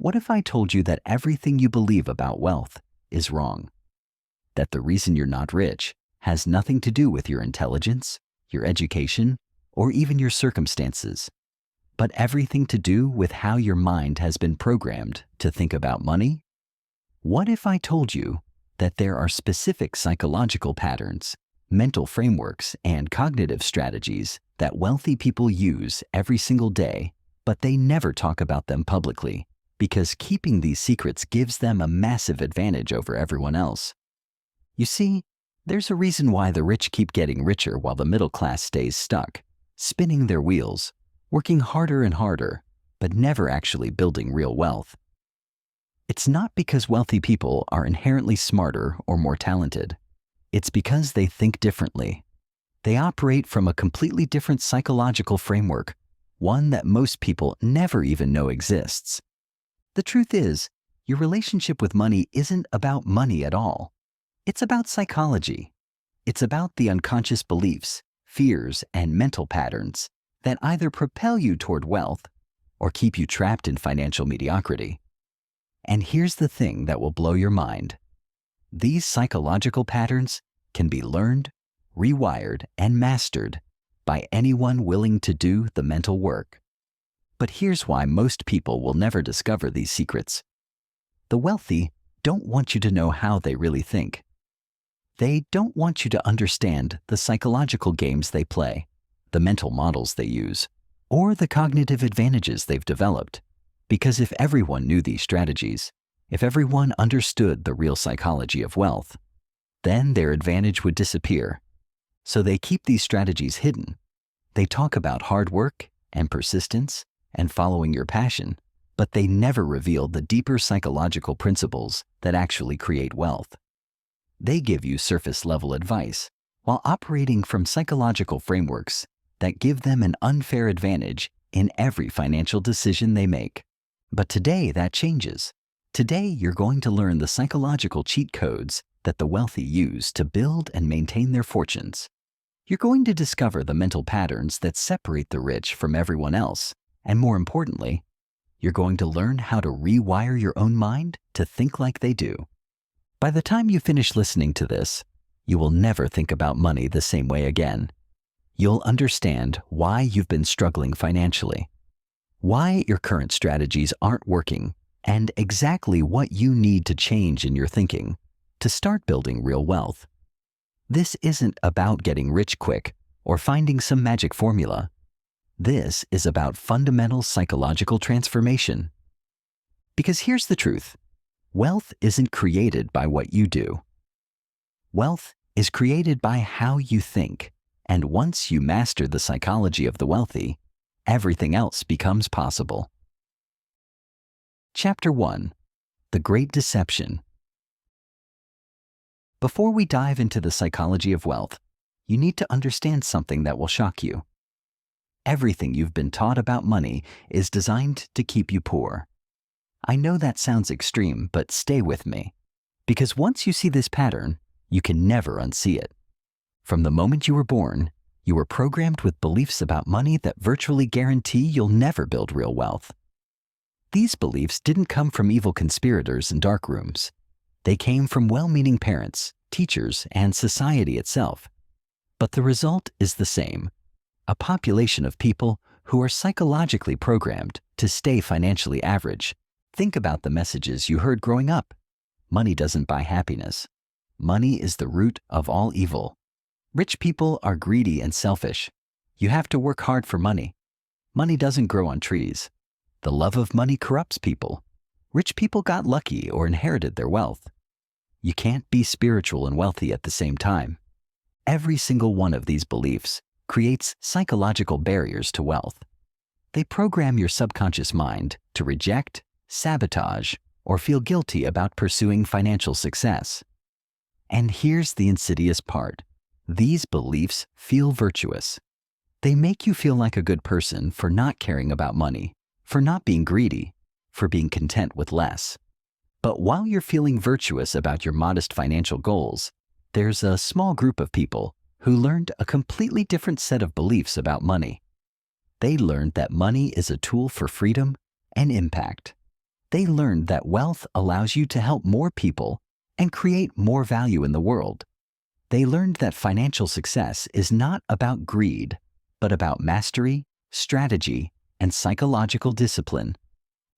What if I told you that everything you believe about wealth is wrong? That the reason you're not rich has nothing to do with your intelligence, your education, or even your circumstances, but everything to do with how your mind has been programmed to think about money? What if I told you that there are specific psychological patterns, mental frameworks, and cognitive strategies that wealthy people use every single day, but they never talk about them publicly because keeping these secrets gives them a massive advantage over everyone else? You see, there's a reason why the rich keep getting richer while the middle class stays stuck, spinning their wheels, working harder and harder, but never actually building real wealth. It's not because wealthy people are inherently smarter or more talented. It's because they think differently. They operate from a completely different psychological framework, one that most people never even know exists. The truth is, your relationship with money isn't about money at all. It's about psychology. It's about the unconscious beliefs, fears, and mental patterns that either propel you toward wealth or keep you trapped in financial mediocrity. And here's the thing that will blow your mind. These psychological patterns can be learned, rewired, and mastered by anyone willing to do the mental work. But here's why most people will never discover these secrets. The wealthy don't want you to know how they really think. They don't want you to understand the psychological games they play, the mental models they use, or the cognitive advantages they've developed. Because if everyone knew these strategies, if everyone understood the real psychology of wealth, then their advantage would disappear. So they keep these strategies hidden. They talk about hard work and persistence and following your passion, but they never reveal the deeper psychological principles that actually create wealth. They give you surface-level advice while operating from psychological frameworks that give them an unfair advantage in every financial decision they make. But today that changes. Today you're going to learn the psychological cheat codes that the wealthy use to build and maintain their fortunes. You're going to discover the mental patterns that separate the rich from everyone else, and more importantly, you're going to learn how to rewire your own mind to think like they do. By the time you finish listening to this, you will never think about money the same way again. You'll understand why you've been struggling financially, why your current strategies aren't working, and exactly what you need to change in your thinking to start building real wealth. This isn't about getting rich quick or finding some magic formula. This is about fundamental psychological transformation. Because here's the truth. Wealth isn't created by what you do. Wealth is created by how you think, and once you master the psychology of the wealthy, everything else becomes possible. Chapter 1. The Great Deception. Before we dive into the psychology of wealth, you need to understand something that will shock you. Everything you've been taught about money is designed to keep you poor. I know that sounds extreme, but stay with me, because once you see this pattern, you can never unsee it. From the moment you were born, you were programmed with beliefs about money that virtually guarantee you'll never build real wealth. These beliefs didn't come from evil conspirators in dark rooms. They came from well-meaning parents, teachers, and society itself. But the result is the same: a population of people who are psychologically programmed to stay financially average. Think about the messages you heard growing up. Money doesn't buy happiness. Money is the root of all evil. Rich people are greedy and selfish. You have to work hard for money. Money doesn't grow on trees. The love of money corrupts people. Rich people got lucky or inherited their wealth. You can't be spiritual and wealthy at the same time. Every single one of these beliefs creates psychological barriers to wealth. They program your subconscious mind to reject, sabotage, or feel guilty about pursuing financial success. And here's the insidious part. These beliefs feel virtuous. They make you feel like a good person for not caring about money, for not being greedy, for being content with less. But while you're feeling virtuous about your modest financial goals, there's a small group of people who learned a completely different set of beliefs about money. They learned that money is a tool for freedom and impact. They learned that wealth allows you to help more people and create more value in the world. They learned that financial success is not about greed, but about mastery, strategy, and psychological discipline.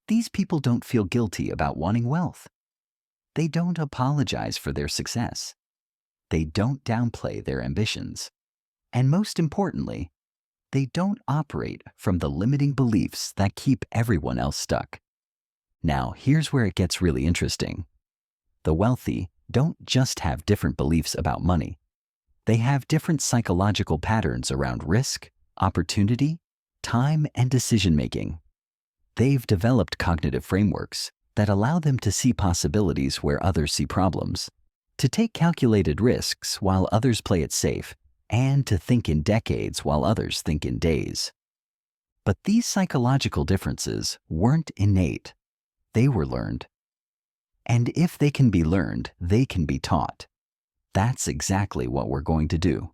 These people don't feel guilty about wanting wealth. They don't apologize for their success. They don't downplay their ambitions. And most importantly, they don't operate from the limiting beliefs that keep everyone else stuck. Now, here's where it gets really interesting. The wealthy don't just have different beliefs about money. They have different psychological patterns around risk, opportunity, time, and decision-making. They've developed cognitive frameworks that allow them to see possibilities where others see problems, to take calculated risks while others play it safe, and to think in decades while others think in days. But these psychological differences weren't innate. They were learned. And if they can be learned, they can be taught. That's exactly what we're going to do.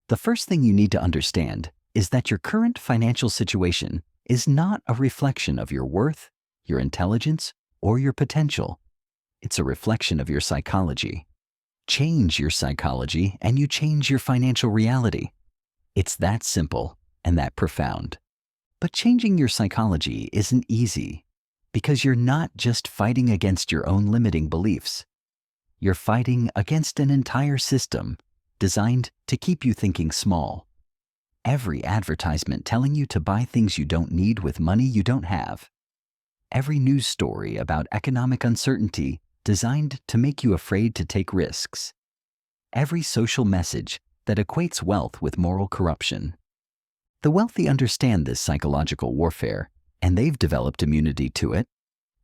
The first thing you need to understand is that your current financial situation is not a reflection of your worth, your intelligence, or your potential. It's a reflection of your psychology. Change your psychology and you change your financial reality. It's that simple and that profound. But changing your psychology isn't easy because you're not just fighting against your own limiting beliefs. You're fighting against an entire system designed to keep you thinking small. Every advertisement telling you to buy things you don't need with money you don't have. Every news story about economic uncertainty designed to make you afraid to take risks. Every social message that equates wealth with moral corruption. The wealthy understand this psychological warfare, and they've developed immunity to it.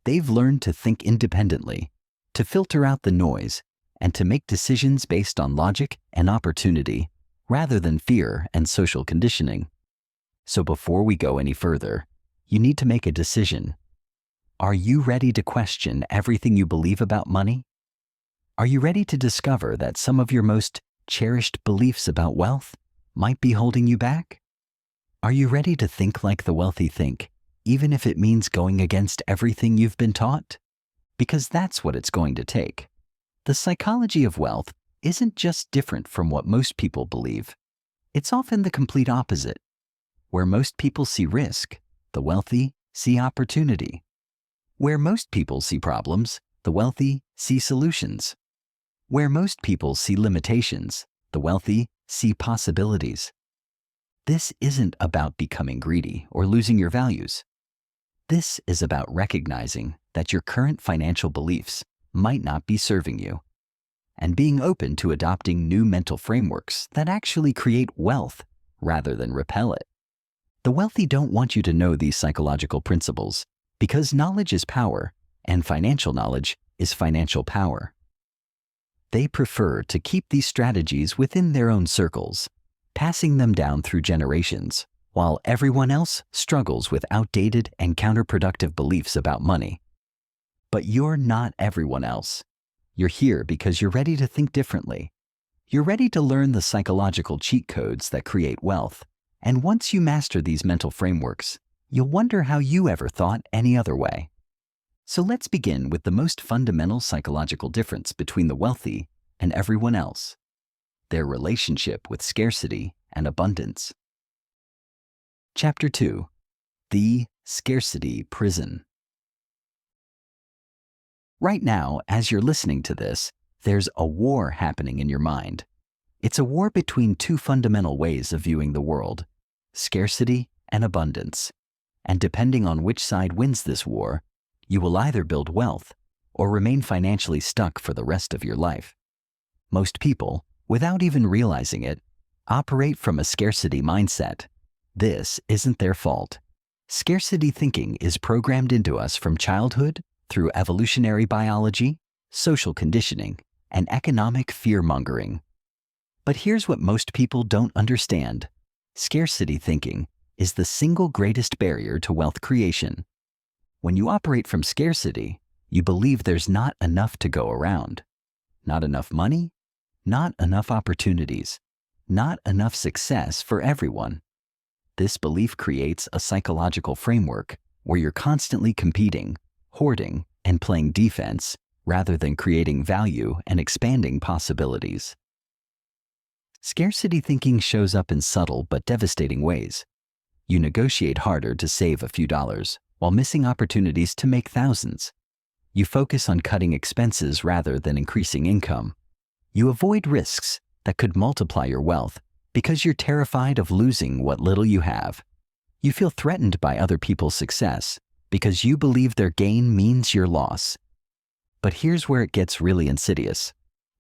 They've learned to think independently, to filter out the noise, and to make decisions based on logic and opportunity, rather than fear and social conditioning. So before we go any further, you need to make a decision. Are you ready to question everything you believe about money? Are you ready to discover that some of your most cherished beliefs about wealth might be holding you back? Are you ready to think like the wealthy think, even if it means going against everything you've been taught? Because that's what it's going to take. The psychology of wealth isn't just different from what most people believe. It's often the complete opposite. Where most people see risk, the wealthy see opportunity. Where most people see problems, the wealthy see solutions. Where most people see limitations, the wealthy see possibilities. This isn't about becoming greedy or losing your values. This is about recognizing that your current financial beliefs might not be serving you, and being open to adopting new mental frameworks that actually create wealth rather than repel it. The wealthy don't want you to know these psychological principles because knowledge is power and financial knowledge is financial power. They prefer to keep these strategies within their own circles, passing them down through generations, while everyone else struggles with outdated and counterproductive beliefs about money. But you're not everyone else. You're here because you're ready to think differently. You're ready to learn the psychological cheat codes that create wealth. And once you master these mental frameworks, you'll wonder how you ever thought any other way. So let's begin with the most fundamental psychological difference between the wealthy and everyone else: their relationship with scarcity and abundance. Chapter 2: The Scarcity Prison. Right now, as you're listening to this, there's a war happening in your mind. It's a war between two fundamental ways of viewing the world: scarcity and abundance. And depending on which side wins this war, you will either build wealth or remain financially stuck for the rest of your life. Most people, without even realizing it, operate from a scarcity mindset. This isn't their fault. Scarcity thinking is programmed into us from childhood through evolutionary biology, social conditioning, and economic fear-mongering. But here's what most people don't understand. Scarcity thinking is the single greatest barrier to wealth creation. When you operate from scarcity, you believe there's not enough to go around. Not enough money, not enough opportunities, not enough success for everyone. This belief creates a psychological framework where you're constantly competing, hoarding, and playing defense rather than creating value and expanding possibilities. Scarcity thinking shows up in subtle but devastating ways. You negotiate harder to save a few dollars while missing opportunities to make thousands. You focus on cutting expenses rather than increasing income. You avoid risks that could multiply your wealth because you're terrified of losing what little you have. You feel threatened by other people's success because you believe their gain means your loss. But here's where it gets really insidious.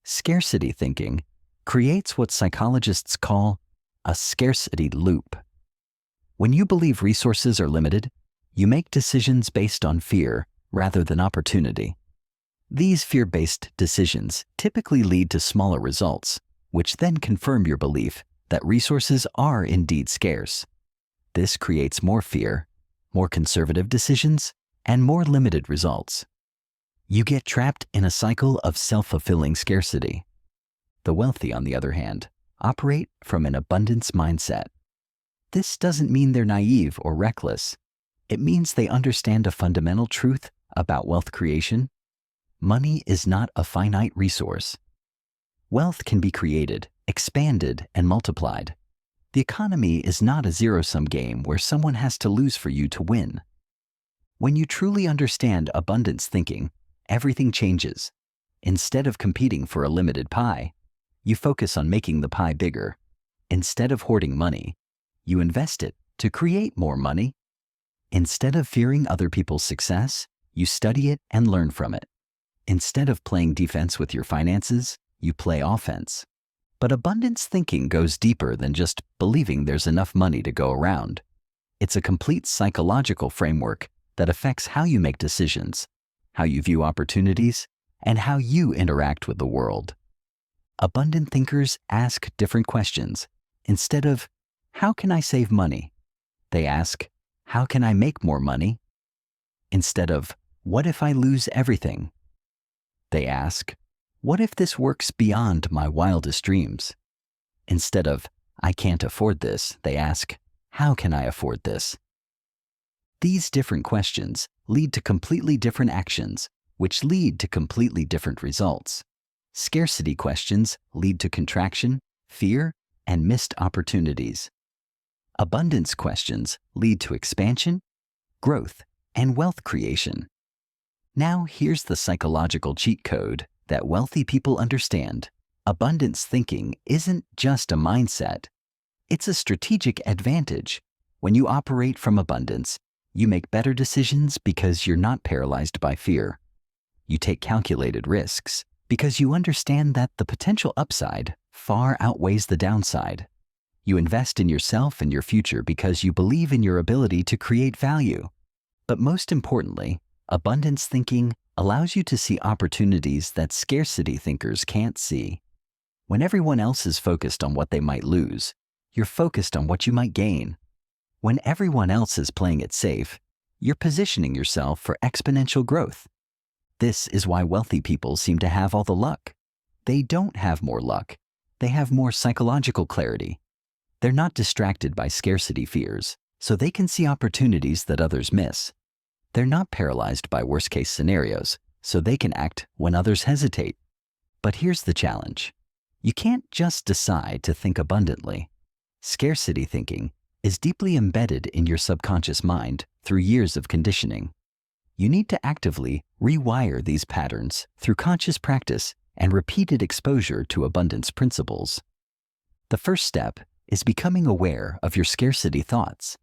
Scarcity thinking creates what psychologists call a scarcity loop. When you believe resources are limited, you make decisions based on fear rather than opportunity. These fear-based decisions typically lead to smaller results, which then confirm your belief that resources are indeed scarce. This creates more fear, more conservative decisions, and more limited results. You get trapped in a cycle of self-fulfilling scarcity. The wealthy, on the other hand, operate from an abundance mindset. This doesn't mean they're naive or reckless. It means they understand a fundamental truth about wealth creation. Money is not a finite resource. Wealth can be created, expanded, and multiplied. The economy is not a zero-sum game where someone has to lose for you to win. When you truly understand abundance thinking, everything changes. Instead of competing for a limited pie, you focus on making the pie bigger. Instead of hoarding money, you invest it to create more money. Instead of fearing other people's success, you study it and learn from it. Instead of playing defense with your finances, you play offense. But abundance thinking goes deeper than just believing there's enough money to go around. It's a complete psychological framework that affects how you make decisions, how you view opportunities, and how you interact with the world. Abundant thinkers ask different questions. Instead of, how can I save money? They ask, how can I make more money? Instead of, what if I lose everything? They ask, what if this works beyond my wildest dreams? Instead of, I can't afford this, they ask, how can I afford this? These different questions lead to completely different actions, which lead to completely different results. Scarcity questions lead to contraction, fear, and missed opportunities. Abundance questions lead to expansion, growth, and wealth creation. Now here's the psychological cheat code that wealthy people understand. Abundance thinking isn't just a mindset. It's a strategic advantage. When you operate from abundance, you make better decisions because you're not paralyzed by fear. You take calculated risks because you understand that the potential upside far outweighs the downside. You invest in yourself and your future because you believe in your ability to create value. But most importantly, abundance thinking allows you to see opportunities that scarcity thinkers can't see. When everyone else is focused on what they might lose, you're focused on what you might gain. When everyone else is playing it safe, you're positioning yourself for exponential growth. This is why wealthy people seem to have all the luck. They don't have more luck. They have more psychological clarity. They're not distracted by scarcity fears, so they can see opportunities that others miss. They're not paralyzed by worst-case scenarios, so they can act when others hesitate. But here's the challenge. You can't just decide to think abundantly. Scarcity thinking is deeply embedded in your subconscious mind through years of conditioning. You need to actively rewire these patterns through conscious practice and repeated exposure to abundance principles. The first step is becoming aware of your scarcity thoughts.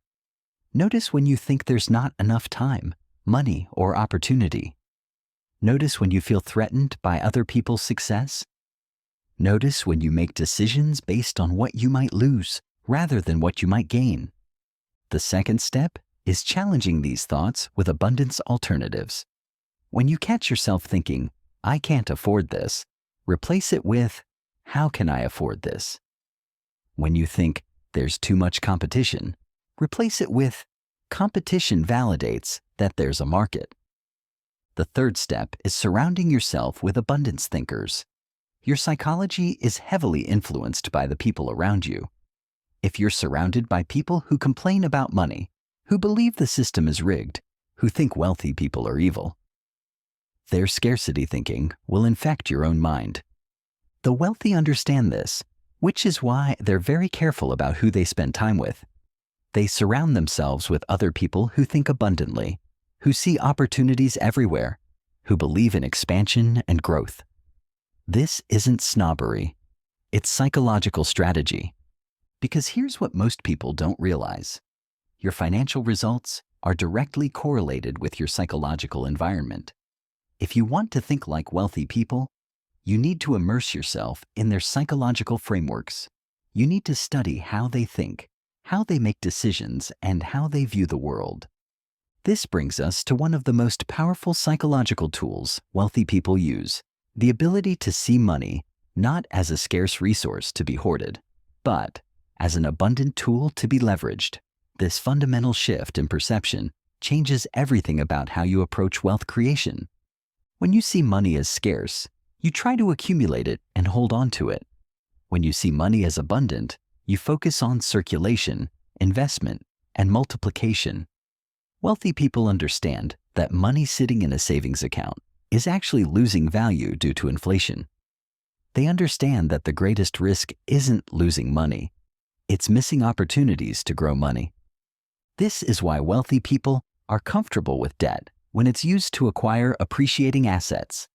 Notice when you think there's not enough time, money, or opportunity. Notice when you feel threatened by other people's success. Notice when you make decisions based on what you might lose rather than what you might gain. The second step is challenging these thoughts with abundance alternatives. When you catch yourself thinking, I can't afford this, replace it with, how can I afford this? When you think there's too much competition, replace it with, competition validates that there's a market. The third step is surrounding yourself with abundance thinkers. Your psychology is heavily influenced by the people around you. If you're surrounded by people who complain about money, who believe the system is rigged, who think wealthy people are evil, Their scarcity thinking will infect your own mind. The wealthy understand this, which is why they're very careful about who they spend time with. They surround themselves with other people who think abundantly, who see opportunities everywhere, who believe in expansion and growth. This isn't snobbery. It's psychological strategy. Because here's what most people don't realize. Your financial results are directly correlated with your psychological environment. If you want to think like wealthy people, you need to immerse yourself in their psychological frameworks. You need to study how they think, how they make decisions, and how they view the world. This brings us to one of the most powerful psychological tools wealthy people use, the ability to see money not as a scarce resource to be hoarded, but as an abundant tool to be leveraged. This fundamental shift in perception changes everything about how you approach wealth creation. When you see money as scarce, you try to accumulate it and hold on to it. When you see money as abundant, you focus on circulation, investment, and multiplication. Wealthy people understand that money sitting in a savings account is actually losing value due to inflation. They understand that the greatest risk isn't losing money, it's missing opportunities to grow money. This is why wealthy people are comfortable with debt when it's used to acquire appreciating assets.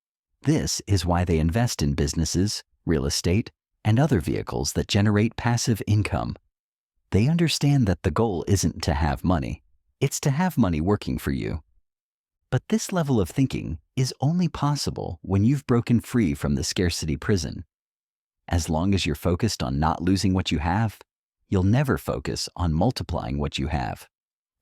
This is why they invest in businesses, real estate, and other vehicles that generate passive income. They understand that the goal isn't to have money, it's to have money working for you. But this level of thinking is only possible when you've broken free from the scarcity prison. As long as you're focused on not losing what you have, you'll never focus on multiplying what you have.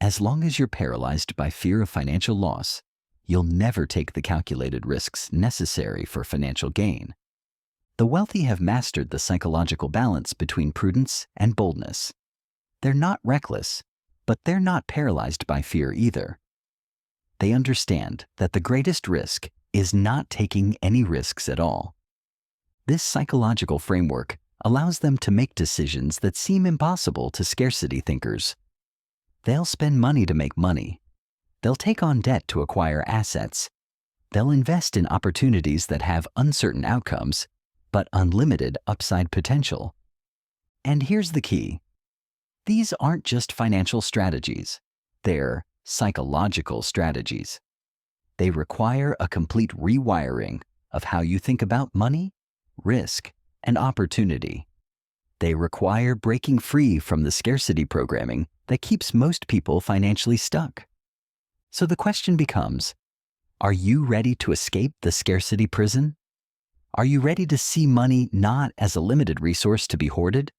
As long as you're paralyzed by fear of financial loss, you'll never take the calculated risks necessary for financial gain. The wealthy have mastered the psychological balance between prudence and boldness. They're not reckless, but they're not paralyzed by fear either. They understand that the greatest risk is not taking any risks at all. This psychological framework allows them to make decisions that seem impossible to scarcity thinkers. They'll spend money to make money. They'll take on debt to acquire assets. They'll invest in opportunities that have uncertain outcomes, but unlimited upside potential. And here's the key. These aren't just financial strategies. They're psychological strategies. They require a complete rewiring of how you think about money, risk, and opportunity. They require breaking free from the scarcity programming that keeps most people financially stuck. So the question becomes, are you ready to escape the scarcity prison? Are you ready to see money not as a limited resource to be hoarded,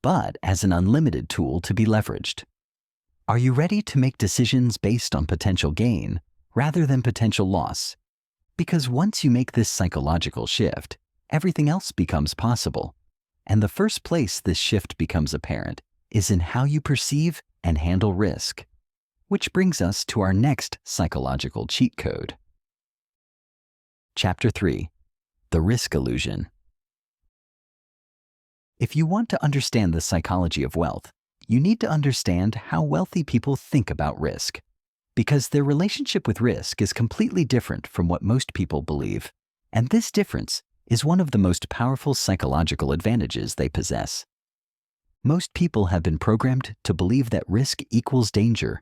but as an unlimited tool to be leveraged? Are you ready to make decisions based on potential gain rather than potential loss? Because once you make this psychological shift, everything else becomes possible. And the first place this shift becomes apparent is in how you perceive and handle risk. Which brings us to our next psychological cheat code. Chapter 3. The Risk Illusion. If you want to understand the psychology of wealth, you need to understand how wealthy people think about risk, because their relationship with risk is completely different from what most people believe, and this difference is one of the most powerful psychological advantages they possess. Most people have been programmed to believe that risk equals danger.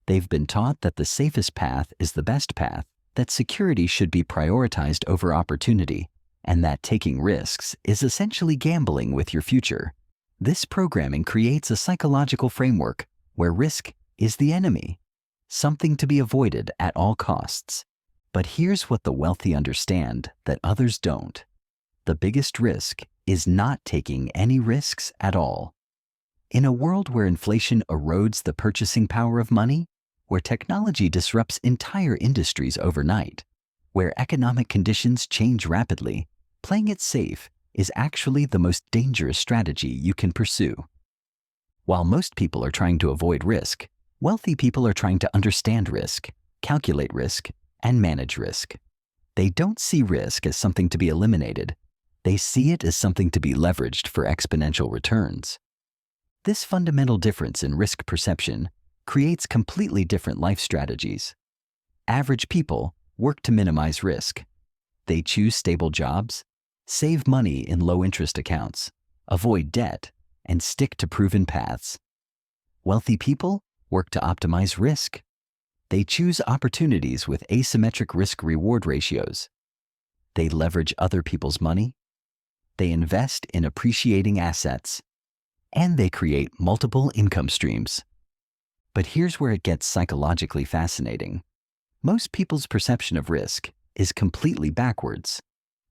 They've been taught that the safest path is the best path, that security should be prioritized over opportunity, and that taking risks is essentially gambling with your future. This programming creates a psychological framework where risk is the enemy, something to be avoided at all costs. But here's what the wealthy understand that others don't. The biggest risk is not taking any risks at all. In a world where inflation erodes the purchasing power of money, where technology disrupts entire industries overnight, where economic conditions change rapidly, playing it safe is actually the most dangerous strategy you can pursue. While most people are trying to avoid risk, wealthy people are trying to understand risk, calculate risk, and manage risk. They don't see risk as something to be eliminated. They see it as something to be leveraged for exponential returns. This fundamental difference in risk perception creates completely different life strategies. Average people work to minimize risk. They choose stable jobs, save money in low-interest accounts, avoid debt, and stick to proven paths. Wealthy people work to optimize risk. They choose opportunities with asymmetric risk-reward ratios. They leverage other people's money. They invest in appreciating assets. And they create multiple income streams. But here's where it gets psychologically fascinating. Most people's perception of risk is completely backwards.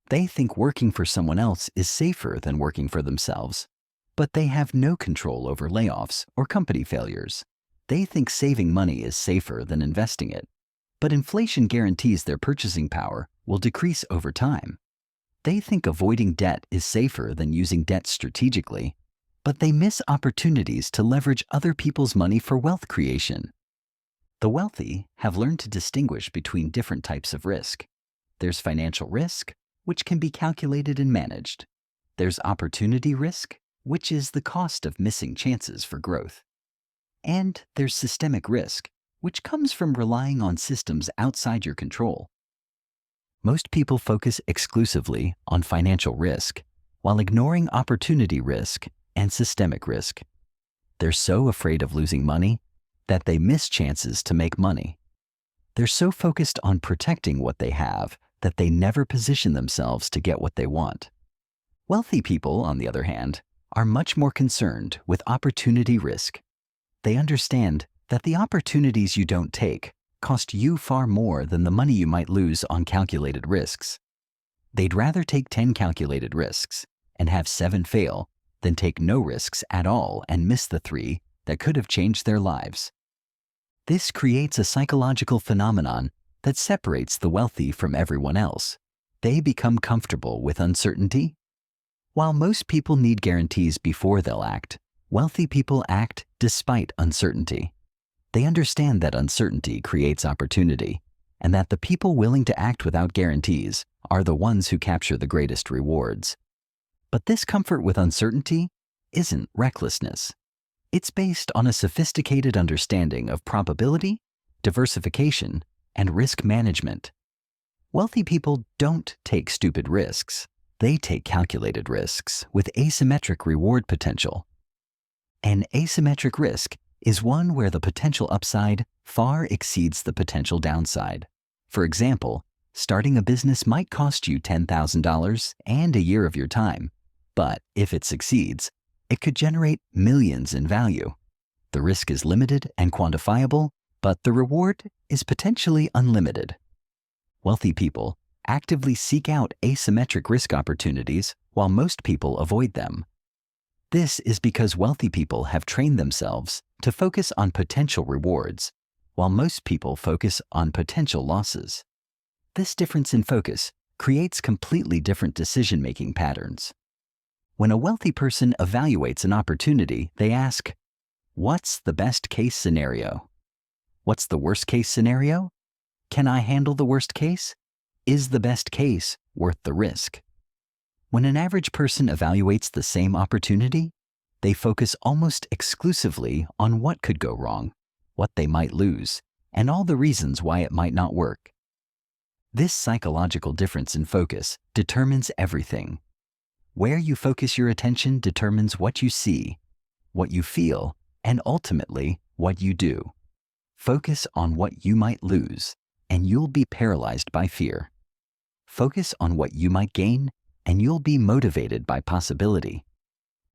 They think working for someone else is safer than working for themselves, but they have no control over layoffs or company failures. They think saving money is safer than investing it, but inflation guarantees their purchasing power will decrease over time. They think avoiding debt is safer than using debt strategically, but they miss opportunities to leverage other people's money for wealth creation. The wealthy have learned to distinguish between different types of risk. There's financial risk, which can be calculated and managed. There's opportunity risk, which is the cost of missing chances for growth. And there's systemic risk, which comes from relying on systems outside your control. Most people focus exclusively on financial risk, while ignoring opportunity risk and systemic risk. They're so afraid of losing money that they miss chances to make money. They're so focused on protecting what they have that they never position themselves to get what they want. Wealthy people, on the other hand, are much more concerned with opportunity risk. They understand that the opportunities you don't take cost you far more than the money you might lose on calculated risks. They'd rather take 10 calculated risks and have 7 fail than take no risks at all and miss the 3 that could have changed their lives. This creates a psychological phenomenon that separates the wealthy from everyone else. They become comfortable with uncertainty. While most people need guarantees before they'll act, wealthy people act despite uncertainty. They understand that uncertainty creates opportunity, and that the people willing to act without guarantees are the ones who capture the greatest rewards. But this comfort with uncertainty isn't recklessness. It's based on a sophisticated understanding of probability, diversification, and risk management. Wealthy people don't take stupid risks. They take calculated risks with asymmetric reward potential. An asymmetric risk is one where the potential upside far exceeds the potential downside. For example, starting a business might cost you $10,000 and a year of your time, but if it succeeds, it could generate millions in value. The risk is limited and quantifiable, but the reward is potentially unlimited. Wealthy people actively seek out asymmetric risk opportunities while most people avoid them. This is because wealthy people have trained themselves to focus on potential rewards, while most people focus on potential losses. This difference in focus creates completely different decision-making patterns. When a wealthy person evaluates an opportunity, they ask, what's the best case scenario? What's the worst case scenario? Can I handle the worst case? Is the best case worth the risk? When an average person evaluates the same opportunity, they focus almost exclusively on what could go wrong, what they might lose, and all the reasons why it might not work. This psychological difference in focus determines everything. Where you focus your attention determines what you see, what you feel, and ultimately what you do. Focus on what you might lose, and you'll be paralyzed by fear. Focus on what you might gain, and you'll be motivated by possibility.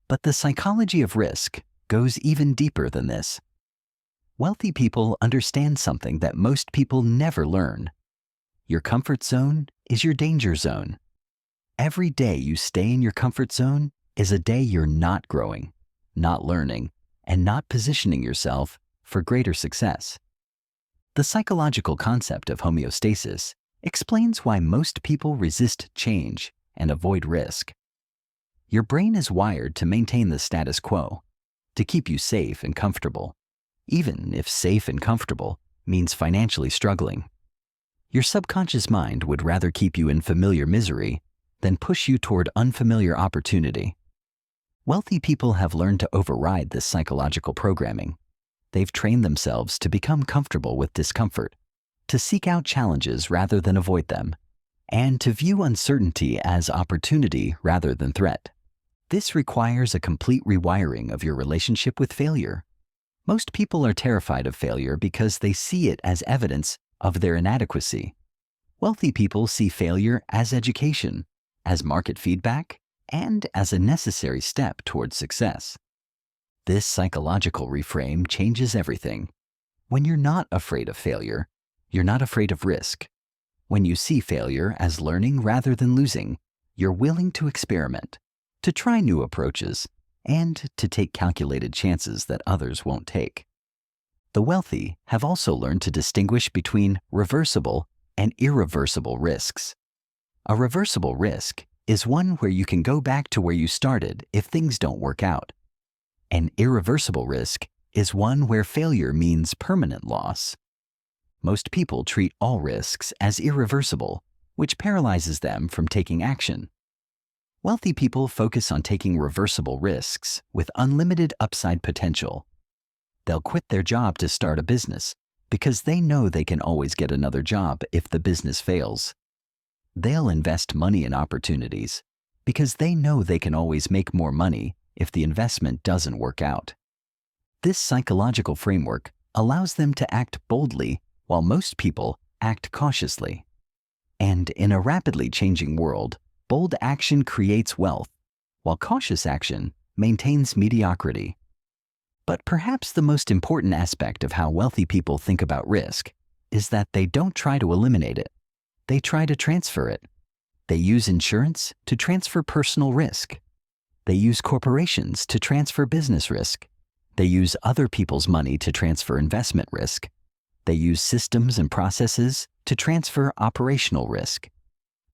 But the psychology of risk goes even deeper than this. Wealthy people understand something that most people never learn. Your comfort zone is your danger zone. Every day you stay in your comfort zone is a day you're not growing, not learning, and not positioning yourself for greater success. The psychological concept of homeostasis explains why most people resist change and avoid risk. Your brain is wired to maintain the status quo, to keep you safe and comfortable, even if safe and comfortable means financially struggling. Your subconscious mind would rather keep you in familiar misery than push you toward unfamiliar opportunity. Wealthy people have learned to override this psychological programming. They've trained themselves to become comfortable with discomfort. to seek out challenges rather than avoid them, and to view uncertainty as opportunity rather than threat. This requires a complete rewiring of your relationship with failure. Most people are terrified of failure because they see it as evidence of their inadequacy. Wealthy people see failure as education, as market feedback, and as a necessary step towards success. This psychological reframe changes everything. When you're not afraid of failure, you're not afraid of risk. When you see failure as learning rather than losing, you're willing to experiment, to try new approaches, and to take calculated chances that others won't take. The wealthy have also learned to distinguish between reversible and irreversible risks. A reversible risk is one where you can go back to where you started if things don't work out. An irreversible risk is one where failure means permanent loss. Most people treat all risks as irreversible, which paralyzes them from taking action. Wealthy people focus on taking reversible risks with unlimited upside potential. They'll quit their job to start a business because they know they can always get another job if the business fails. They'll invest money in opportunities because they know they can always make more money if the investment doesn't work out. This psychological framework allows them to act boldly while most people act cautiously. And in a rapidly changing world, bold action creates wealth, while cautious action maintains mediocrity. But perhaps the most important aspect of how wealthy people think about risk is that they don't try to eliminate it. They try to transfer it. They use insurance to transfer personal risk. They use corporations to transfer business risk. They use other people's money to transfer investment risk. They use systems and processes to transfer operational risk.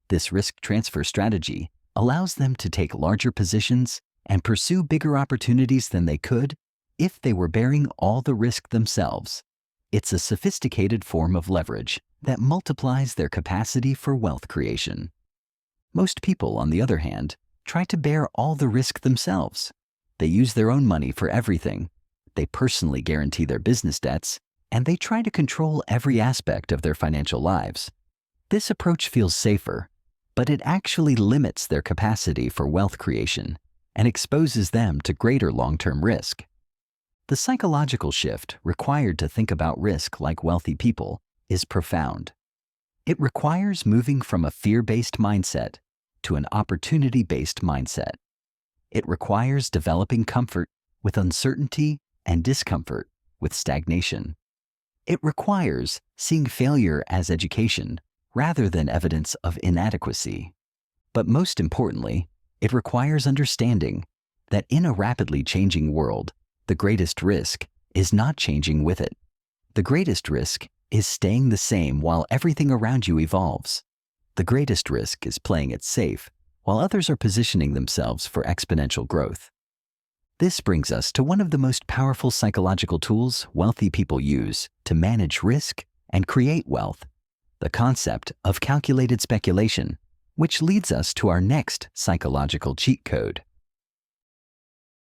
This risk transfer strategy allows them to take larger positions and pursue bigger opportunities than they could if they were bearing all the risk themselves. It's a sophisticated form of leverage that multiplies their capacity for wealth creation. Most people, on the other hand, try to bear all the risk themselves. They use their own money for everything. They personally guarantee their business debts, and they try to control every aspect of their financial lives. This approach feels safer, but it actually limits their capacity for wealth creation and exposes them to greater long-term risk. The psychological shift required to think about risk like wealthy people is profound. It requires moving from a fear-based mindset to an opportunity-based mindset. It requires developing comfort with uncertainty and discomfort with stagnation. It requires seeing failure as education rather than evidence of inadequacy. But most importantly, it requires understanding that in a rapidly changing world, the greatest risk is not changing with it. The greatest risk is staying the same while everything around you evolves. The greatest risk is playing it safe while others are positioning themselves for exponential growth. This brings us to one of the most powerful psychological tools wealthy people use to manage risk and create wealth, the concept of calculated speculation, which leads us to our next psychological cheat code.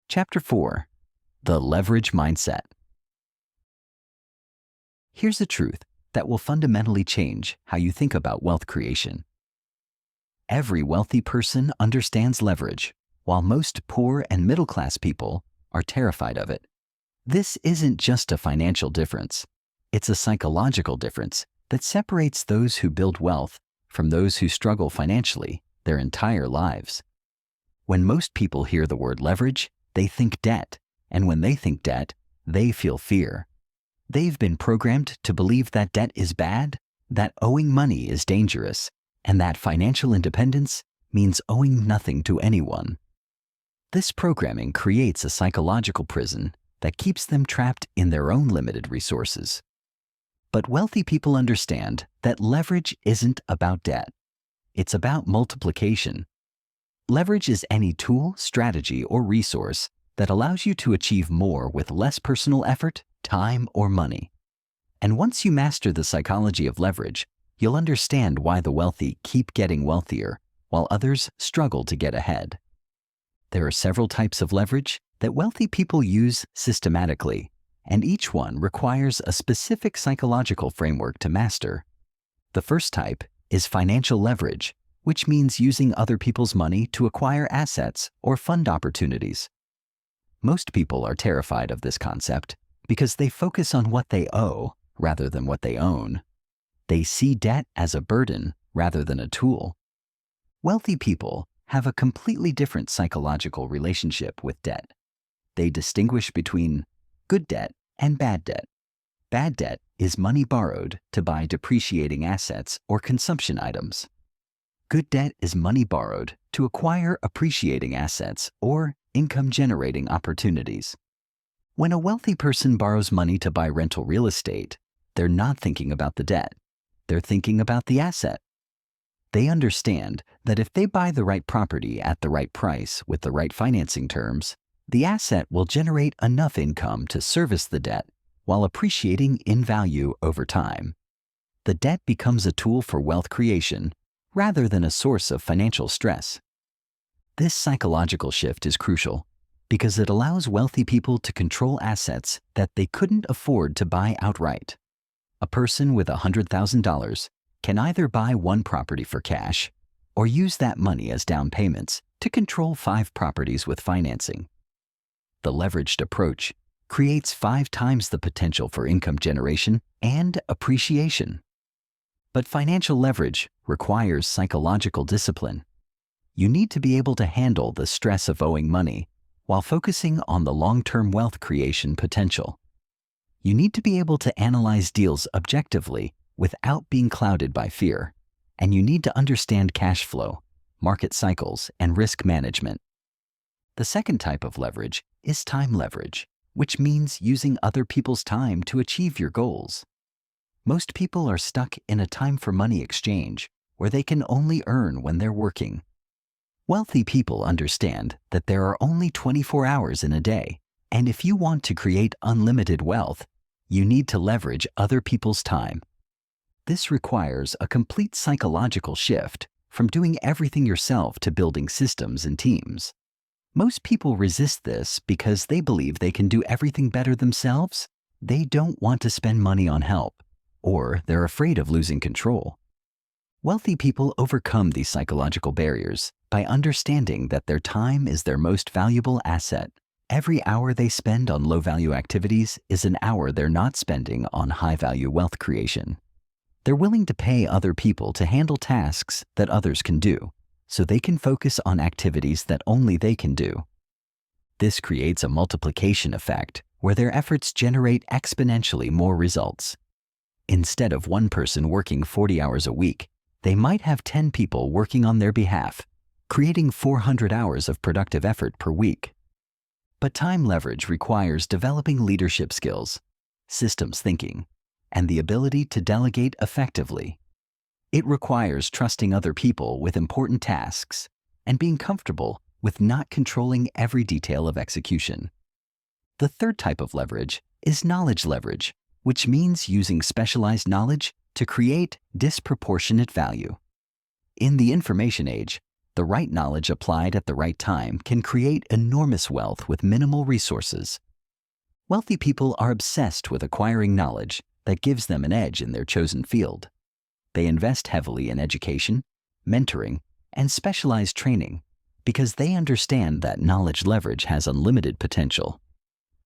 Chapter 4. The Leverage Mindset. Here's a truth that will fundamentally change how you think about wealth creation. Every wealthy person understands leverage, while most poor and middle-class people are terrified of it. This isn't just a financial difference. It's a psychological difference that separates those who build wealth from those who struggle financially their entire lives. When most people hear the word leverage, they think debt, and when they think debt, they feel fear. They've been programmed to believe that debt is bad, that owing money is dangerous, and that financial independence means owing nothing to anyone. This programming creates a psychological prison that keeps them trapped in their own limited resources. But wealthy people understand that leverage isn't about debt. It's about multiplication. Leverage is any tool, strategy, or resource that allows you to achieve more with less personal effort, time, or money. And once you master the psychology of leverage, you'll understand why the wealthy keep getting wealthier while others struggle to get ahead. There are several types of leverage that wealthy people use systematically, and each one requires a specific psychological framework to master. The first type is financial leverage, which means using other people's money to acquire assets or fund opportunities. Most people are terrified of this concept because they focus on what they owe rather than what they own. They see debt as a burden rather than a tool. Wealthy people have a completely different psychological relationship with debt. They distinguish between good debt and bad debt. Bad debt is money borrowed to buy depreciating assets or consumption items. Good debt is money borrowed to acquire appreciating assets or income-generating opportunities. When a wealthy person borrows money to buy rental real estate, they're not thinking about the debt. They're thinking about the asset. They understand that if they buy the right property at the right price with the right financing terms, the asset will generate enough income to service the debt while appreciating in value over time. The debt becomes a tool for wealth creation rather than a source of financial stress. This psychological shift is crucial because it allows wealthy people to control assets that they couldn't afford to buy outright. A person with $100,000 can either buy one property for cash or use that money as down payments to control 5 properties with financing. The leveraged approach creates 5 times the potential for income generation and appreciation. But financial leverage requires psychological discipline. You need to be able to handle the stress of owing money while focusing on the long-term wealth creation potential. You need to be able to analyze deals objectively without being clouded by fear, and you need to understand cash flow, market cycles, and risk management. The second type of leverage is time leverage, which means using other people's time to achieve your goals. Most people are stuck in a time for money exchange where they can only earn when they're working. Wealthy people understand that there are only 24 hours in a day, and if you want to create unlimited wealth, you need to leverage other people's time. This requires a complete psychological shift from doing everything yourself to building systems and teams. Most people resist this because they believe they can do everything better themselves. They don't want to spend money on help, or they're afraid of losing control. Wealthy people overcome these psychological barriers by understanding that their time is their most valuable asset. Every hour they spend on low-value activities is an hour they're not spending on high-value wealth creation. They're willing to pay other people to handle tasks that others can do, so they can focus on activities that only they can do. This creates a multiplication effect where their efforts generate exponentially more results. Instead of one person working 40 hours a week, they might have 10 people working on their behalf, creating 400 hours of productive effort per week. But time leverage requires developing leadership skills, systems thinking, and the ability to delegate effectively. It requires trusting other people with important tasks and being comfortable with not controlling every detail of execution. The third type of leverage is knowledge leverage, which means using specialized knowledge to create disproportionate value. In the information age, the right knowledge applied at the right time can create enormous wealth with minimal resources. Wealthy people are obsessed with acquiring knowledge that gives them an edge in their chosen field. They invest heavily in education, mentoring, and specialized training because they understand that knowledge leverage has unlimited potential.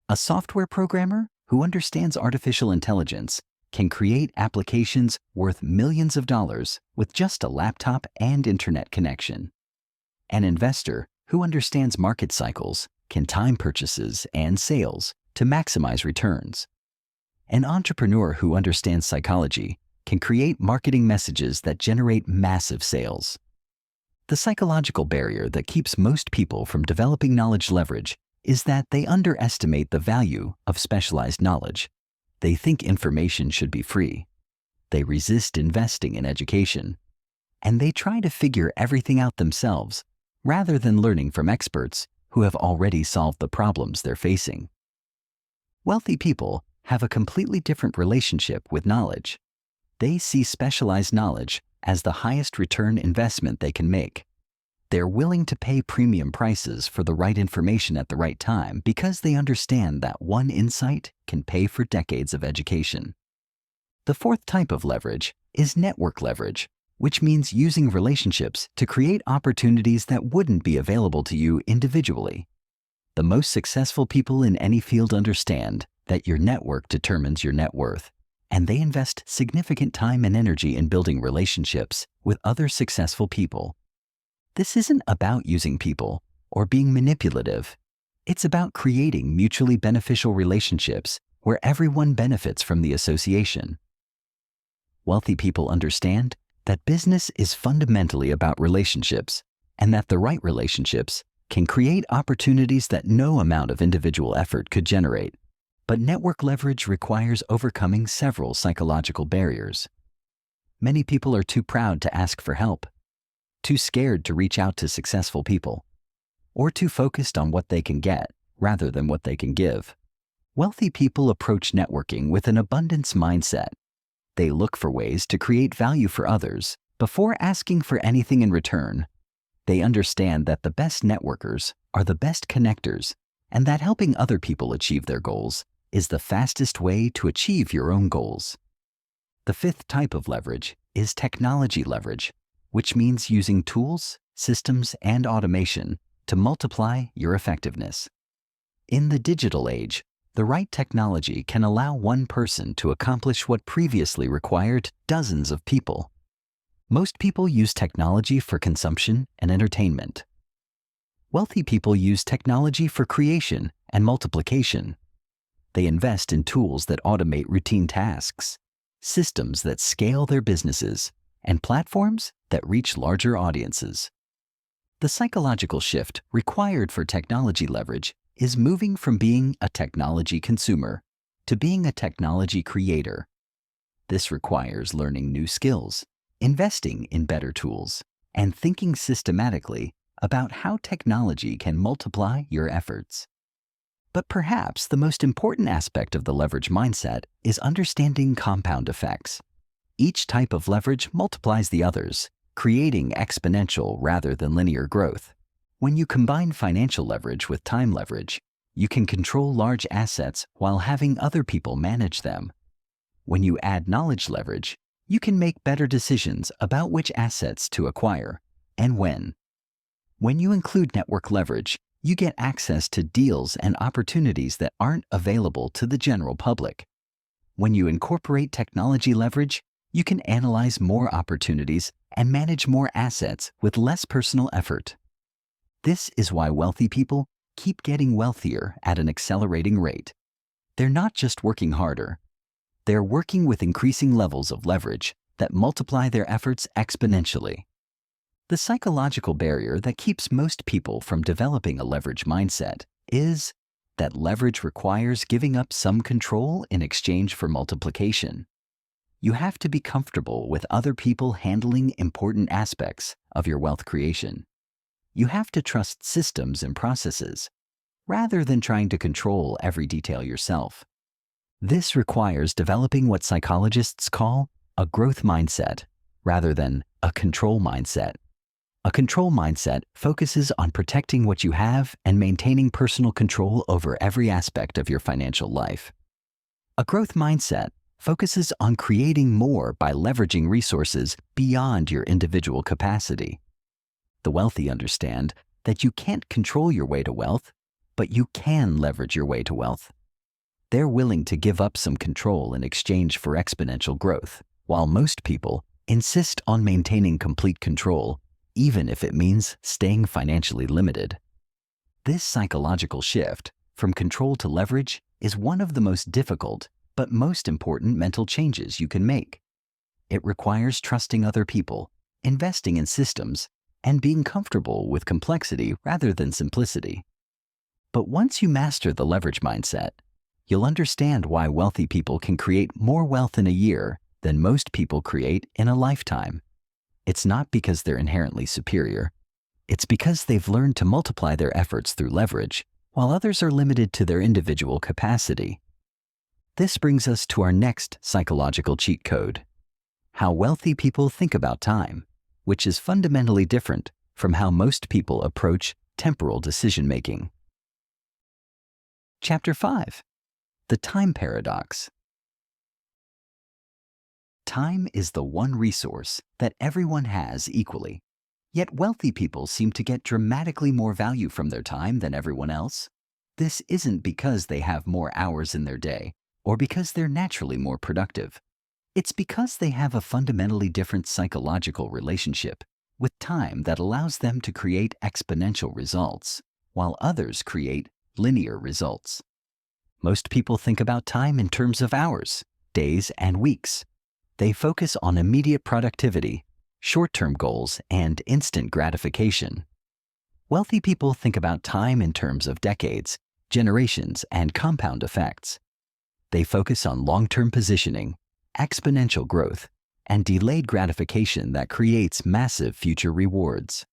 A software programmer who understands artificial intelligence can create applications worth millions of dollars with just a laptop and internet connection. An investor who understands market cycles can time purchases and sales to maximize returns. An entrepreneur who understands psychology can create marketing messages that generate massive sales. The psychological barrier that keeps most people from developing knowledge leverage is that they underestimate the value of specialized knowledge. They think information should be free. They resist investing in education. And they try to figure everything out themselves rather than learning from experts who have already solved the problems they're facing. Wealthy people have a completely different relationship with knowledge. They see specialized knowledge as the highest return investment they can make. They're willing to pay premium prices for the right information at the right time because they understand that one insight can pay for decades of education. The fourth type of leverage is network leverage, which means using relationships to create opportunities that wouldn't be available to you individually. The most successful people in any field understand that your network determines your net worth, and they invest significant time and energy in building relationships with other successful people. This isn't about using people or being manipulative. It's about creating mutually beneficial relationships where everyone benefits from the association. Wealthy people understand that business is fundamentally about relationships, and that the right relationships can create opportunities that no amount of individual effort could generate. But network leverage requires overcoming several psychological barriers. Many people are too proud to ask for help, too scared to reach out to successful people, or too focused on what they can get rather than what they can give. Wealthy people approach networking with an abundance mindset. They look for ways to create value for others before asking for anything in return. They understand that the best networkers are the best connectors, and that helping other people achieve their goals is the fastest way to achieve your own goals. The fifth type of leverage is technology leverage, which means using tools, systems, and automation to multiply your effectiveness. In the digital age, the right technology can allow one person to accomplish what previously required dozens of people. Most people use technology for consumption and entertainment. Wealthy people use technology for creation and multiplication. They invest in tools that automate routine tasks, systems that scale their businesses, and platforms that reach larger audiences. The psychological shift required for technology leverage is moving from being a technology consumer to being a technology creator. This requires learning new skills, investing in better tools, and thinking systematically about how technology can multiply your efforts. But perhaps the most important aspect of the leverage mindset is understanding compound effects. Each type of leverage multiplies the others, creating exponential rather than linear growth. When you combine financial leverage with time leverage, you can control large assets while having other people manage them. When you add knowledge leverage, you can make better decisions about which assets to acquire and when. When you include network leverage, you get access to deals and opportunities that aren't available to the general public. When you incorporate technology leverage, you can analyze more opportunities and manage more assets with less personal effort. This is why wealthy people keep getting wealthier at an accelerating rate. They're not just working harder. They're working with increasing levels of leverage that multiply their efforts exponentially. The psychological barrier that keeps most people from developing a leverage mindset is that leverage requires giving up some control in exchange for multiplication. You have to be comfortable with other people handling important aspects of your wealth creation. You have to trust systems and processes, rather than trying to control every detail yourself. This requires developing what psychologists call a growth mindset, rather than a control mindset. A control mindset focuses on protecting what you have and maintaining personal control over every aspect of your financial life. A growth mindset focuses on creating more by leveraging resources beyond your individual capacity. The wealthy understand that you can't control your way to wealth, but you can leverage your way to wealth. They're willing to give up some control in exchange for exponential growth, while most people insist on maintaining complete control, even if it means staying financially limited. This psychological shift from control to leverage is one of the most difficult but most important mental changes you can make. It requires trusting other people, investing in systems, and being comfortable with complexity rather than simplicity. But once you master the leverage mindset, you'll understand why wealthy people can create more wealth in a year than most people create in a lifetime. It's not because they're inherently superior. It's because they've learned to multiply their efforts through leverage, while others are limited to their individual capacity. This brings us to our next psychological cheat code: how wealthy people think about time, which is fundamentally different from how most people approach temporal decision-making. Chapter 5. The Time Paradox. Time is the one resource that everyone has equally. Yet wealthy people seem to get dramatically more value from their time than everyone else. This isn't because they have more hours in their day or because they're naturally more productive. It's because they have a fundamentally different psychological relationship with time that allows them to create exponential results, while others create linear results. Most people think about time in terms of hours, days, and weeks. They focus on immediate productivity, short-term goals, and instant gratification. Wealthy people think about time in terms of decades, generations, and compound effects. They focus on long-term positioning, exponential growth, and delayed gratification that creates massive future rewards.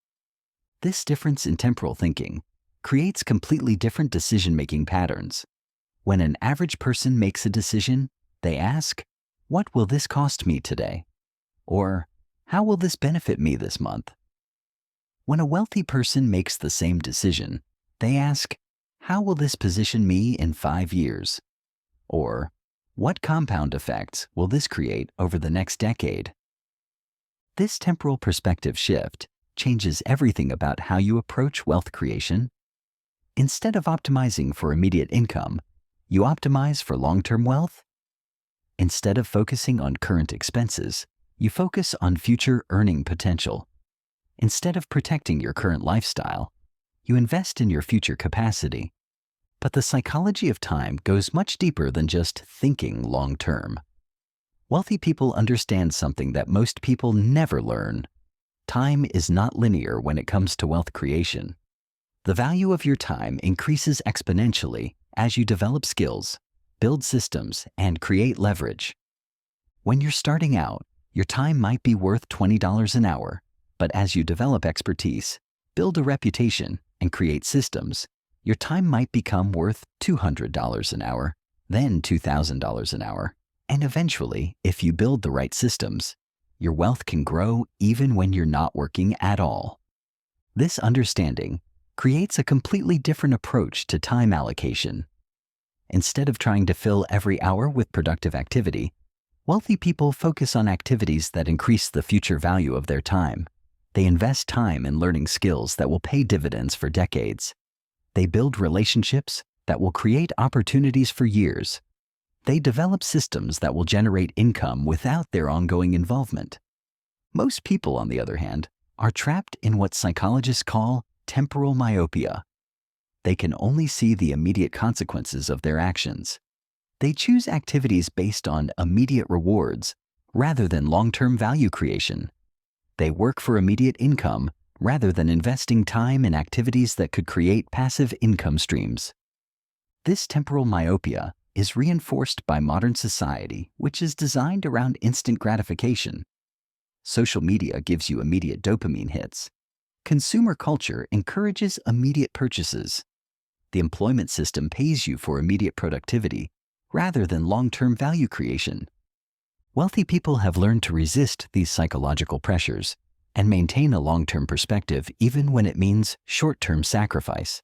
This difference in temporal thinking creates completely different decision-making patterns. When an average person makes a decision, they ask, "What will this cost me today?" Or, "How will this benefit me this month?" When a wealthy person makes the same decision, they ask, "How will this position me in 5 years?" Or, "What compound effects will this create over the next decade?" This temporal perspective shift changes everything about how you approach wealth creation. Instead of optimizing for immediate income, you optimize for long-term wealth. Instead of focusing on current expenses, you focus on future earning potential. Instead of protecting your current lifestyle, you invest in your future capacity. But the psychology of time goes much deeper than just thinking long-term. Wealthy people understand something that most people never learn. Time is not linear when it comes to wealth creation. The value of your time increases exponentially as you develop skills, build systems, and create leverage. When you're starting out, your time might be worth $20 an hour, but as you develop expertise, build a reputation, and create systems, your time might become worth $200 an hour, then $2,000 an hour, and eventually, if you build the right systems, your wealth can grow even when you're not working at all. This understanding creates a completely different approach to time allocation. Instead of trying to fill every hour with productive activity, wealthy people focus on activities that increase the future value of their time. They invest time in learning skills that will pay dividends for decades. They build relationships that will create opportunities for years. They develop systems that will generate income without their ongoing involvement. Most people, on the other hand, are trapped in what psychologists call temporal myopia. They can only see the immediate consequences of their actions. They choose activities based on immediate rewards rather than long-term value creation. They work for immediate income rather than investing time in activities that could create passive income streams. This temporal myopia is reinforced by modern society, which is designed around instant gratification. Social media gives you immediate dopamine hits. Consumer culture encourages immediate purchases. The employment system pays you for immediate productivity rather than long-term value creation. Wealthy people have learned to resist these psychological pressures and maintain a long-term perspective even when it means short-term sacrifice.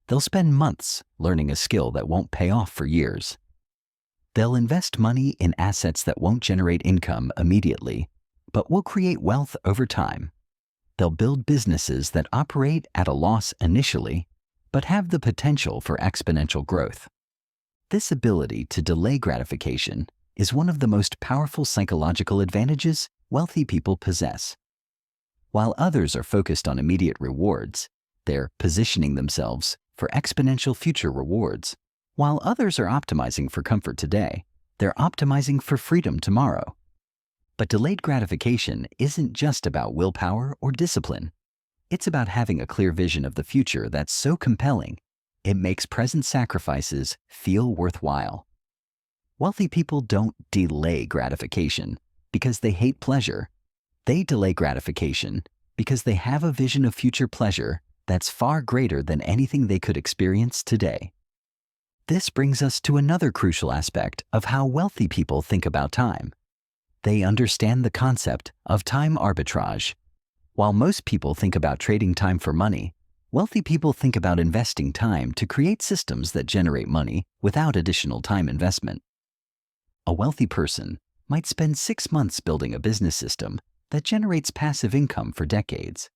They'll spend months learning a skill that won't pay off for years. They'll invest money in assets that won't generate income immediately, but will create wealth over time. They'll build businesses that operate at a loss initially, but have the potential for exponential growth. This ability to delay gratification is one of the most powerful psychological advantages wealthy people possess. While others are focused on immediate rewards, they're positioning themselves for exponential future rewards. While others are optimizing for comfort today, they're optimizing for freedom tomorrow. But delayed gratification isn't just about willpower or discipline. It's about having a clear vision of the future that's so compelling, it makes present sacrifices feel worthwhile. Wealthy people don't delay gratification because they hate pleasure. They delay gratification because they have a vision of future pleasure that's far greater than anything they could experience today. This brings us to another crucial aspect of how wealthy people think about time. They understand the concept of time arbitrage. While most people think about trading time for money, wealthy people think about investing time to create systems that generate money without additional time investment. A wealthy person might spend 6 months building a business system that generates passive income for decades.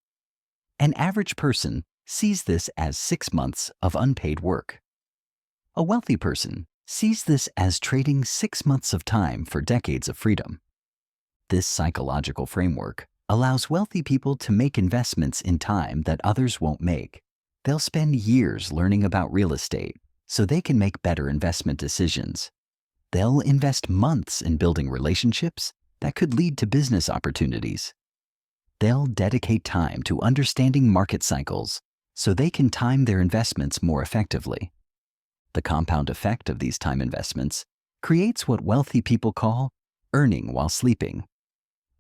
An average person sees this as 6 months of unpaid work. A wealthy person sees this as trading 6 months of time for decades of freedom. This psychological framework allows wealthy people to make investments in time that others won't make. They'll spend years learning about real estate so they can make better investment decisions. They'll invest months in building relationships that could lead to business opportunities. They'll dedicate time to understanding market cycles so they can time their investments more effectively. The compound effect of these time investments creates what wealthy people call earning while sleeping.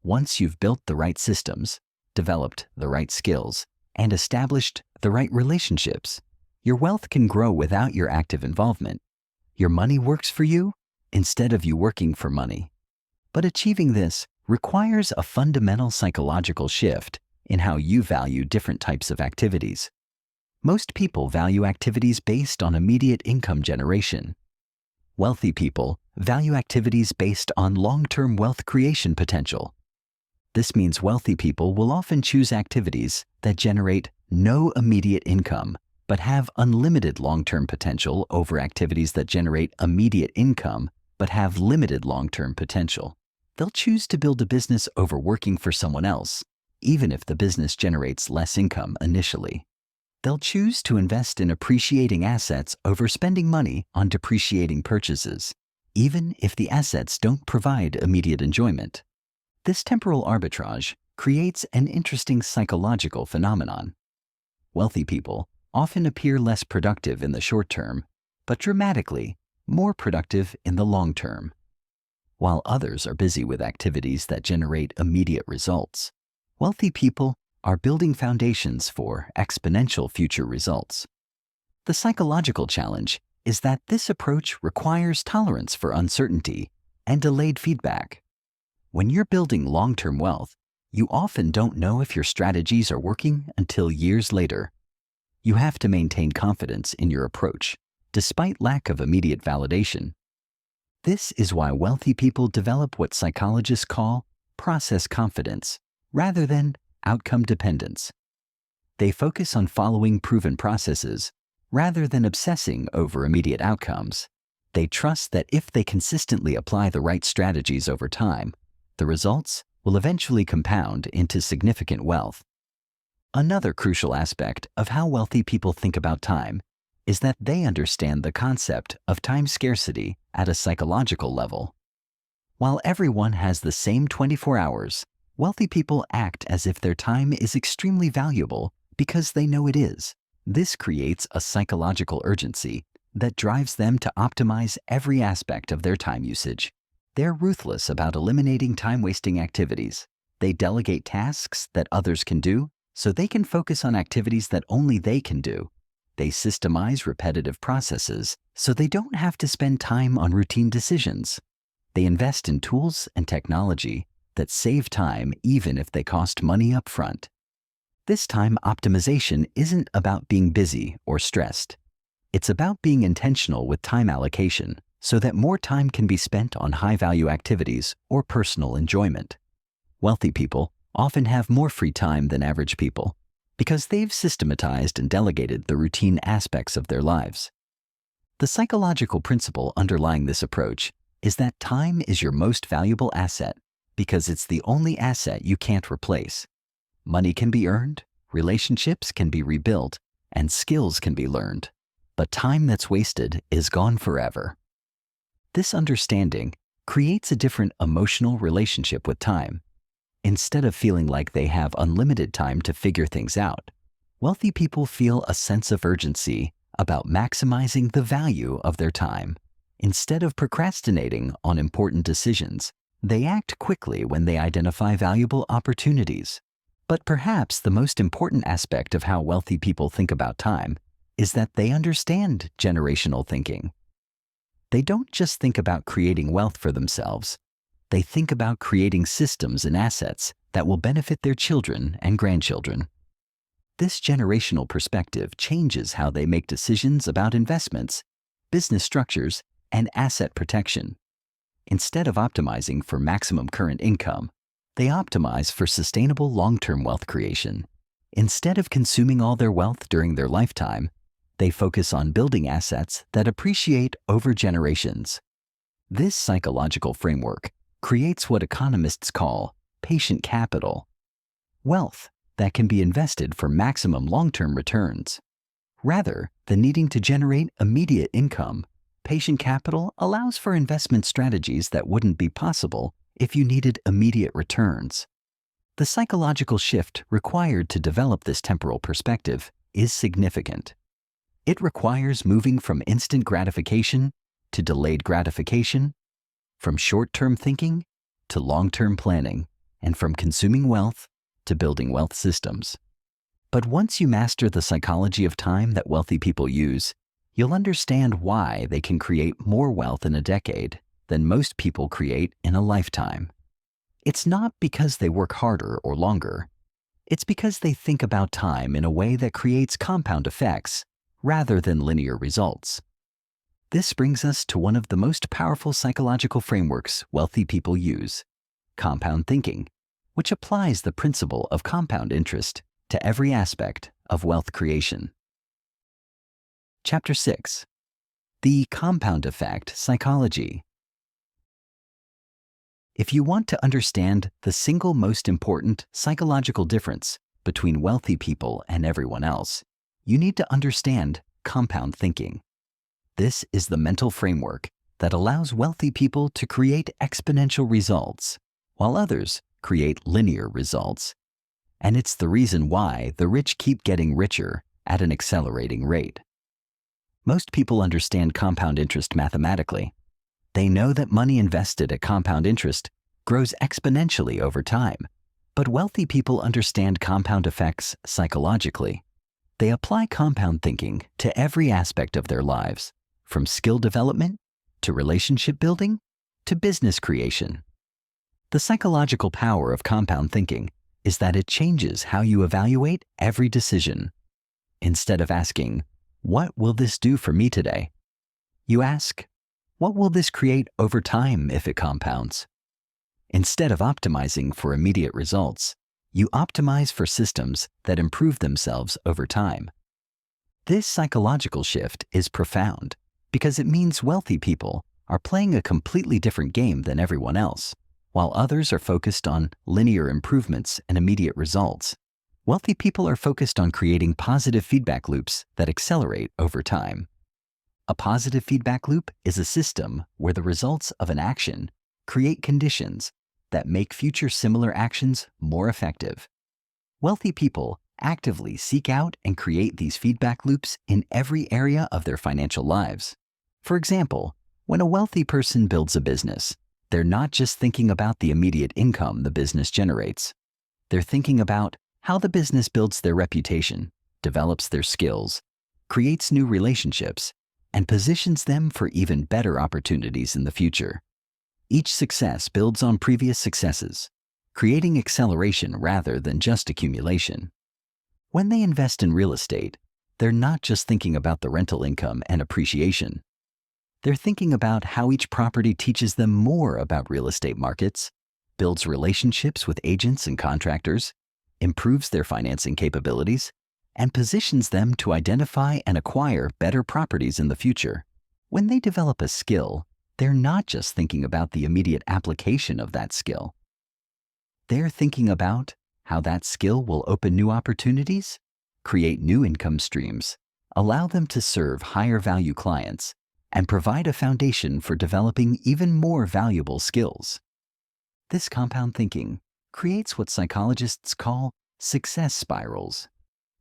Once you've built the right systems, developed the right skills, and established the right relationships, your wealth can grow without your active involvement. Your money works for you instead of you working for money. But achieving this requires a fundamental psychological shift in how you value different types of activities. Most people value activities based on immediate income generation. Wealthy people value activities based on long-term wealth creation potential. This means wealthy people will often choose activities that generate no immediate income but have unlimited long-term potential over activities that generate immediate income but have limited long-term potential. They'll choose to build a business over working for someone else, even if the business generates less income initially. They'll choose to invest in appreciating assets over spending money on depreciating purchases, even if the assets don't provide immediate enjoyment. This temporal arbitrage creates an interesting psychological phenomenon. Wealthy people often appear less productive in the short term, but dramatically more productive in the long term. While others are busy with activities that generate immediate results, wealthy people are building foundations for exponential future results. The psychological challenge is that this approach requires tolerance for uncertainty and delayed feedback. When you're building long-term wealth, you often don't know if your strategies are working until years later. You have to maintain confidence in your approach, despite lack of immediate validation. This is why wealthy people develop what psychologists call process confidence, rather than outcome dependence. They focus on following proven processes, rather than obsessing over immediate outcomes. They trust that if they consistently apply the right strategies over time, the results will eventually compound into significant wealth. Another crucial aspect of how wealthy people think about time is that they understand the concept of time scarcity at a psychological level. While everyone has the same 24 hours, wealthy people act as if their time is extremely valuable because they know it is. This creates a psychological urgency that drives them to optimize every aspect of their time usage. They're ruthless about eliminating time-wasting activities. They delegate tasks that others can do so they can focus on activities that only they can do. They systemize repetitive processes so they don't have to spend time on routine decisions. They invest in tools and technology that save time even if they cost money up front. This time optimization isn't about being busy or stressed. It's about being intentional with time allocation so that more time can be spent on high-value activities or personal enjoyment. Wealthy people often have more free time than average people because they've systematized and delegated the routine aspects of their lives. The psychological principle underlying this approach is that time is your most valuable asset because it's the only asset you can't replace. Money can be earned, relationships can be rebuilt, and skills can be learned, but time that's wasted is gone forever. This understanding creates a different emotional relationship with time. Instead of feeling like they have unlimited time to figure things out, wealthy people feel a sense of urgency about maximizing the value of their time. Instead of procrastinating on important decisions, they act quickly when they identify valuable opportunities. But perhaps the most important aspect of how wealthy people think about time is that they understand generational thinking. They don't just think about creating wealth for themselves. They think about creating systems and assets that will benefit their children and grandchildren. This generational perspective changes how they make decisions about investments, business structures, and asset protection. Instead of optimizing for maximum current income, they optimize for sustainable long-term wealth creation. Instead of consuming all their wealth during their lifetime, they focus on building assets that appreciate over generations. This psychological framework creates what economists call patient capital, wealth that can be invested for maximum long-term returns. Rather than needing to generate immediate income, patient capital allows for investment strategies that wouldn't be possible if you needed immediate returns. The psychological shift required to develop this temporal perspective is significant. It requires moving from instant gratification to delayed gratification, from short-term thinking to long-term planning, and from consuming wealth to building wealth systems. But once you master the psychology of time that wealthy people use, you'll understand why they can create more wealth in a decade than most people create in a lifetime. It's not because they work harder or longer. It's because they think about time in a way that creates compound effects rather than linear results. This brings us to one of the most powerful psychological frameworks wealthy people use, compound thinking, which applies the principle of compound interest to every aspect of wealth creation. Chapter 6. The Compound Effect Psychology. If you want to understand the single most important psychological difference between wealthy people and everyone else, you need to understand compound thinking. This is the mental framework that allows wealthy people to create exponential results, while others create linear results. And it's the reason why the rich keep getting richer at an accelerating rate. Most people understand compound interest mathematically. They know that money invested at compound interest grows exponentially over time. But wealthy people understand compound effects psychologically. They apply compound thinking to every aspect of their lives, from skill development to relationship building to business creation. The psychological power of compound thinking is that it changes how you evaluate every decision. Instead of asking, "What will this do for me today?" you ask, "What will this create over time if it compounds?" Instead of optimizing for immediate results, you optimize for systems that improve themselves over time. This psychological shift is profound because it means wealthy people are playing a completely different game than everyone else. While others are focused on linear improvements and immediate results, wealthy people are focused on creating positive feedback loops that accelerate over time. A positive feedback loop is a system where the results of an action create conditions that make future similar actions more effective. Wealthy people actively seek out and create these feedback loops in every area of their financial lives. For example, when a wealthy person builds a business, they're not just thinking about the immediate income the business generates. They're thinking about how the business builds their reputation, develops their skills, creates new relationships, and positions them for even better opportunities in the future. Each success builds on previous successes, creating acceleration rather than just accumulation. When they invest in real estate, they're not just thinking about the rental income and appreciation. They're thinking about how each property teaches them more about real estate markets, builds relationships with agents and contractors, improves their financing capabilities, and positions them to identify and acquire better properties in the future. When they develop a skill, they're not just thinking about the immediate application of that skill. They're thinking about how that skill will open new opportunities, create new income streams, allow them to serve higher value clients, and provide a foundation for developing even more valuable skills. This compound thinking creates what psychologists call success spirals,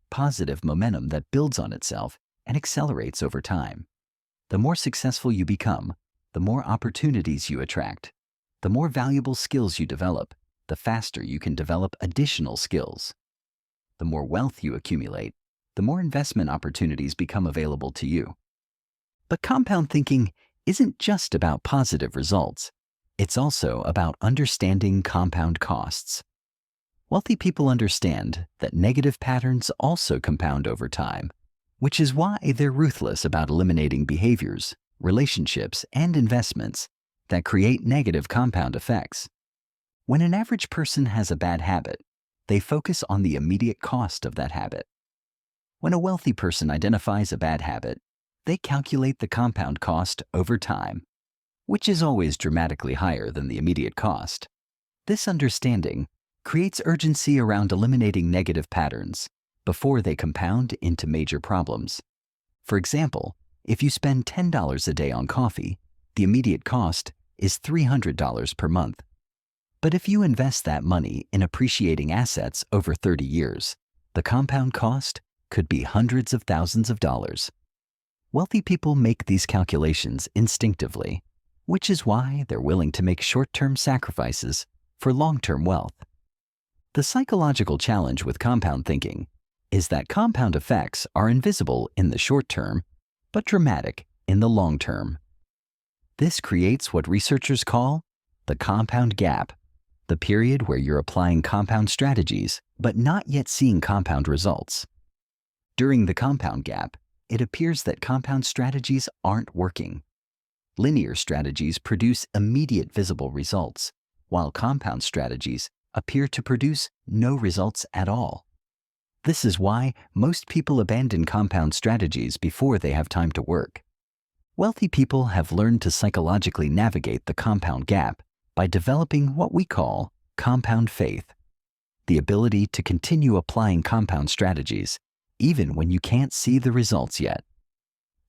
positive momentum that builds on itself and accelerates over time. The more successful you become, the more opportunities you attract. The more valuable skills you develop, the faster you can develop additional skills. The more wealth you accumulate, the more investment opportunities become available to you. But compound thinking isn't just about positive results. It's also about understanding compound costs. Wealthy people understand that negative patterns also compound over time, which is why they're ruthless about eliminating behaviors, relationships, and investments that create negative compound effects. When an average person has a bad habit, they focus on the immediate cost of that habit. When a wealthy person identifies a bad habit, they calculate the compound cost over time, which is always dramatically higher than the immediate cost. This understanding creates urgency around eliminating negative patterns before they compound into major problems. For example, if you spend $10 a day on coffee, the immediate cost is $300 per month. But if you invest that money in appreciating assets over 30 years, the compound cost could be hundreds of thousands of dollars. Wealthy people make these calculations instinctively, which is why they're willing to make short-term sacrifices for long-term wealth. The psychological challenge with compound thinking is that compound effects are invisible in the short term, but dramatic in the long term. This creates what researchers call the compound gap, the period where you're applying compound strategies but not yet seeing compound results. During the compound gap, it appears that compound strategies aren't working. Linear strategies produce immediate visible results, while compound strategies appear to produce no results at all. This is why most people abandon compound strategies before they have time to work. Wealthy people have learned to psychologically navigate the compound gap by developing what we call compound faith, the ability to continue applying compound strategies even when you can't see the results yet.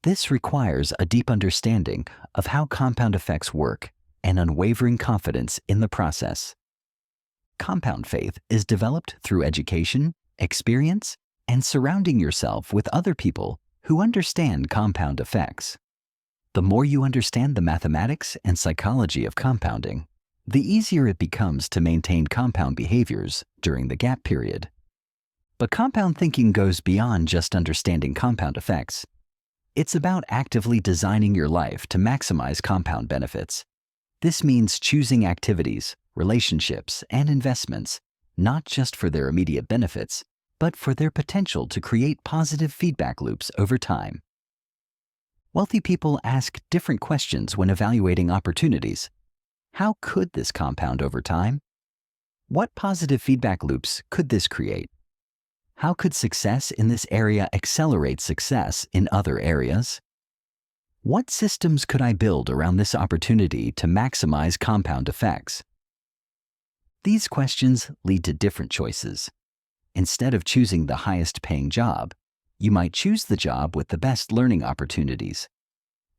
This requires a deep understanding of how compound effects work and unwavering confidence in the process. Compound faith is developed through education, experience, and surrounding yourself with other people who understand compound effects. The more you understand the mathematics and psychology of compounding, the easier it becomes to maintain compound behaviors during the gap period. But compound thinking goes beyond just understanding compound effects. It's about actively designing your life to maximize compound benefits. This means choosing activities, relationships, and investments not just for their immediate benefits, but for their potential to create positive feedback loops over time. Wealthy people ask different questions when evaluating opportunities. How could this compound over time? What positive feedback loops could this create? How could success in this area accelerate success in other areas? What systems could I build around this opportunity to maximize compound effects? These questions lead to different choices. Instead of choosing the highest paying job, you might choose the job with the best learning opportunities.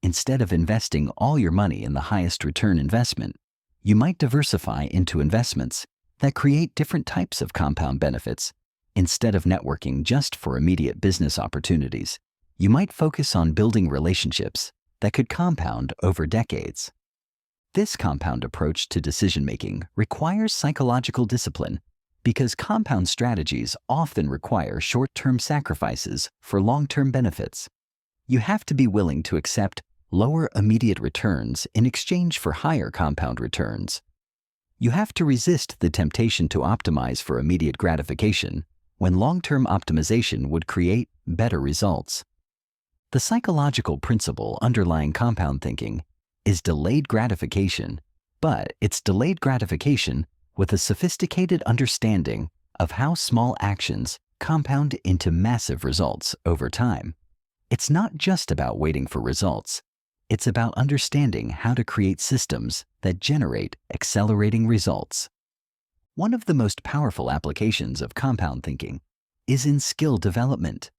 Instead of investing all your money in the highest return investment, you might diversify into investments that create different types of compound benefits. Instead of networking just for immediate business opportunities, you might focus on building relationships that could compound over decades. This compound approach to decision-making requires psychological discipline because compound strategies often require short-term sacrifices for long-term benefits. You have to be willing to accept lower immediate returns in exchange for higher compound returns. You have to resist the temptation to optimize for immediate gratification when long-term optimization would create better results. The psychological principle underlying compound thinking is delayed gratification, but it's delayed gratification with a sophisticated understanding of how small actions compound into massive results over time. It's not just about waiting for results. It's about understanding how to create systems that generate accelerating results. One of the most powerful applications of compound thinking is in skill development.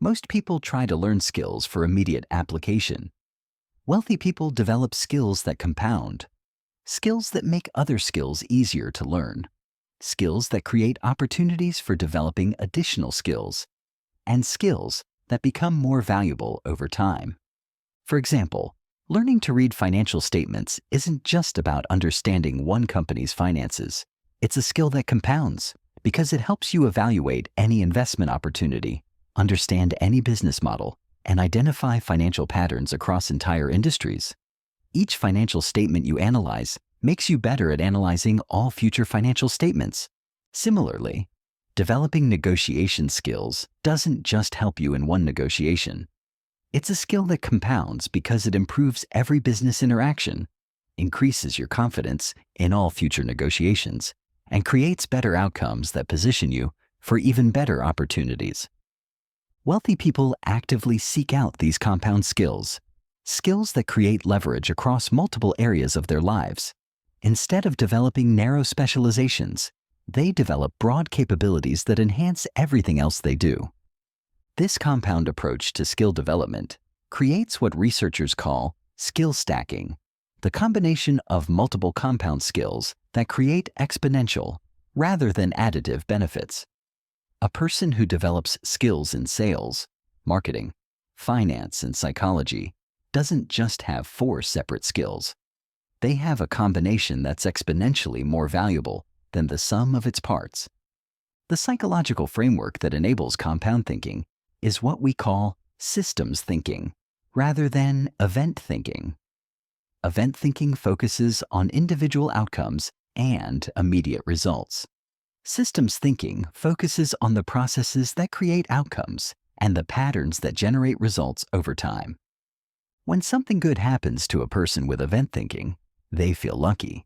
Most people try to learn skills for immediate application. Wealthy people develop skills that compound, skills that make other skills easier to learn, skills that create opportunities for developing additional skills, and skills that become more valuable over time. For example, learning to read financial statements isn't just about understanding one company's finances. It's a skill that compounds because it helps you evaluate any investment opportunity, understand any business model, and identify financial patterns across entire industries. Each financial statement you analyze makes you better at analyzing all future financial statements. Similarly, developing negotiation skills doesn't just help you in one negotiation. It's a skill that compounds because it improves every business interaction, increases your confidence in all future negotiations, and creates better outcomes that position you for even better opportunities. Wealthy people actively seek out these compound skills, skills that create leverage across multiple areas of their lives. Instead of developing narrow specializations, they develop broad capabilities that enhance everything else they do. This compound approach to skill development creates what researchers call skill stacking, the combination of multiple compound skills that create exponential rather than additive benefits. A person who develops skills in sales, marketing, finance, and psychology doesn't just have 4 separate skills. They have a combination that's exponentially more valuable than the sum of its parts. The psychological framework that enables compound thinking is what we call systems thinking, rather than event thinking. Event thinking focuses on individual outcomes and immediate results. Systems thinking focuses on the processes that create outcomes and the patterns that generate results over time. When something good happens to a person with event thinking, they feel lucky.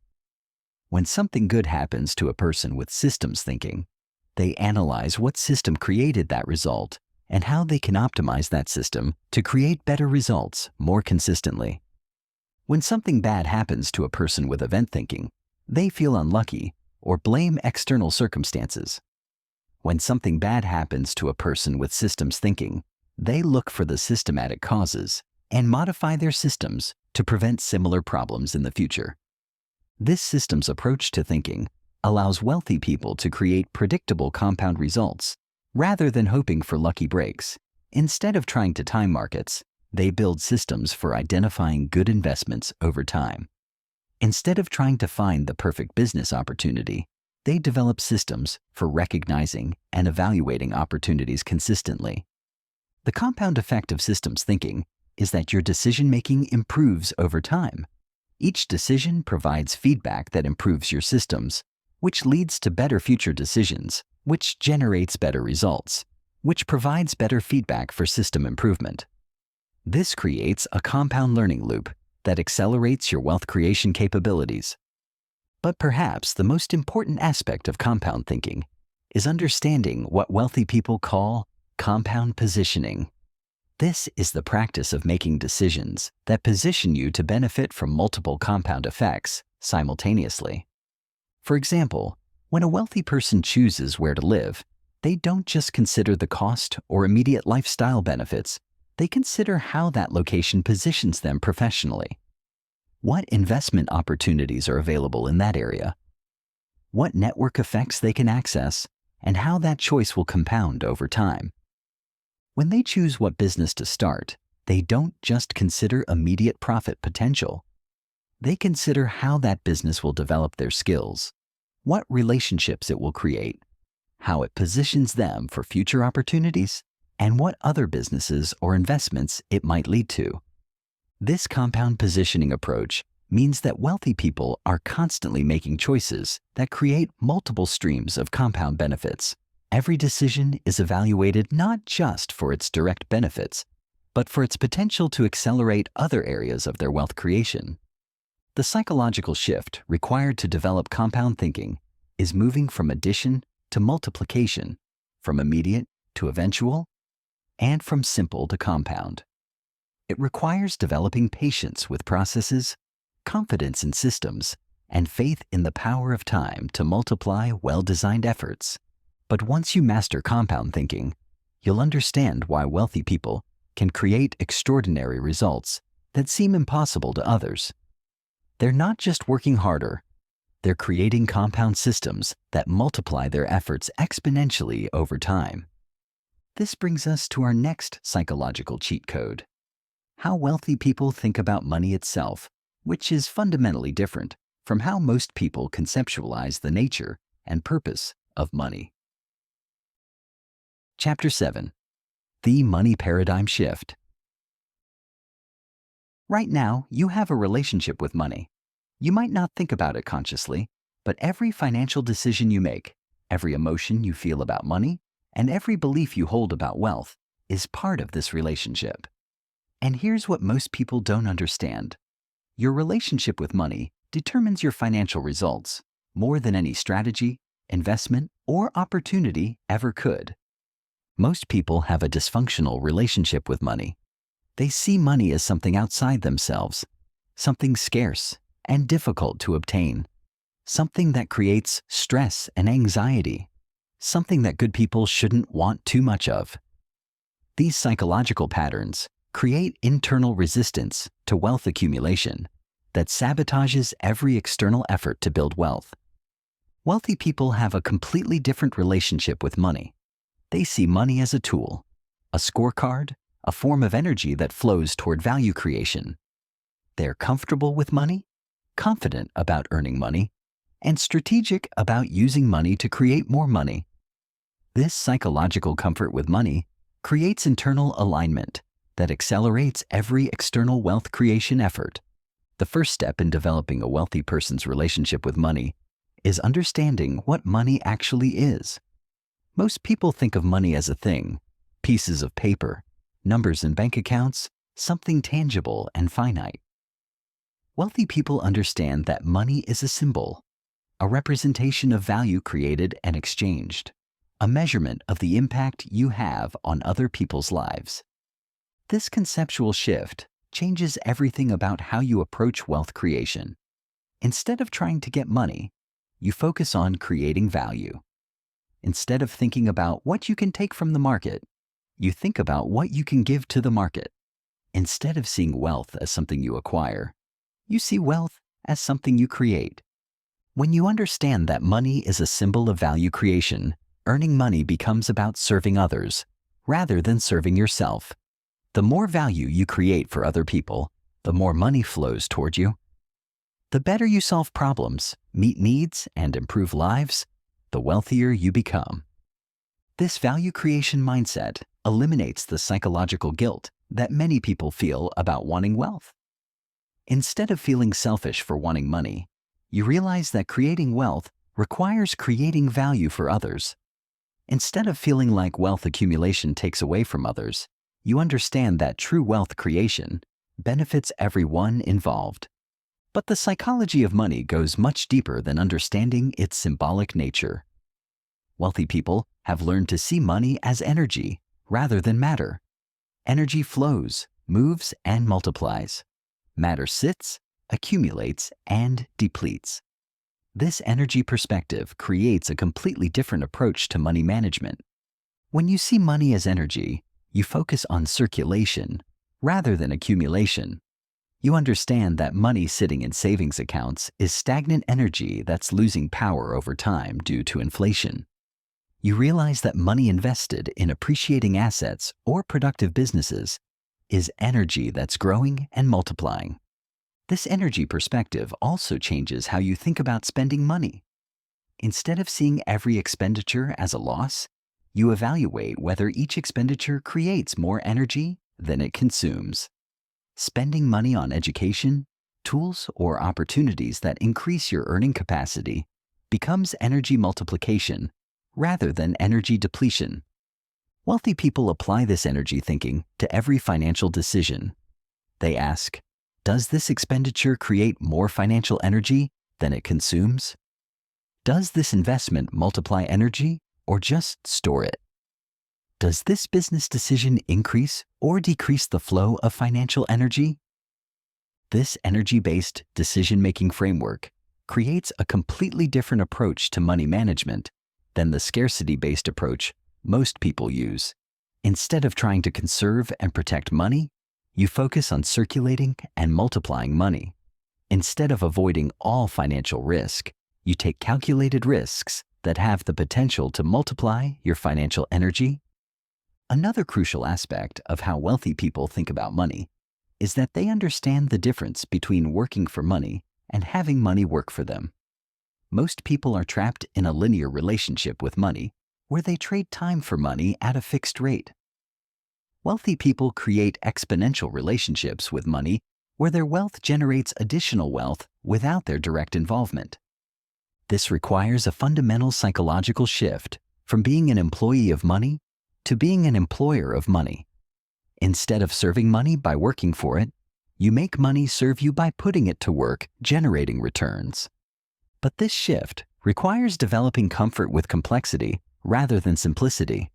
When something good happens to a person with systems thinking, they analyze what system created that result and how they can optimize that system to create better results more consistently. When something bad happens to a person with event thinking, they feel unlucky or blame external circumstances. When something bad happens to a person with systems thinking, they look for the systematic causes and modify their systems to prevent similar problems in the future. This systems approach to thinking allows wealthy people to create predictable compound results rather than hoping for lucky breaks. Instead of trying to time markets, they build systems for identifying good investments over time. Instead of trying to find the perfect business opportunity, they develop systems for recognizing and evaluating opportunities consistently. The compound effect of systems thinking is that your decision-making improves over time. Each decision provides feedback that improves your systems, which leads to better future decisions, which generates better results, which provides better feedback for system improvement. This creates a compound learning loop that accelerates your wealth creation capabilities. But perhaps the most important aspect of compound thinking is understanding what wealthy people call compound positioning. This is the practice of making decisions that position you to benefit from multiple compound effects simultaneously. For example, when a wealthy person chooses where to live, they don't just consider the cost or immediate lifestyle benefits. They consider how that location positions them professionally. What investment opportunities are available in that area? What network effects they can access, and how that choice will compound over time. When they choose what business to start, they don't just consider immediate profit potential. They consider how that business will develop their skills, what relationships it will create, how it positions them for future opportunities, and what other businesses or investments it might lead to. This compound positioning approach means that wealthy people are constantly making choices that create multiple streams of compound benefits. Every decision is evaluated not just for its direct benefits, but for its potential to accelerate other areas of their wealth creation. The psychological shift required to develop compound thinking is moving from addition to multiplication, from immediate to eventual, and from simple to compound. It requires developing patience with processes, confidence in systems, and faith in the power of time to multiply well-designed efforts. But once you master compound thinking, you'll understand why wealthy people can create extraordinary results that seem impossible to others. They're not just working harder, they're creating compound systems that multiply their efforts exponentially over time. This brings us to our next psychological cheat code: how wealthy people think about money itself, which is fundamentally different from how most people conceptualize the nature and purpose of money. Chapter 7. The Money Paradigm Shift. Right now, you have a relationship with money. You might not think about it consciously, but every financial decision you make, Every emotion you feel about money and every belief you hold about wealth is part of this relationship. And here's what most people don't understand. Your relationship with money determines your financial results more than any strategy, investment, or opportunity ever could. Most people have a dysfunctional relationship with money. They see money as something outside themselves, something scarce and difficult to obtain, something that creates stress and anxiety, something that good people shouldn't want too much of. These psychological patterns create internal resistance to wealth accumulation that sabotages every external effort to build wealth. Wealthy people have a completely different relationship with money. They see money as a tool, a scorecard, a form of energy that flows toward value creation. They're comfortable with money, confident about earning money, and strategic about using money to create more money. This psychological comfort with money creates internal alignment that accelerates every external wealth creation effort. The first step in developing a wealthy person's relationship with money is understanding what money actually is. Most people think of money as a thing, pieces of paper, numbers in bank accounts, something tangible and finite. Wealthy people understand that money is a symbol, a representation of value created and exchanged, a measurement of the impact you have on other people's lives. This conceptual shift changes everything about how you approach wealth creation. Instead of trying to get money, you focus on creating value. Instead of thinking about what you can take from the market, you think about what you can give to the market. Instead of seeing wealth as something you acquire, you see wealth as something you create. When you understand that money is a symbol of value creation, earning money becomes about serving others rather than serving yourself. The more value you create for other people, the more money flows toward you. The better you solve problems, meet needs, and improve lives, the wealthier you become. This value creation mindset eliminates the psychological guilt that many people feel about wanting wealth. Instead of feeling selfish for wanting money, you realize that creating wealth requires creating value for others. Instead of feeling like wealth accumulation takes away from others, you understand that true wealth creation benefits everyone involved. But the psychology of money goes much deeper than understanding its symbolic nature. Wealthy people have learned to see money as energy rather than matter. Energy flows, moves, and multiplies. Matter sits, accumulates, and depletes. This energy perspective creates a completely different approach to money management. When you see money as energy, you focus on circulation rather than accumulation. You understand that money sitting in savings accounts is stagnant energy that's losing power over time due to inflation. You realize that money invested in appreciating assets or productive businesses is energy that's growing and multiplying. This energy perspective also changes how you think about spending money. Instead of seeing every expenditure as a loss, you evaluate whether each expenditure creates more energy than it consumes. Spending money on education, tools, or opportunities that increase your earning capacity becomes energy multiplication rather than energy depletion. Wealthy people apply this energy thinking to every financial decision. They ask, does this expenditure create more financial energy than it consumes? Does this investment multiply energy or just store it? Does this business decision increase or decrease the flow of financial energy? This energy-based decision-making framework creates a completely different approach to money management than the scarcity-based approach most people use. Instead of trying to conserve and protect money, you focus on circulating and multiplying money. Instead of avoiding all financial risk, you take calculated risks that have the potential to multiply your financial energy. Another crucial aspect of how wealthy people think about money is that they understand the difference between working for money and having money work for them. Most people are trapped in a linear relationship with money where they trade time for money at a fixed rate. Wealthy people create exponential relationships with money where their wealth generates additional wealth without their direct involvement. This requires a fundamental psychological shift from being an employee of money to being an employer of money. Instead of serving money by working for it, you make money serve you by putting it to work, generating returns. But this shift requires developing comfort with complexity rather than simplicity.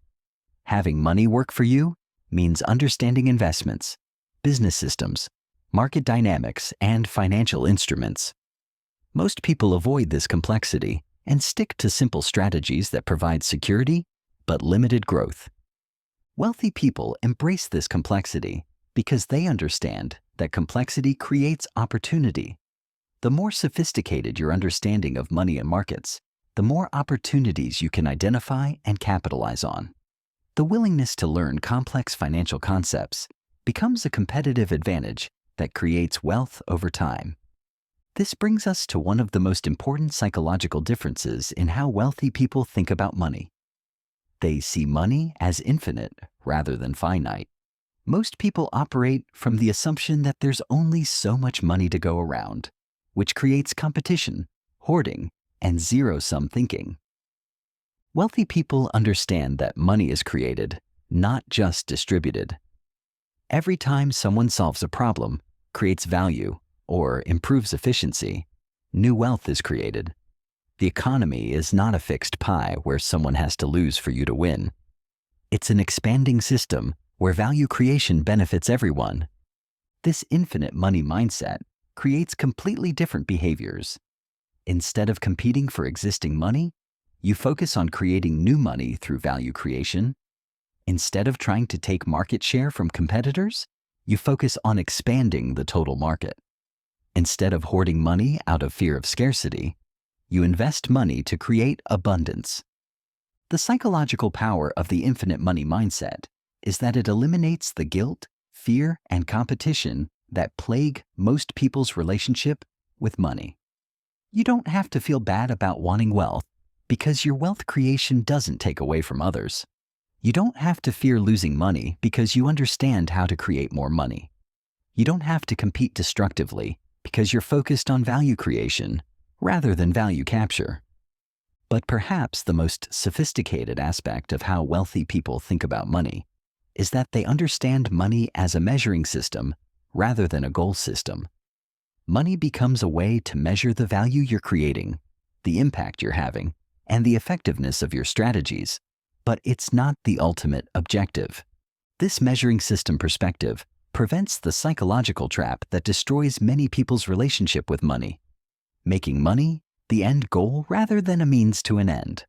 Having money work for you means understanding investments, business systems, market dynamics, and financial instruments. Most people avoid this complexity and stick to simple strategies that provide security but limited growth. Wealthy people embrace this complexity because they understand that complexity creates opportunity. The more sophisticated your understanding of money and markets, the more opportunities you can identify and capitalize on. The willingness to learn complex financial concepts becomes a competitive advantage that creates wealth over time. This brings us to one of the most important psychological differences in how wealthy people think about money. They see money as infinite rather than finite. Most people operate from the assumption that there's only so much money to go around, which creates competition, hoarding, and zero-sum thinking. Wealthy people understand that money is created, not just distributed. Every time someone solves a problem, creates value, or improves efficiency, new wealth is created. The economy is not a fixed pie where someone has to lose for you to win. It's an expanding system where value creation benefits everyone. This infinite money mindset creates completely different behaviors. Instead of competing for existing money, you focus on creating new money through value creation. Instead of trying to take market share from competitors, you focus on expanding the total market. Instead of hoarding money out of fear of scarcity, you invest money to create abundance. The psychological power of the infinite money mindset is that it eliminates the guilt, fear, and competition that plague most people's relationship with money. You don't have to feel bad about wanting wealth because your wealth creation doesn't take away from others. You don't have to fear losing money because you understand how to create more money. You don't have to compete destructively because you're focused on value creation rather than value capture. But perhaps the most sophisticated aspect of how wealthy people think about money is that they understand money as a measuring system rather than a goal system. Money becomes a way to measure the value you're creating, the impact you're having, and the effectiveness of your strategies, but it's not the ultimate objective. This measuring system perspective prevents the psychological trap that destroys many people's relationship with money, making money the end goal rather than a means to an end.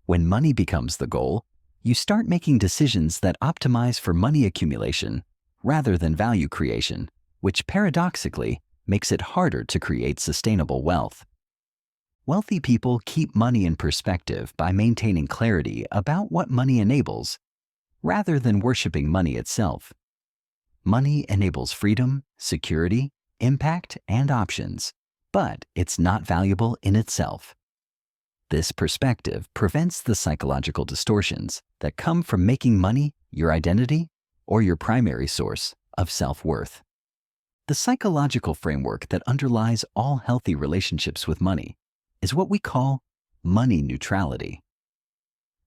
When money becomes the goal, you start making decisions that optimize for money accumulation rather than value creation, which paradoxically makes it harder to create sustainable wealth. Wealthy people keep money in perspective by maintaining clarity about what money enables, rather than worshiping money itself. Money enables freedom, security, impact, and options, but it's not valuable in itself. This perspective prevents the psychological distortions that come from making money your identity or your primary source of self-worth. The psychological framework that underlies all healthy relationships with money is what we call money neutrality.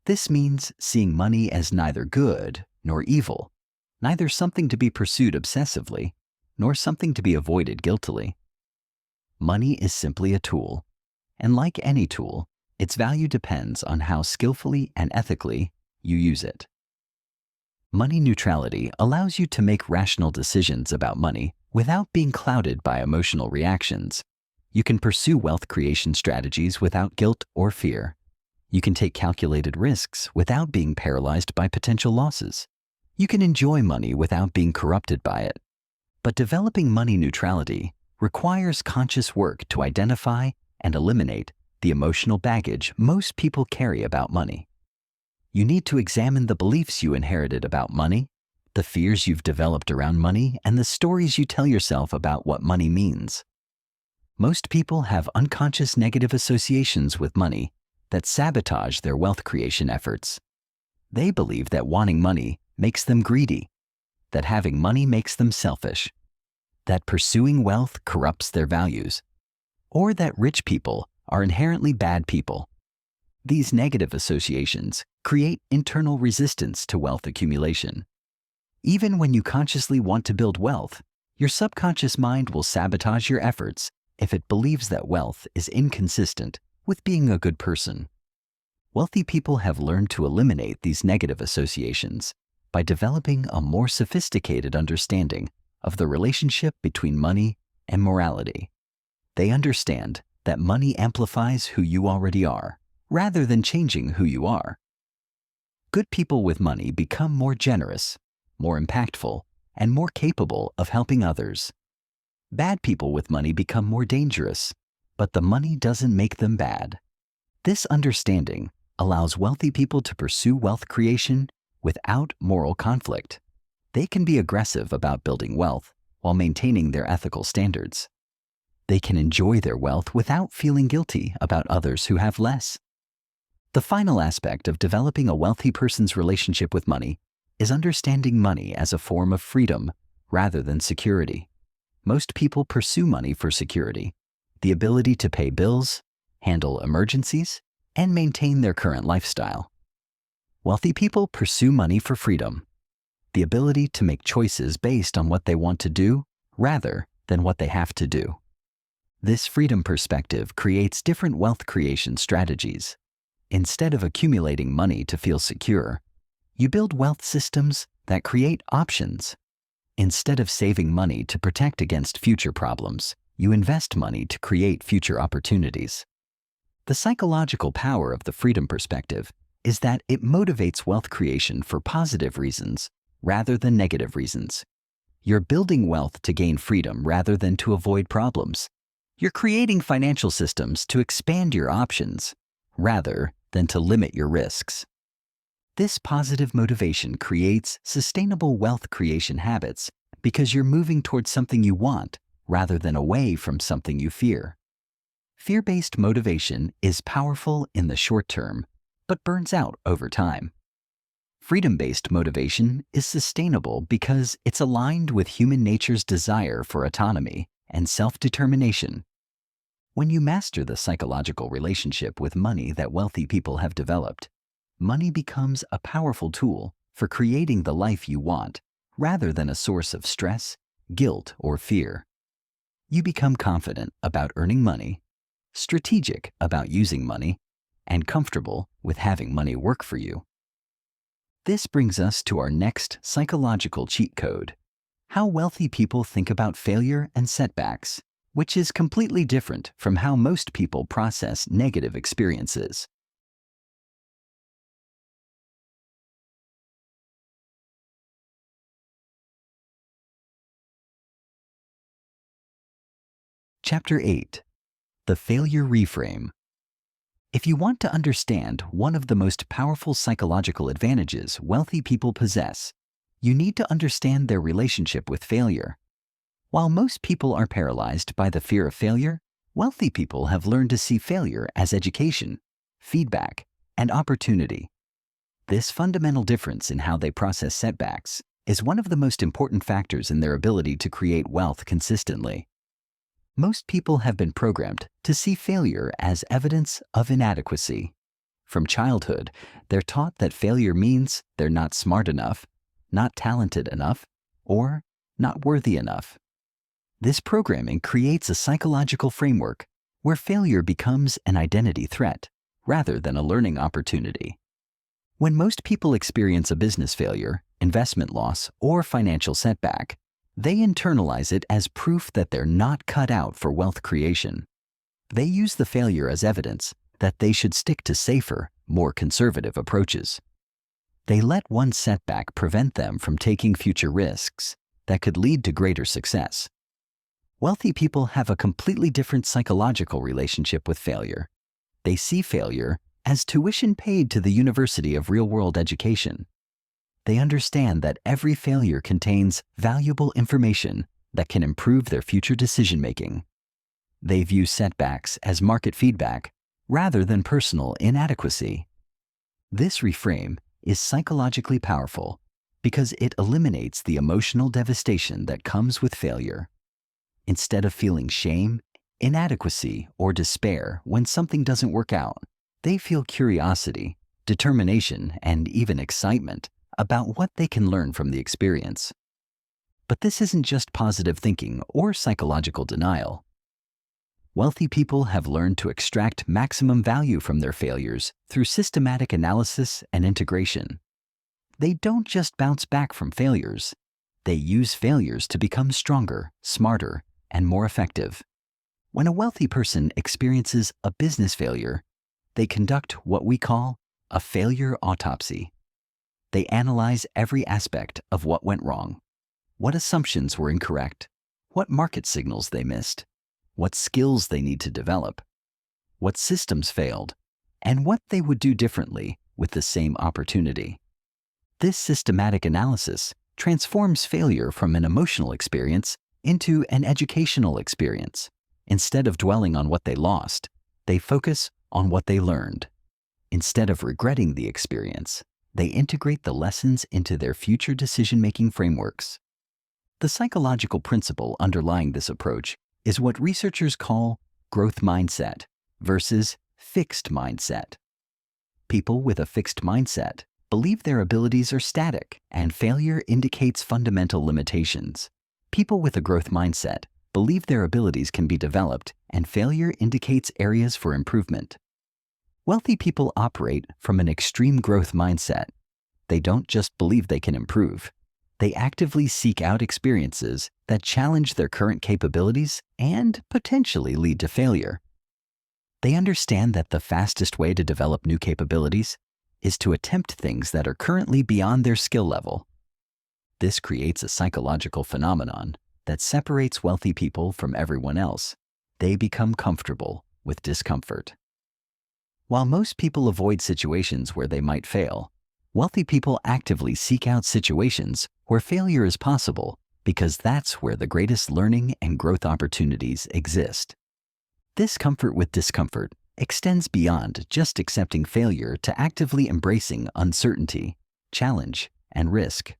This means seeing money as neither good nor evil, neither something to be pursued obsessively, nor something to be avoided guiltily. Money is simply a tool, and like any tool, its value depends on how skillfully and ethically you use it. Money neutrality allows you to make rational decisions about money without being clouded by emotional reactions. You can pursue wealth creation strategies without guilt or fear. You can take calculated risks without being paralyzed by potential losses. You can enjoy money without being corrupted by it. But developing money neutrality requires conscious work to identify and eliminate the emotional baggage most people carry about money. You need to examine the beliefs you inherited about money, the fears you've developed around money, and the stories you tell yourself about what money means. Most people have unconscious negative associations with money that sabotage their wealth creation efforts. They believe that wanting money makes them greedy, that having money makes them selfish, that pursuing wealth corrupts their values, or that rich people are inherently bad people. These negative associations create internal resistance to wealth accumulation. Even when you consciously want to build wealth, your subconscious mind will sabotage your efforts if it believes that wealth is inconsistent with being a good person. Wealthy people have learned to eliminate these negative associations by developing a more sophisticated understanding of the relationship between money and morality. They understand that money amplifies who you already are, rather than changing who you are. Good people with money become more generous, more impactful, and more capable of helping others. Bad people with money become more dangerous, but the money doesn't make them bad. This understanding allows wealthy people to pursue wealth creation without moral conflict. They can be aggressive about building wealth while maintaining their ethical standards. They can enjoy their wealth without feeling guilty about others who have less. The final aspect of developing a wealthy person's relationship with money is understanding money as a form of freedom rather than security. Most people pursue money for security, the ability to pay bills, handle emergencies, and maintain their current lifestyle. Wealthy people pursue money for freedom, the ability to make choices based on what they want to do rather than what they have to do. This freedom perspective creates different wealth creation strategies. Instead of accumulating money to feel secure, you build wealth systems that create options. Instead of saving money to protect against future problems, you invest money to create future opportunities. The psychological power of the freedom perspective is that it motivates wealth creation for positive reasons rather than negative reasons. You're building wealth to gain freedom rather than to avoid problems. You're creating financial systems to expand your options rather than to limit your risks. This positive motivation creates sustainable wealth creation habits because you're moving towards something you want rather than away from something you fear. Fear-based motivation is powerful in the short term, but burns out over time. Freedom-based motivation is sustainable because it's aligned with human nature's desire for autonomy and self-determination. When you master the psychological relationship with money that wealthy people have developed, money becomes a powerful tool for creating the life you want rather than a source of stress, guilt, or fear. You become confident about earning money, strategic about using money, and comfortable with having money work for you. This brings us to our next psychological cheat code: how wealthy people think about failure and setbacks, which is completely different from how most people process negative experiences. Chapter 8. The Failure Reframe. If you want to understand one of the most powerful psychological advantages wealthy people possess, you need to understand their relationship with failure. While most people are paralyzed by the fear of failure, wealthy people have learned to see failure as education, feedback, and opportunity. This fundamental difference in how they process setbacks is one of the most important factors in their ability to create wealth consistently. Most people have been programmed to see failure as evidence of inadequacy. From childhood, they're taught that failure means they're not smart enough, not talented enough, or not worthy enough. This programming creates a psychological framework where failure becomes an identity threat rather than a learning opportunity. When most people experience a business failure, investment loss, or financial setback, they internalize it as proof that they're not cut out for wealth creation. They use the failure as evidence that they should stick to safer, more conservative approaches. They let one setback prevent them from taking future risks that could lead to greater success. Wealthy people have a completely different psychological relationship with failure. They see failure as tuition paid to the University of Real-World Education. They understand that every failure contains valuable information that can improve their future decision-making. They view setbacks as market feedback rather than personal inadequacy. This reframe is psychologically powerful because it eliminates the emotional devastation that comes with failure. Instead of feeling shame, inadequacy, or despair when something doesn't work out. They feel curiosity, determination, and even excitement about what they can learn from the experience. But this isn't just positive thinking or psychological denial. Wealthy people have learned to extract maximum value from their failures through systematic analysis and integration. They don't just bounce back from failures. They use failures to become stronger, smarter, and more effective. When a wealthy person experiences a business failure, they conduct what we call a failure autopsy. They analyze every aspect of what went wrong, what assumptions were incorrect, what market signals they missed, what skills they need to develop, what systems failed, and what they would do differently with the same opportunity. This systematic analysis transforms failure from an emotional experience into an educational experience. Instead of dwelling on what they lost, they focus on what they learned. Instead of regretting the experience, they integrate the lessons into their future decision-making frameworks. The psychological principle underlying this approach is what researchers call growth mindset versus fixed mindset. People with a fixed mindset believe their abilities are static and failure indicates fundamental limitations. People with a growth mindset believe their abilities can be developed and failure indicates areas for improvement. Wealthy people operate from an extreme growth mindset. They don't just believe they can improve. They actively seek out experiences that challenge their current capabilities and potentially lead to failure. They understand that the fastest way to develop new capabilities is to attempt things that are currently beyond their skill level. This creates a psychological phenomenon that separates wealthy people from everyone else. They become comfortable with discomfort. While most people avoid situations where they might fail, wealthy people actively seek out situations where failure is possible because that's where the greatest learning and growth opportunities exist. This comfort with discomfort extends beyond just accepting failure to actively embracing uncertainty, challenge, and risk.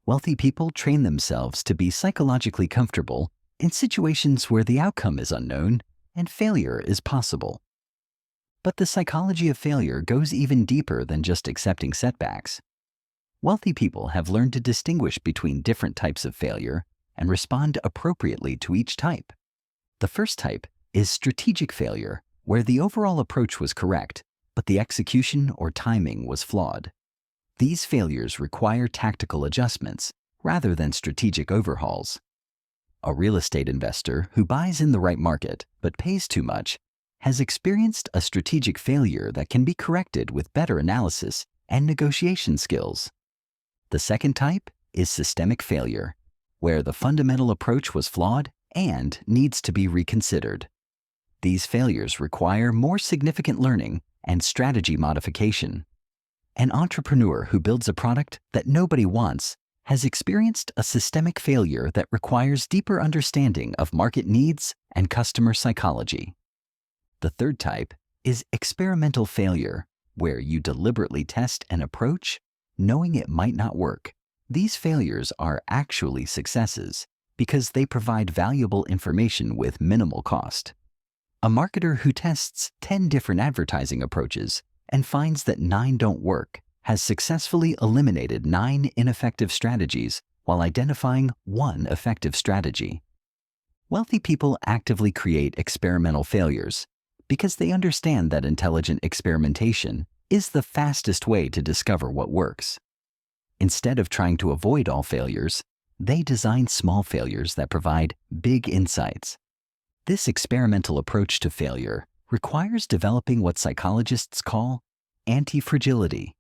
Wealthy people train themselves to be psychologically comfortable in situations where the outcome is unknown and failure is possible. But the psychology of failure goes even deeper than just accepting setbacks. Wealthy people have learned to distinguish between different types of failure and respond appropriately to each type. The first type is strategic failure, where the overall approach was correct, but the execution or timing was flawed. These failures require tactical adjustments rather than strategic overhauls. A real estate investor who buys in the right market but pays too much has experienced a strategic failure that can be corrected with better analysis and negotiation skills. The second type is systemic failure, where the fundamental approach was flawed and needs to be reconsidered. These failures require more significant learning and strategy modification. An entrepreneur who builds a product that nobody wants has experienced a systemic failure that requires deeper understanding of market needs and customer psychology. The third type is experimental failure, where you deliberately test an approach knowing it might not work. These failures are actually successes because they provide valuable information with minimal cost. A marketer who tests 10 different advertising approaches and finds that 9 don't work has successfully eliminated 9 ineffective strategies while identifying 1 effective strategy. Wealthy people actively create experimental failures because they understand that intelligent experimentation is the fastest way to discover what works. Instead of trying to avoid all failures, they design small failures that provide big insights. This experimental approach to failure requires developing what psychologists call anti-fragility,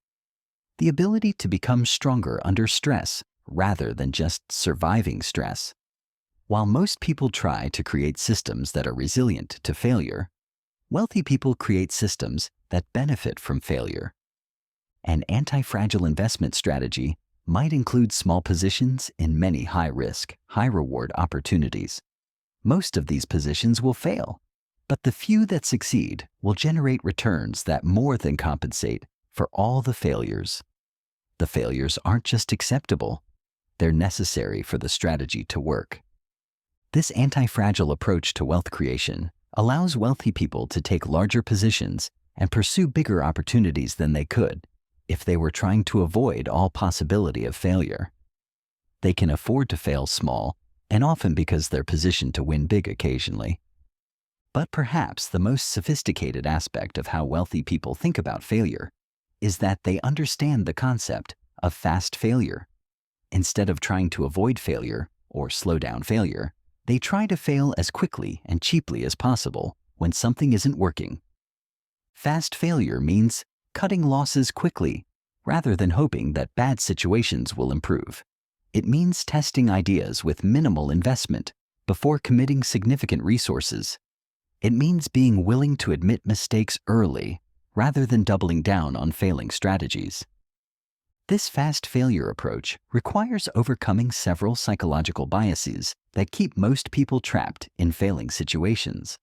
the ability to become stronger under stress rather than just surviving stress. While most people try to create systems that are resilient to failure, wealthy people create systems that benefit from failure. An anti-fragile investment strategy might include small positions in many high-risk, high-reward opportunities. Most of these positions will fail, but the few that succeed will generate returns that more than compensate for all the failures. The failures aren't just acceptable, they're necessary for the strategy to work. This anti-fragile approach to wealth creation allows wealthy people to take larger positions and pursue bigger opportunities than they could if they were trying to avoid all possibility of failure. They can afford to fail small, and often because they're positioned to win big occasionally. But perhaps the most sophisticated aspect of how wealthy people think about failure is that they understand the concept of fast failure. Instead of trying to avoid failure or slow down failure, they try to fail as quickly and cheaply as possible when something isn't working. Fast failure means cutting losses quickly rather than hoping that bad situations will improve. It means testing ideas with minimal investment before committing significant resources. It means being willing to admit mistakes early rather than doubling down on failing strategies. This fast failure approach requires overcoming several psychological biases that keep most people trapped in failing situations.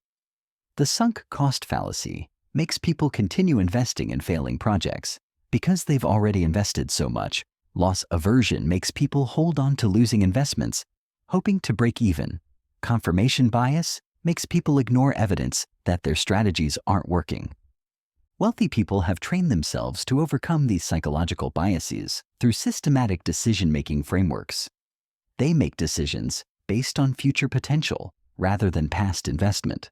The sunk cost fallacy makes people continue investing in failing projects because they've already invested so much. Loss aversion makes people hold on to losing investments, hoping to break even. Confirmation bias makes people ignore evidence that their strategies aren't working. Wealthy people have trained themselves to overcome these psychological biases through systematic decision-making frameworks. They make decisions based on future potential rather than past investment.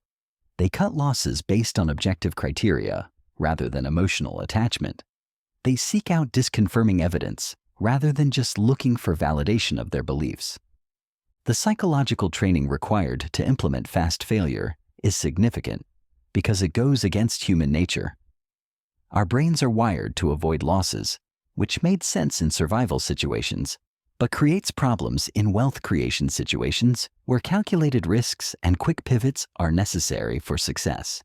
They cut losses based on objective criteria rather than emotional attachment. They seek out disconfirming evidence rather than just looking for validation of their beliefs. The psychological training required to implement fast failure is significant because it goes against human nature. Our brains are wired to avoid losses, which made sense in survival situations, but creates problems in wealth creation situations where calculated risks and quick pivots are necessary for success.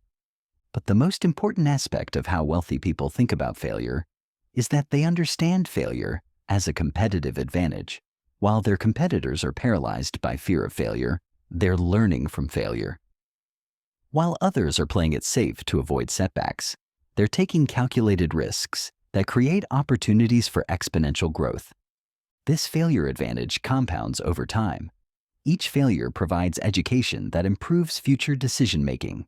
But the most important aspect of how wealthy people think about failure is that they understand failure as a competitive advantage. While their competitors are paralyzed by fear of failure, they're learning from failure. While others are playing it safe to avoid setbacks, they're taking calculated risks that create opportunities for exponential growth. This failure advantage compounds over time. Each failure provides education that improves future decision-making.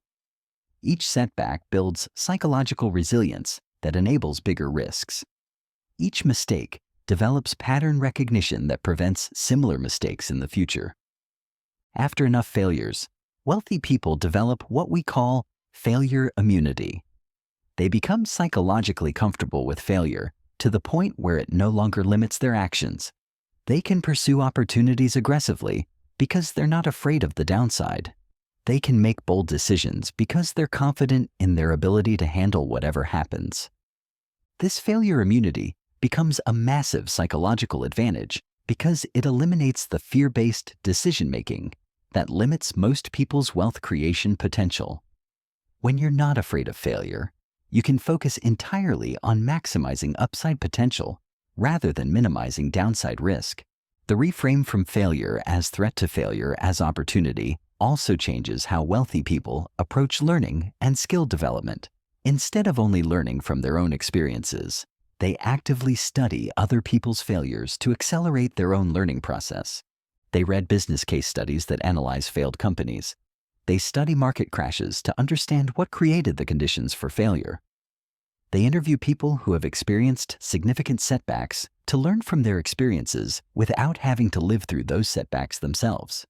Each setback builds psychological resilience that enables bigger risks. Each mistake develops pattern recognition that prevents similar mistakes in the future. After enough failures, wealthy people develop what we call failure immunity. They become psychologically comfortable with failure to the point where it no longer limits their actions. They can pursue opportunities aggressively because they're not afraid of the downside. They can make bold decisions because they're confident in their ability to handle whatever happens. This failure immunity becomes a massive psychological advantage because it eliminates the fear-based decision-making that limits most people's wealth creation potential. When you're not afraid of failure, you can focus entirely on maximizing upside potential rather than minimizing downside risk. The reframe from failure as threat to failure as opportunity also changes how wealthy people approach learning and skill development. Instead of only learning from their own experiences, they actively study other people's failures to accelerate their own learning process. They read business case studies that analyze failed companies. They study market crashes to understand what created the conditions for failure. They interview people who have experienced significant setbacks to learn from their experiences without having to live through those setbacks themselves.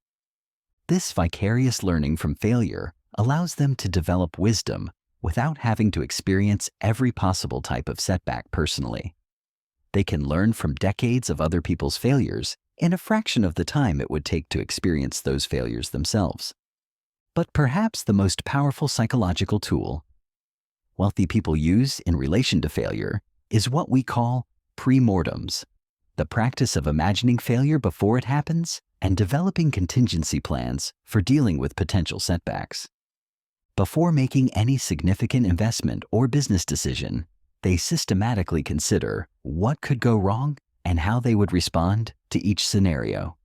This vicarious learning from failure allows them to develop wisdom without having to experience every possible type of setback personally. They can learn from decades of other people's failures in a fraction of the time it would take to experience those failures themselves. But perhaps the most powerful psychological tool wealthy people use in relation to failure is what we call pre-mortems, the practice of imagining failure before it happens and developing contingency plans for dealing with potential setbacks. Before making any significant investment or business decision, they systematically consider what could go wrong and how they would respond to each scenario.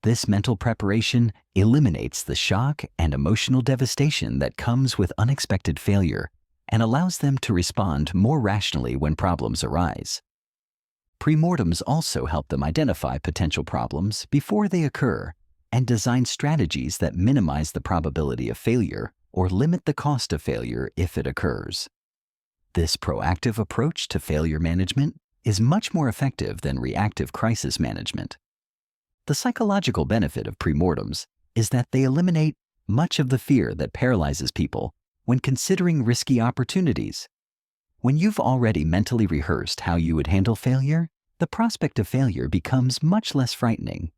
This mental preparation eliminates the shock and emotional devastation that comes with unexpected failure and allows them to respond more rationally when problems arise. Pre-mortems also help them identify potential problems before they occur and design strategies that minimize the probability of failure or limit the cost of failure if it occurs. This proactive approach to failure management is much more effective than reactive crisis management. The psychological benefit of premortems is that they eliminate much of the fear that paralyzes people when considering risky opportunities. When you've already mentally rehearsed how you would handle failure, the prospect of failure becomes much less frightening.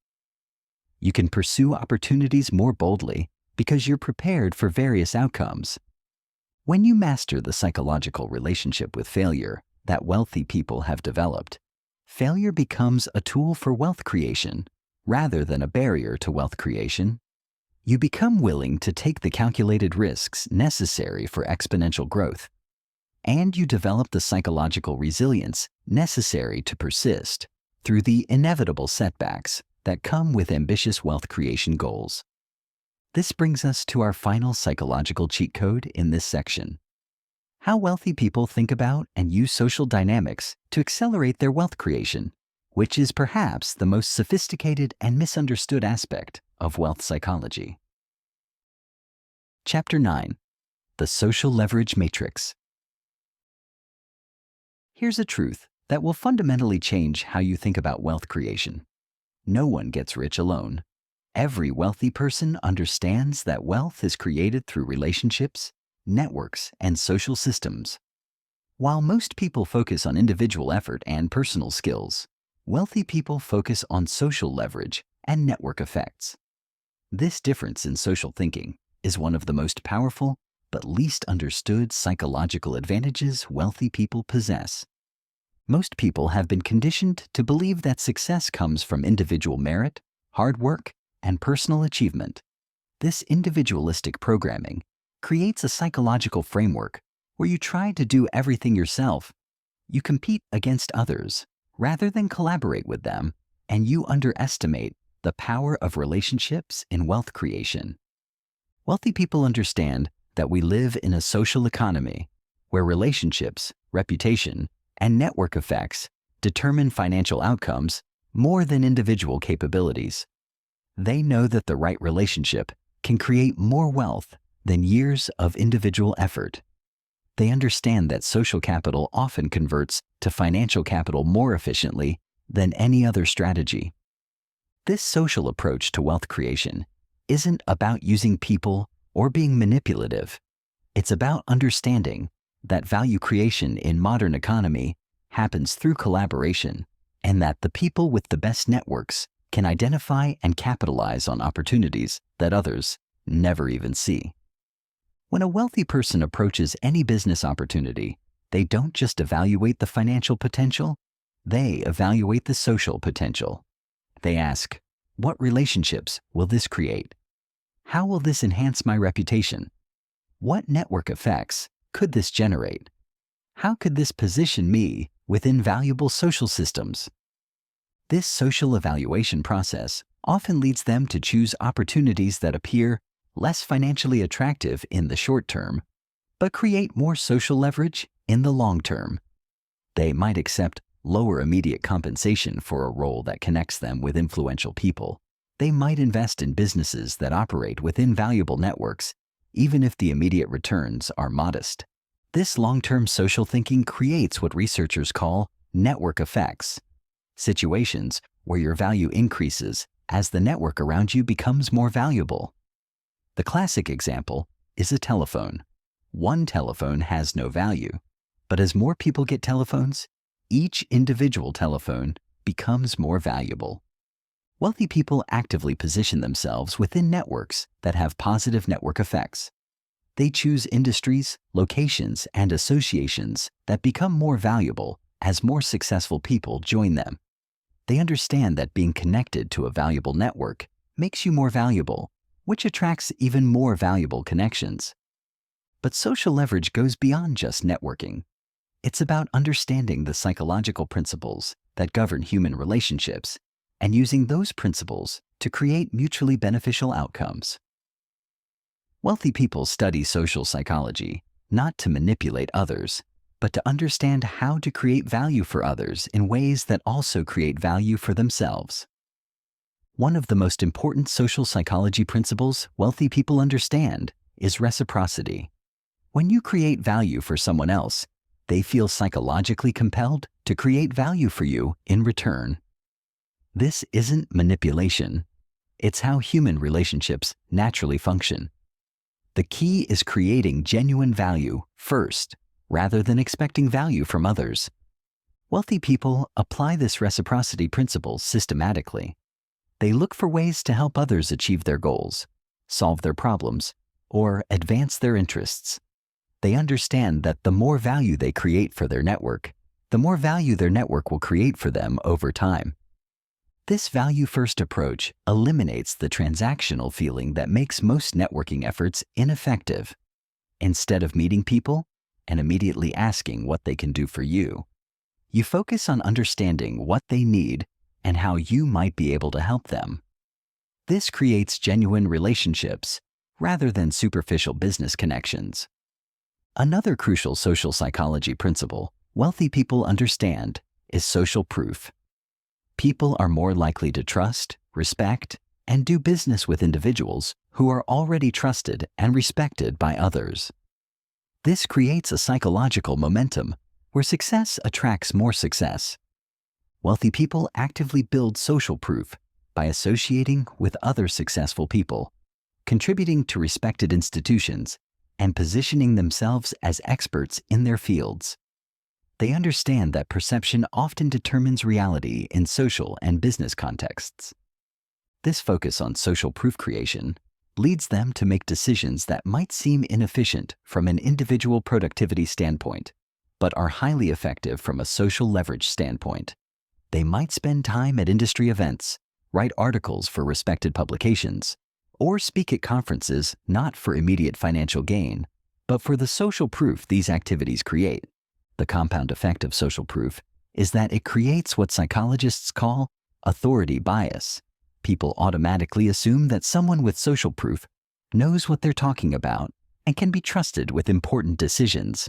You can pursue opportunities more boldly because you're prepared for various outcomes. When you master the psychological relationship with failure that wealthy people have developed, failure becomes a tool for wealth creation rather than a barrier to wealth creation. You become willing to take the calculated risks necessary for exponential growth, and you develop the psychological resilience necessary to persist through the inevitable setbacks that come with ambitious wealth creation goals. This brings us to our final psychological cheat code in this section: how wealthy people think about and use social dynamics to accelerate their wealth creation, which is perhaps the most sophisticated and misunderstood aspect of wealth psychology. Chapter 9: The Social Leverage Matrix. Here's a truth that will fundamentally change how you think about wealth creation. No one gets rich alone. Every wealthy person understands that wealth is created through relationships, networks, and social systems. While most people focus on individual effort and personal skills, wealthy people focus on social leverage and network effects. This difference in social thinking is one of the most powerful but least understood psychological advantages wealthy people possess. Most people have been conditioned to believe that success comes from individual merit, hard work, and personal achievement. This individualistic programming creates a psychological framework where you try to do everything yourself. You compete against others rather than collaborate with them, and you underestimate the power of relationships in wealth creation. Wealthy people understand that we live in a social economy where relationships, reputation, and network effects determine financial outcomes more than individual capabilities. They know that the right relationship can create more wealth than years of individual effort. They understand that social capital often converts to financial capital more efficiently than any other strategy. This social approach to wealth creation isn't about using people or being manipulative. It's about understanding that value creation in modern economy happens through collaboration, and that the people with the best networks can identify and capitalize on opportunities that others never even see. When a wealthy person approaches any business opportunity, they don't just evaluate the financial potential, they evaluate the social potential. They ask, what relationships will this create? How will this enhance my reputation? What network effects could this generate? How could this position me within valuable social systems? This social evaluation process often leads them to choose opportunities that appear less financially attractive in the short term, but create more social leverage in the long term. They might accept lower immediate compensation for a role that connects them with influential people. They might invest in businesses that operate within valuable networks, even if the immediate returns are modest. This long-term social thinking creates what researchers call network effects, situations where your value increases as the network around you becomes more valuable. The classic example is a telephone. One telephone has no value, but as more people get telephones, each individual telephone becomes more valuable. Wealthy people actively position themselves within networks that have positive network effects. They choose industries, locations, and associations that become more valuable as more successful people join them. They understand that being connected to a valuable network makes you more valuable, which attracts even more valuable connections. But social leverage goes beyond just networking. It's about understanding the psychological principles that govern human relationships and using those principles to create mutually beneficial outcomes. Wealthy people study social psychology not to manipulate others, but to understand how to create value for others in ways that also create value for themselves. One of the most important social psychology principles wealthy people understand is reciprocity. When you create value for someone else, they feel psychologically compelled to create value for you in return. This isn't manipulation. It's how human relationships naturally function. The key is creating genuine value first, rather than expecting value from others. Wealthy people apply this reciprocity principle systematically. They look for ways to help others achieve their goals, solve their problems, or advance their interests. They understand that the more value they create for their network, the more value their network will create for them over time. This value-first approach eliminates the transactional feeling that makes most networking efforts ineffective. Instead of meeting people and immediately asking what they can do for you, you focus on understanding what they need and how you might be able to help them. This creates genuine relationships rather than superficial business connections. Another crucial social psychology principle wealthy people understand is social proof. People are more likely to trust, respect, and do business with individuals who are already trusted and respected by others. This creates a psychological momentum where success attracts more success. Wealthy people actively build social proof by associating with other successful people, contributing to respected institutions, and positioning themselves as experts in their fields. They understand that perception often determines reality in social and business contexts. This focus on social proof creation leads them to make decisions that might seem inefficient from an individual productivity standpoint, but are highly effective from a social leverage standpoint. They might spend time at industry events, write articles for respected publications, or speak at conferences not for immediate financial gain, but for the social proof these activities create. The compound effect of social proof is that it creates what psychologists call authority bias. People automatically assume that someone with social proof knows what they're talking about and can be trusted with important decisions.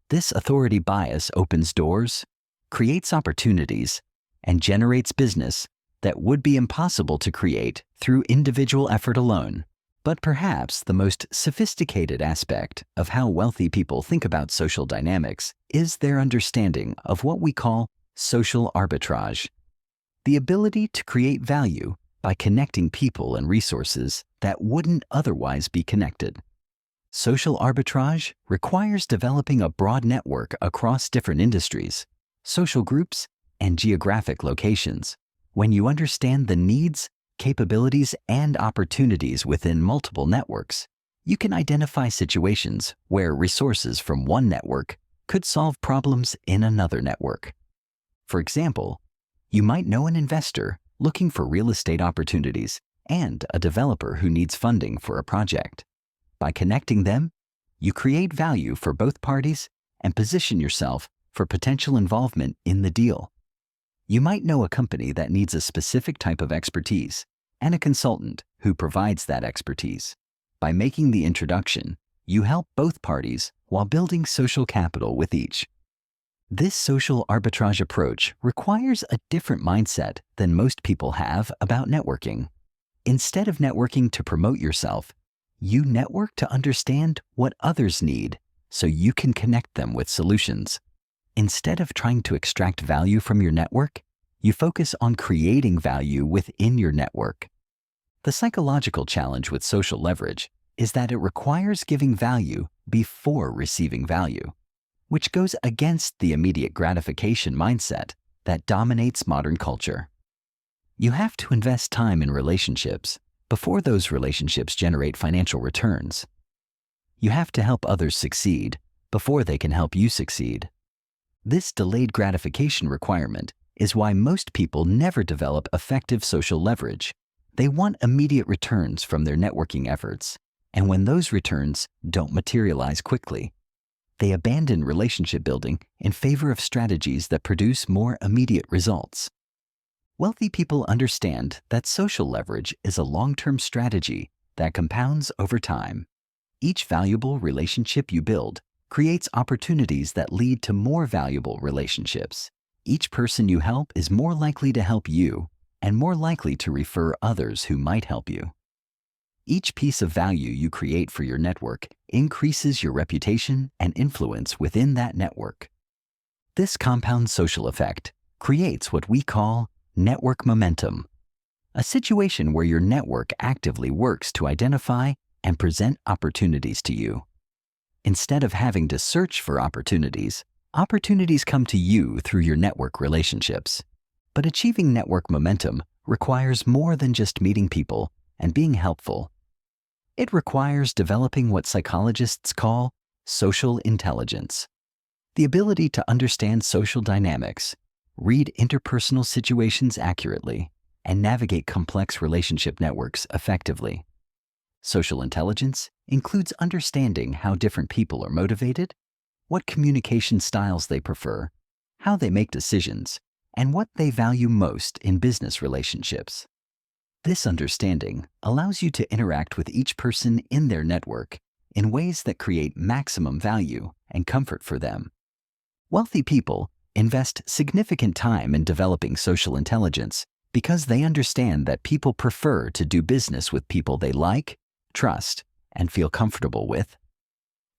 This authority bias opens doors, creates opportunities, and generates business that would be impossible to create through individual effort alone. But perhaps the most sophisticated aspect of how wealthy people think about social dynamics is their understanding of what we call social arbitrage, the ability to create value by connecting people and resources that wouldn't otherwise be connected. Social arbitrage requires developing a broad network across different industries, social groups, and geographic locations. When you understand the needs, capabilities, and opportunities within multiple networks, you can identify situations where resources from one network could solve problems in another network. For example, you might know an investor looking for real estate opportunities and a developer who needs funding for a project. By connecting them, you create value for both parties and position yourself for potential involvement in the deal. You might know a company that needs a specific type of expertise and a consultant who provides that expertise. By making the introduction, you help both parties while building social capital with each. This social arbitrage approach requires a different mindset than most people have about networking. Instead of networking to promote yourself, you network to understand what others need so you can connect them with solutions. Instead of trying to extract value from your network, you focus on creating value within your network. The psychological challenge with social leverage is that it requires giving value before receiving value, which goes against the immediate gratification mindset that dominates modern culture. You have to invest time in relationships before those relationships generate financial returns. You have to help others succeed before they can help you succeed. This delayed gratification requirement is why most people never develop effective social leverage. They want immediate returns from their networking efforts, and when those returns don't materialize quickly, they abandon relationship building in favor of strategies that produce more immediate results. Wealthy people understand that social leverage is a long-term strategy that compounds over time. Each valuable relationship you build creates opportunities that lead to more valuable relationships. Each person you help is more likely to help you, and more likely to refer others who might help you. Each piece of value you create for your network increases your reputation and influence within that network. This compound social effect creates what we call network momentum, a situation where your network actively works to identify and present opportunities to you. Instead of having to search for opportunities, opportunities come to you through your network relationships. But achieving network momentum requires more than just meeting people and being helpful. It requires developing what psychologists call social intelligence, the ability to understand social dynamics, read interpersonal situations accurately, and navigate complex relationship networks effectively. Social intelligence includes understanding how different people are motivated, what communication styles they prefer, how they make decisions, and what they value most in business relationships. This understanding allows you to interact with each person in their network in ways that create maximum value and comfort for them. Wealthy people invest significant time in developing social intelligence because they understand that people prefer to do business with people they like, trust, and feel comfortable with.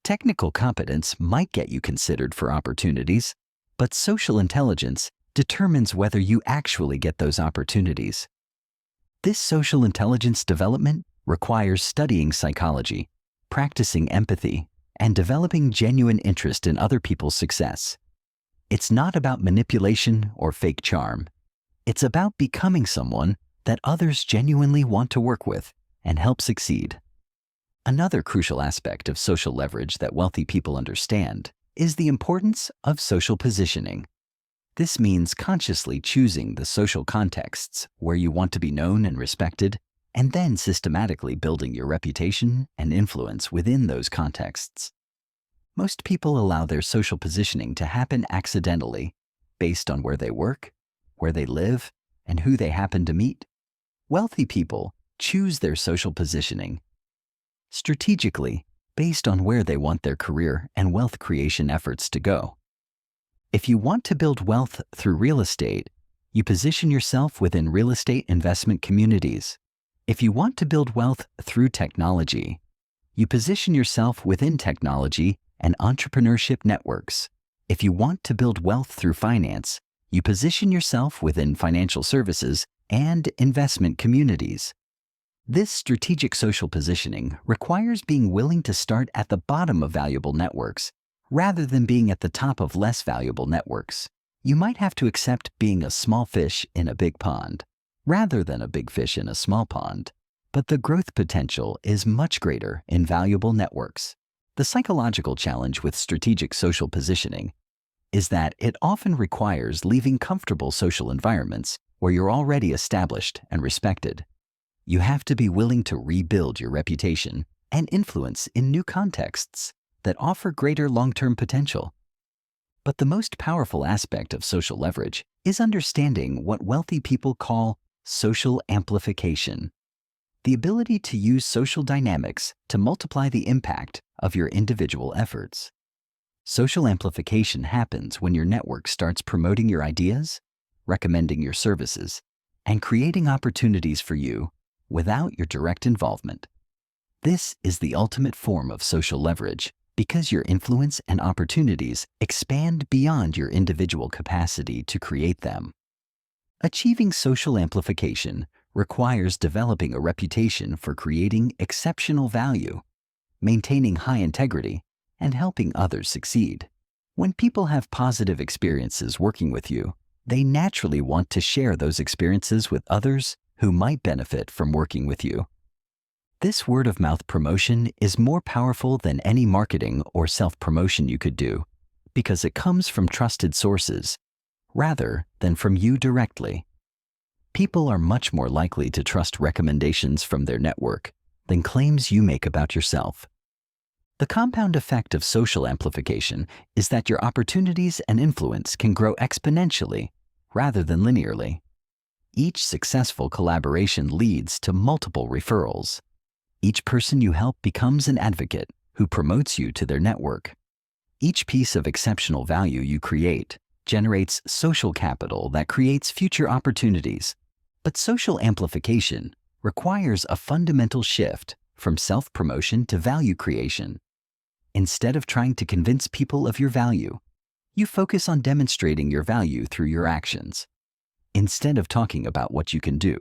Technical competence might get you considered for opportunities, but social intelligence determines whether you actually get those opportunities. This social intelligence development requires studying psychology, practicing empathy, and developing genuine interest in other people's success. It's not about manipulation or fake charm. It's about becoming someone that others genuinely want to work with and help succeed. Another crucial aspect of social leverage that wealthy people understand is the importance of social positioning. This means consciously choosing the social contexts where you want to be known and respected, and then systematically building your reputation and influence within those contexts. Most people allow their social positioning to happen accidentally, based on where they work, where they live, and who they happen to meet. Wealthy people choose their social positioning strategically based on where they want their career and wealth creation efforts to go. If you want to build wealth through real estate, you position yourself within real estate investment communities. If you want to build wealth through technology, you position yourself within technology and entrepreneurship networks. If you want to build wealth through finance, you position yourself within financial services and investment communities. This strategic social positioning requires being willing to start at the bottom of valuable networks rather than being at the top of less valuable networks. You might have to accept being a small fish in a big pond rather than a big fish in a small pond, but the growth potential is much greater in valuable networks. The psychological challenge with strategic social positioning is that it often requires leaving comfortable social environments where you're already established and respected. You have to be willing to rebuild your reputation and influence in new contexts that offer greater long-term potential. But the most powerful aspect of social leverage is understanding what wealthy people call social amplification, the ability to use social dynamics to multiply the impact of your individual efforts. Social amplification happens when your network starts promoting your ideas, recommending your services, and creating opportunities for you without your direct involvement. This is the ultimate form of social leverage because your influence and opportunities expand beyond your individual capacity to create them. Achieving social amplification requires developing a reputation for creating exceptional value, maintaining high integrity, and helping others succeed. When people have positive experiences working with you, they naturally want to share those experiences with others who might benefit from working with you. This word-of-mouth promotion is more powerful than any marketing or self-promotion you could do because it comes from trusted sources rather than from you directly. People are much more likely to trust recommendations from their network than claims you make about yourself. The compound effect of social amplification is that your opportunities and influence can grow exponentially rather than linearly. Each successful collaboration leads to multiple referrals. Each person you help becomes an advocate who promotes you to their network. Each piece of exceptional value you create generates social capital that creates future opportunities, But social amplification requires a fundamental shift from self-promotion to value creation. Instead of trying to convince people of your value, you focus on demonstrating your value through your actions. Instead of talking about what you can do,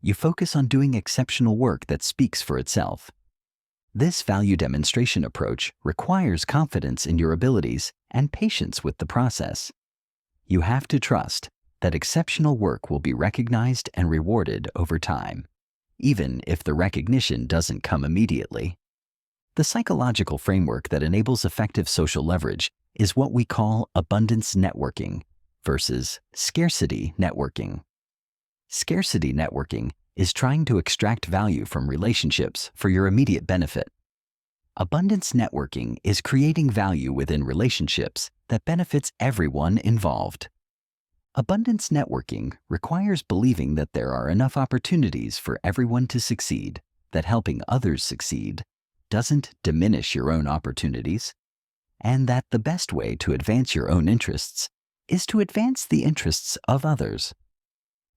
you focus on doing exceptional work that speaks for itself. This value demonstration approach requires confidence in your abilities and patience with the process. You have to trust that exceptional work will be recognized and rewarded over time, even if the recognition doesn't come immediately. The psychological framework that enables effective social leverage is what we call abundance networking versus scarcity networking. Scarcity networking is trying to extract value from relationships for your immediate benefit. Abundance networking is creating value within relationships that benefits everyone involved. Abundance networking requires believing that there are enough opportunities for everyone to succeed, that helping others succeed doesn't diminish your own opportunities, and that the best way to advance your own interests is to advance the interests of others.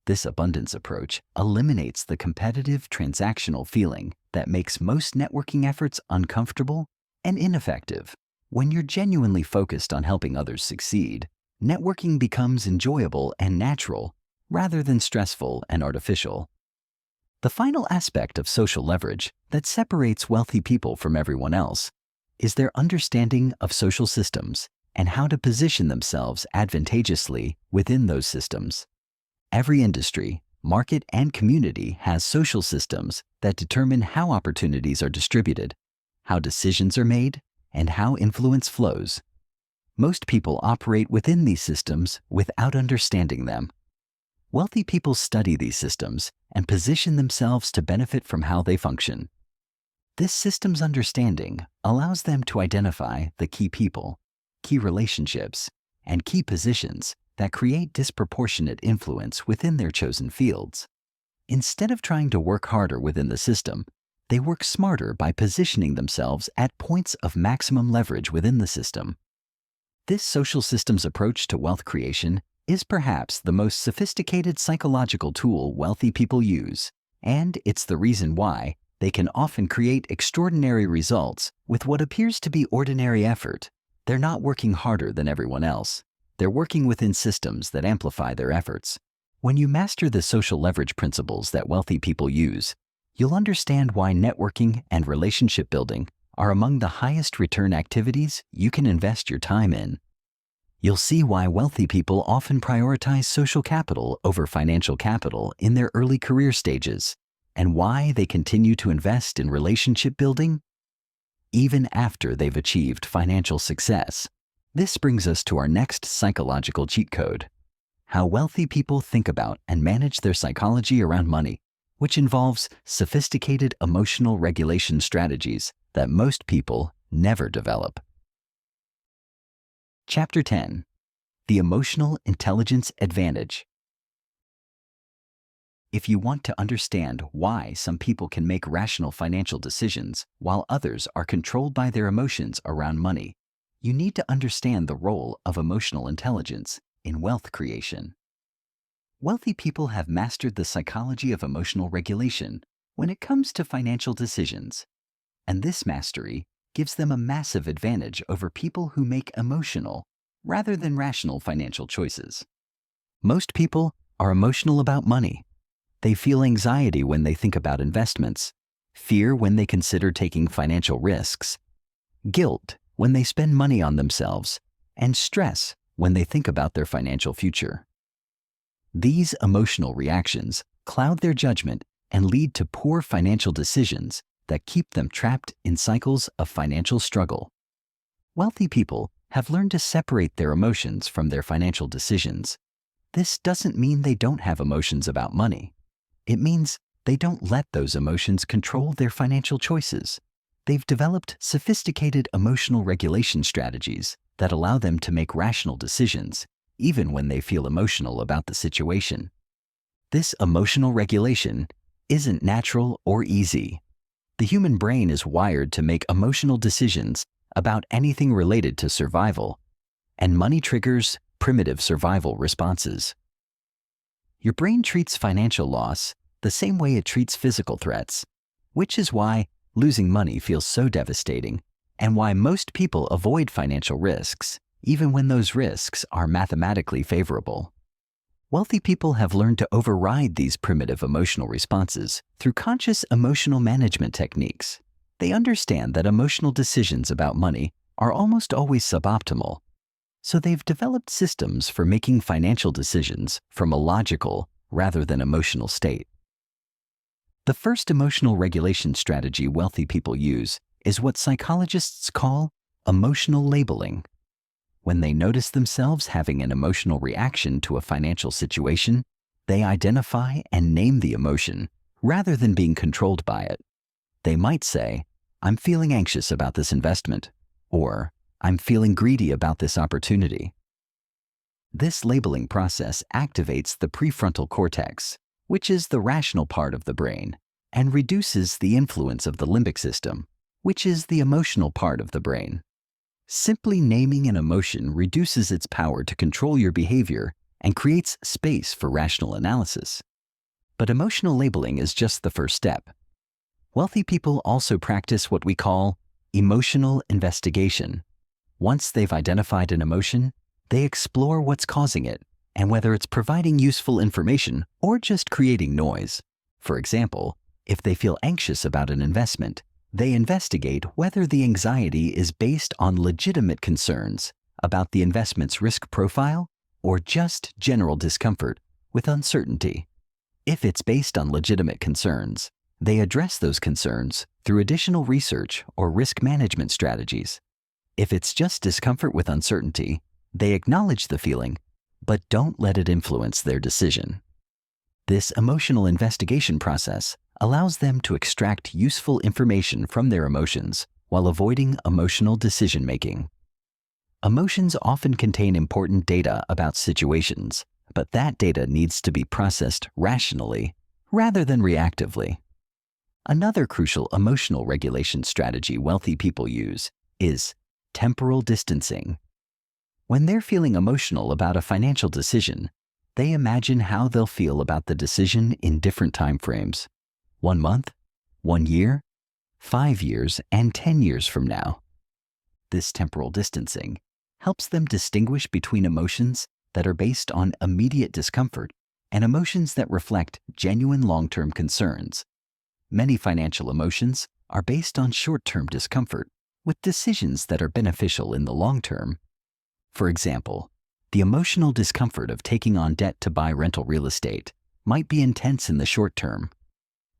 This abundance approach eliminates the competitive transactional feeling that makes most networking efforts uncomfortable and ineffective. When you're genuinely focused on helping others succeed, networking becomes enjoyable and natural rather than stressful and artificial. The final aspect of social leverage that separates wealthy people from everyone else is their understanding of social systems and how to position themselves advantageously within those systems. Every industry, market, and community has social systems that determine how opportunities are distributed, how decisions are made, and how influence flows. Most people operate within these systems without understanding them. Wealthy people study these systems and position themselves to benefit from how they function. This systems understanding allows them to identify the key people, key relationships, and key positions that create disproportionate influence within their chosen fields. Instead of trying to work harder within the system, they work smarter by positioning themselves at points of maximum leverage within the system. This social systems approach to wealth creation is perhaps the most sophisticated psychological tool wealthy people use, and it's the reason why they can often create extraordinary results with what appears to be ordinary effort. They're not working harder than everyone else. They're working within systems that amplify their efforts. When you master the social leverage principles that wealthy people use, you'll understand why networking and relationship building are among the highest return activities you can invest your time in. You'll see why wealthy people often prioritize social capital over financial capital in their early career stages, and why they continue to invest in relationship building even after they've achieved financial success. This brings us to our next psychological cheat code: how wealthy people think about and manage their psychology around money, which involves sophisticated emotional regulation strategies that most people never develop. Chapter 10: The Emotional Intelligence Advantage. If you want to understand why some people can make rational financial decisions while others are controlled by their emotions around money, you need to understand the role of emotional intelligence in wealth creation. Wealthy people have mastered the psychology of emotional regulation when it comes to financial decisions, and this mastery gives them a massive advantage over people who make emotional rather than rational financial choices. Most people are emotional about money. They feel anxiety when they think about investments, fear when they consider taking financial risks, guilt when they spend money on themselves, and stress when they think about their financial future. These emotional reactions cloud their judgment and lead to poor financial decisions that keep them trapped in cycles of financial struggle. Wealthy people have learned to separate their emotions from their financial decisions. This doesn't mean they don't have emotions about money. It means they don't let those emotions control their financial choices. They've developed sophisticated emotional regulation strategies that allow them to make rational decisions, even when they feel emotional about the situation. This emotional regulation isn't natural or easy. The human brain is wired to make emotional decisions about anything related to survival, and money triggers primitive survival responses. Your brain treats financial loss the same way it treats physical threats, which is why losing money feels so devastating and why most people avoid financial risks, even when those risks are mathematically favorable. Wealthy people have learned to override these primitive emotional responses through conscious emotional management techniques. They understand that emotional decisions about money are almost always suboptimal, so they've developed systems for making financial decisions from a logical rather than emotional state. The first emotional regulation strategy wealthy people use is what psychologists call emotional labeling. When they notice themselves having an emotional reaction to a financial situation, they identify and name the emotion rather than being controlled by it. They might say, "I'm feeling anxious about this investment," or "I'm feeling greedy about this opportunity." This labeling process activates the prefrontal cortex, which is the rational part of the brain, and reduces the influence of the limbic system, which is the emotional part of the brain. Simply naming an emotion reduces its power to control your behavior and creates space for rational analysis. But emotional labeling is just the first step. Wealthy people also practice what we call emotional investigation. Once they've identified an emotion, they explore what's causing it and whether it's providing useful information or just creating noise. For example, if they feel anxious about an investment, they investigate whether the anxiety is based on legitimate concerns about the investment's risk profile or just general discomfort with uncertainty. If it's based on legitimate concerns, they address those concerns through additional research or risk management strategies. If it's just discomfort with uncertainty, they acknowledge the feeling, but don't let it influence their decision. This emotional investigation process allows them to extract useful information from their emotions while avoiding emotional decision-making. Emotions often contain important data about situations, but that data needs to be processed rationally rather than reactively. Another crucial emotional regulation strategy wealthy people use is temporal distancing. When they're feeling emotional about a financial decision, they imagine how they'll feel about the decision in different time frames: 1 month, 1 year, 5 years, and 10 years from now. This temporal distancing helps them distinguish between emotions that are based on immediate discomfort and emotions that reflect genuine long-term concerns. Many financial emotions are based on short-term discomfort with decisions that are beneficial in the long term. For example, the emotional discomfort of taking on debt to buy rental real estate might be intense in the short term.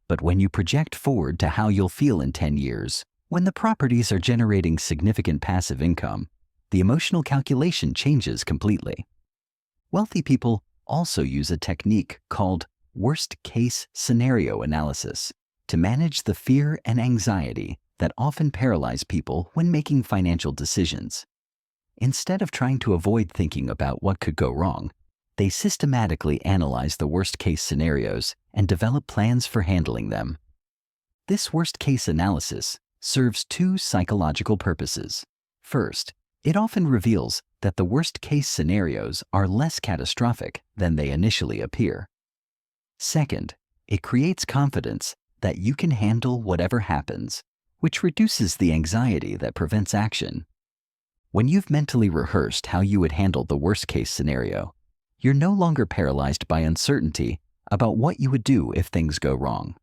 But when you project forward to how you'll feel in 10 years, when the properties are generating significant passive income, the emotional calculation changes completely. Wealthy people also use a technique called worst-case scenario analysis to manage the fear and anxiety that often paralyze people when making financial decisions. Instead of trying to avoid thinking about what could go wrong, they systematically analyze the worst-case scenarios and develop plans for handling them. This worst-case analysis serves two psychological purposes. First, it often reveals that the worst-case scenarios are less catastrophic than they initially appear. Second, it creates confidence that you can handle whatever happens, which reduces the anxiety that prevents action. When you've mentally rehearsed how you would handle the worst-case scenario, you're no longer paralyzed by uncertainty about what you would do if things go wrong.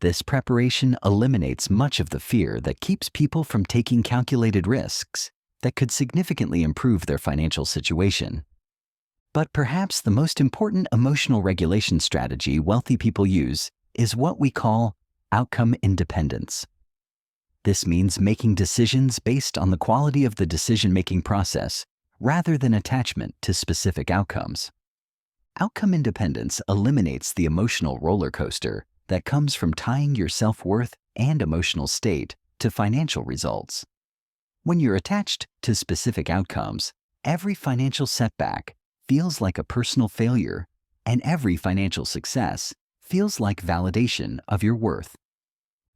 This preparation eliminates much of the fear that keeps people from taking calculated risks that could significantly improve their financial situation. But perhaps the most important emotional regulation strategy wealthy people use is what we call outcome independence. This means making decisions based on the quality of the decision-making process rather than attachment to specific outcomes. Outcome independence eliminates the emotional roller coaster that comes from tying your self-worth and emotional state to financial results. When you're attached to specific outcomes, every financial setback feels like a personal failure, and every financial success feels like validation of your worth.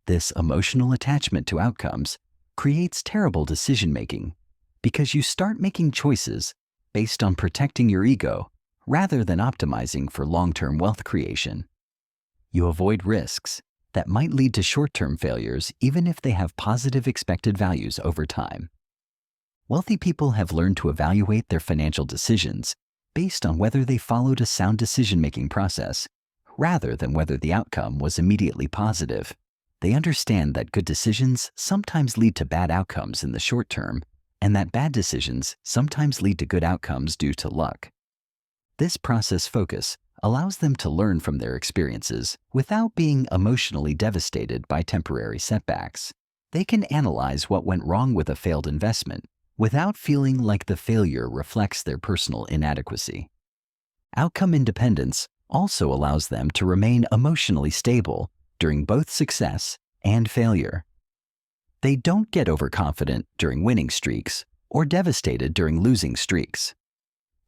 This emotional attachment to outcomes creates terrible decision-making because you start making choices based on protecting your ego rather than optimizing for long-term wealth creation. You avoid risks that might lead to short-term failures even if they have positive expected values over time. Wealthy people have learned to evaluate their financial decisions based on whether they followed a sound decision-making process rather than whether the outcome was immediately positive. They understand that good decisions sometimes lead to bad outcomes in the short term, and that bad decisions sometimes lead to good outcomes due to luck. This process focus allows them to learn from their experiences without being emotionally devastated by temporary setbacks. They can analyze what went wrong with a failed investment without feeling like the failure reflects their personal inadequacy. Outcome independence also allows them to remain emotionally stable during both success and failure. They don't get overconfident during winning streaks or devastated during losing streaks.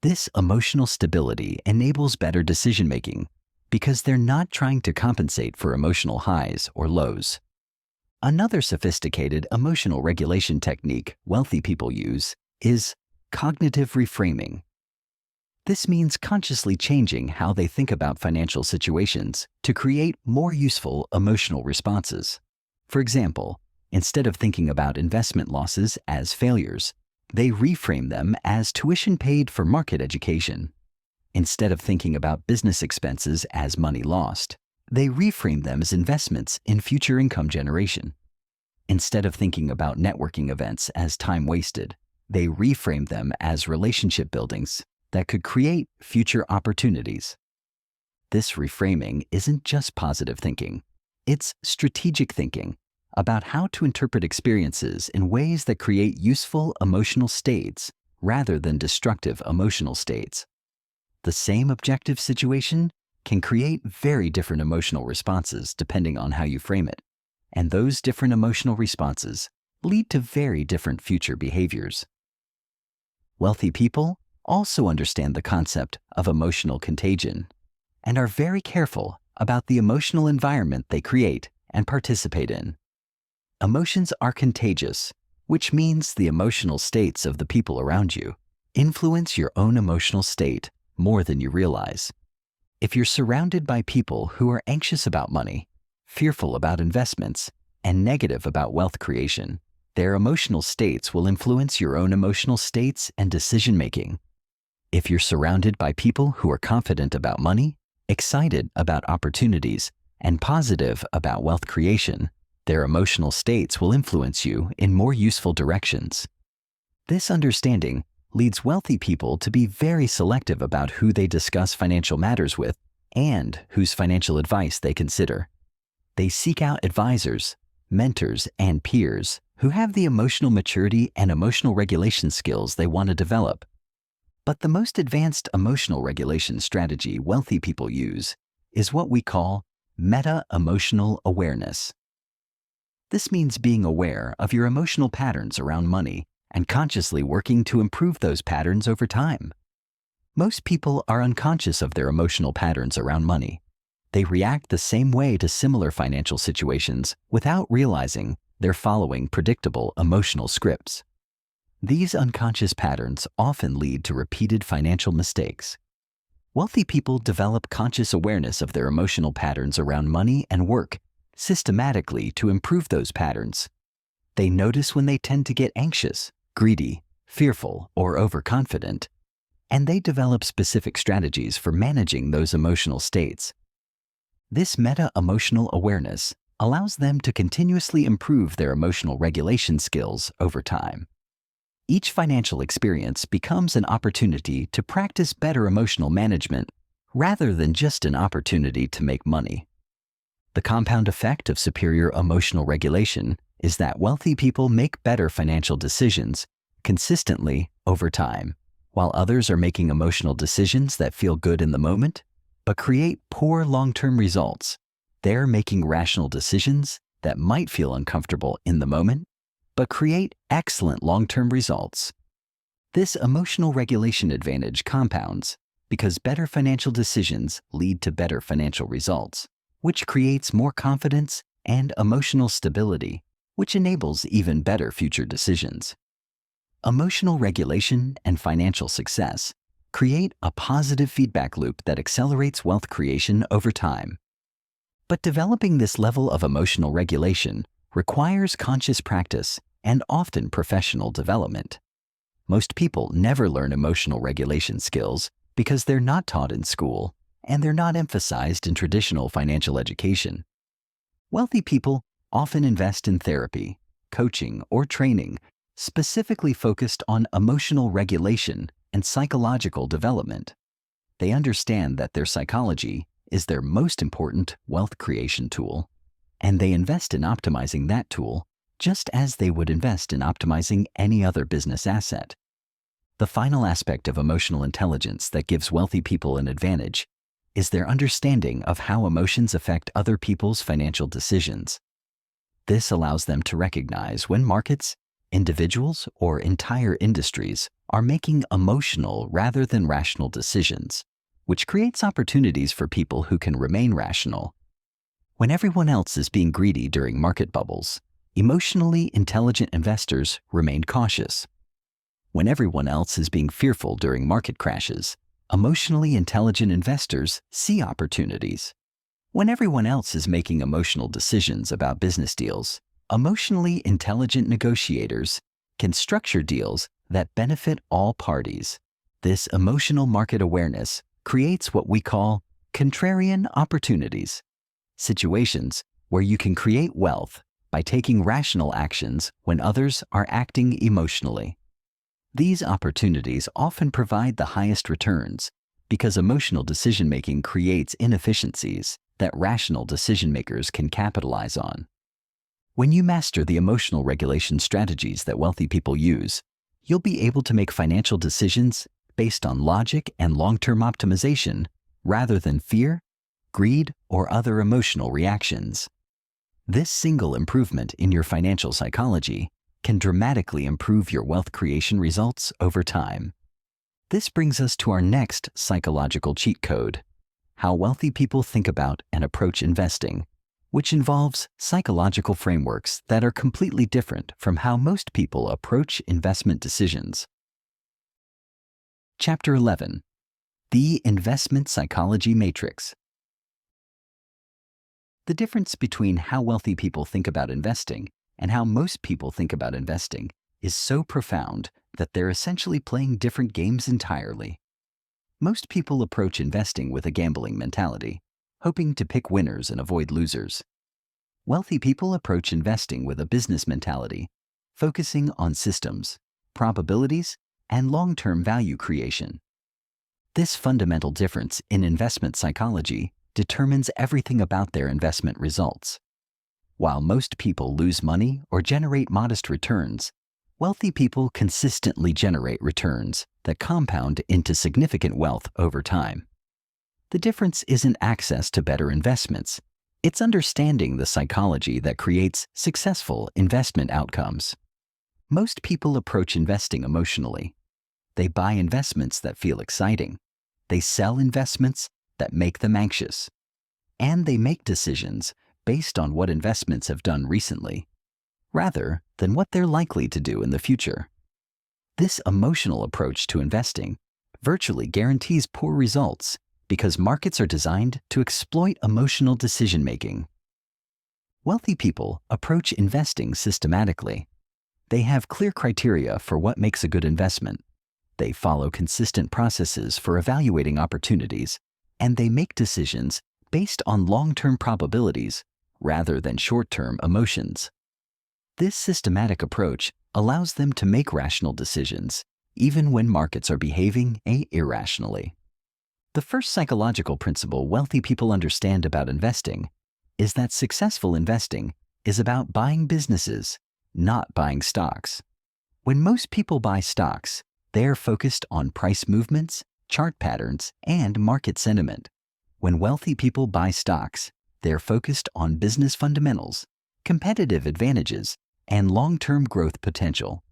This emotional stability enables better decision-making because they're not trying to compensate for emotional highs or lows. Another sophisticated emotional regulation technique wealthy people use is cognitive reframing. This means consciously changing how they think about financial situations to create more useful emotional responses. For example, instead of thinking about investment losses as failures, they reframe them as tuition paid for market education. Instead of thinking about business expenses as money lost, they reframe them as investments in future income generation. Instead of thinking about networking events as time wasted, they reframe them as relationship buildings that could create future opportunities. This reframing isn't just positive thinking, it's strategic thinking about how to interpret experiences in ways that create useful emotional states rather than destructive emotional states. The same objective situation can create very different emotional responses depending on how you frame it, and those different emotional responses lead to very different future behaviors. Wealthy people also understand the concept of emotional contagion and are very careful about the emotional environment they create and participate in. Emotions are contagious, which means the emotional states of the people around you influence your own emotional state more than you realize. If you're surrounded by people who are anxious about money, fearful about investments, and negative about wealth creation, their emotional states will influence your own emotional states and decision-making. If you're surrounded by people who are confident about money, excited about opportunities, and positive about wealth creation, their emotional states will influence you in more useful directions. This understanding leads wealthy people to be very selective about who they discuss financial matters with and whose financial advice they consider. They seek out advisors, mentors, and peers who have the emotional maturity and emotional regulation skills they want to develop. But the most advanced emotional regulation strategy wealthy people use is what we call meta-emotional awareness. This means being aware of your emotional patterns around money and consciously working to improve those patterns over time. Most people are unconscious of their emotional patterns around money. They react the same way to similar financial situations without realizing they're following predictable emotional scripts. These unconscious patterns often lead to repeated financial mistakes. Wealthy people develop conscious awareness of their emotional patterns around money and work systematically to improve those patterns. They notice when they tend to get anxious, greedy, fearful, or overconfident, and they develop specific strategies for managing those emotional states. This meta-emotional awareness allows them to continuously improve their emotional regulation skills over time. Each financial experience becomes an opportunity to practice better emotional management rather than just an opportunity to make money. The compound effect of superior emotional regulation is that wealthy people make better financial decisions consistently over time, while others are making emotional decisions that feel good in the moment but create poor long-term results. They're making rational decisions that might feel uncomfortable in the moment but create excellent long-term results. This emotional regulation advantage compounds because better financial decisions lead to better financial results, which creates more confidence and emotional stability, which enables even better future decisions. Emotional regulation and financial success create a positive feedback loop that accelerates wealth creation over time. But developing this level of emotional regulation requires conscious practice and often professional development. Most people never learn emotional regulation skills because they're not taught in school and they're not emphasized in traditional financial education. Wealthy people often invest in therapy, coaching, or training specifically focused on emotional regulation and psychological development. They understand that their psychology is their most important wealth creation tool, and they invest in optimizing that tool just as they would invest in optimizing any other business asset. The final aspect of emotional intelligence that gives wealthy people an advantage is their understanding of how emotions affect other people's financial decisions. This allows them to recognize when markets, individuals, or entire industries are making emotional rather than rational decisions, which creates opportunities for people who can remain rational. When everyone else is being greedy during market bubbles, emotionally intelligent investors remain cautious. When everyone else is being fearful during market crashes, emotionally intelligent investors see opportunities. When everyone else is making emotional decisions about business deals, emotionally intelligent negotiators can structure deals that benefit all parties. This emotional market awareness creates what we call contrarian opportunities, situations where you can create wealth by taking rational actions when others are acting emotionally. These opportunities often provide the highest returns because emotional decision-making creates inefficiencies that rational decision-makers can capitalize on. When you master the emotional regulation strategies that wealthy people use, you'll be able to make financial decisions based on logic and long-term optimization rather than fear, greed, or other emotional reactions. This single improvement in your financial psychology can dramatically improve your wealth creation results over time. This brings us to our next psychological cheat code, how wealthy people think about and approach investing, which involves psychological frameworks that are completely different from how most people approach investment decisions. Chapter 11. The Investment Psychology Matrix. The difference between how wealthy people think about investing and how most people think about investing is so profound that they're essentially playing different games entirely. Most people approach investing with a gambling mentality, hoping to pick winners and avoid losers. Wealthy people approach investing with a business mentality, focusing on systems, probabilities, and long-term value creation. This fundamental difference in investment psychology determines everything about their investment results. While most people lose money or generate modest returns, wealthy people consistently generate returns that compound into significant wealth over time. The difference isn't access to better investments. It's understanding the psychology that creates successful investment outcomes. Most people approach investing emotionally. They buy investments that feel exciting. They sell investments that make them anxious. And they make decisions based on what investments have done recently, rather than what they're likely to do in the future. This emotional approach to investing virtually guarantees poor results because markets are designed to exploit emotional decision-making. Wealthy people approach investing systematically. They have clear criteria for what makes a good investment. They follow consistent processes for evaluating opportunities, and they make decisions based on long-term probabilities rather than short-term emotions. This systematic approach allows them to make rational decisions, even when markets are behaving irrationally. The first psychological principle wealthy people understand about investing is that successful investing is about buying businesses, not buying stocks. When most people buy stocks, they are focused on price movements, chart patterns, and market sentiment. When wealthy people buy stocks, they're focused on business fundamentals, competitive advantages, and long-term growth potential.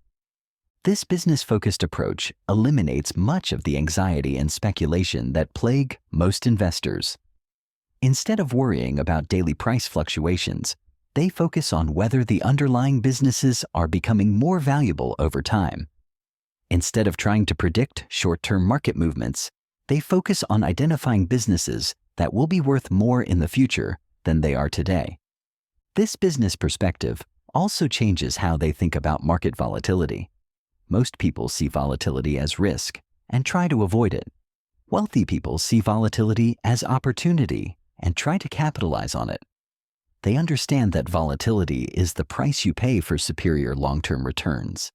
This business-focused approach eliminates much of the anxiety and speculation that plague most investors. Instead of worrying about daily price fluctuations, they focus on whether the underlying businesses are becoming more valuable over time. Instead of trying to predict short-term market movements, they focus on identifying businesses that will be worth more in the future than they are today. This business perspective also changes how they think about market volatility. Most people see volatility as risk and try to avoid it. Wealthy people see volatility as opportunity and try to capitalize on it. They understand that volatility is the price you pay for superior long-term returns,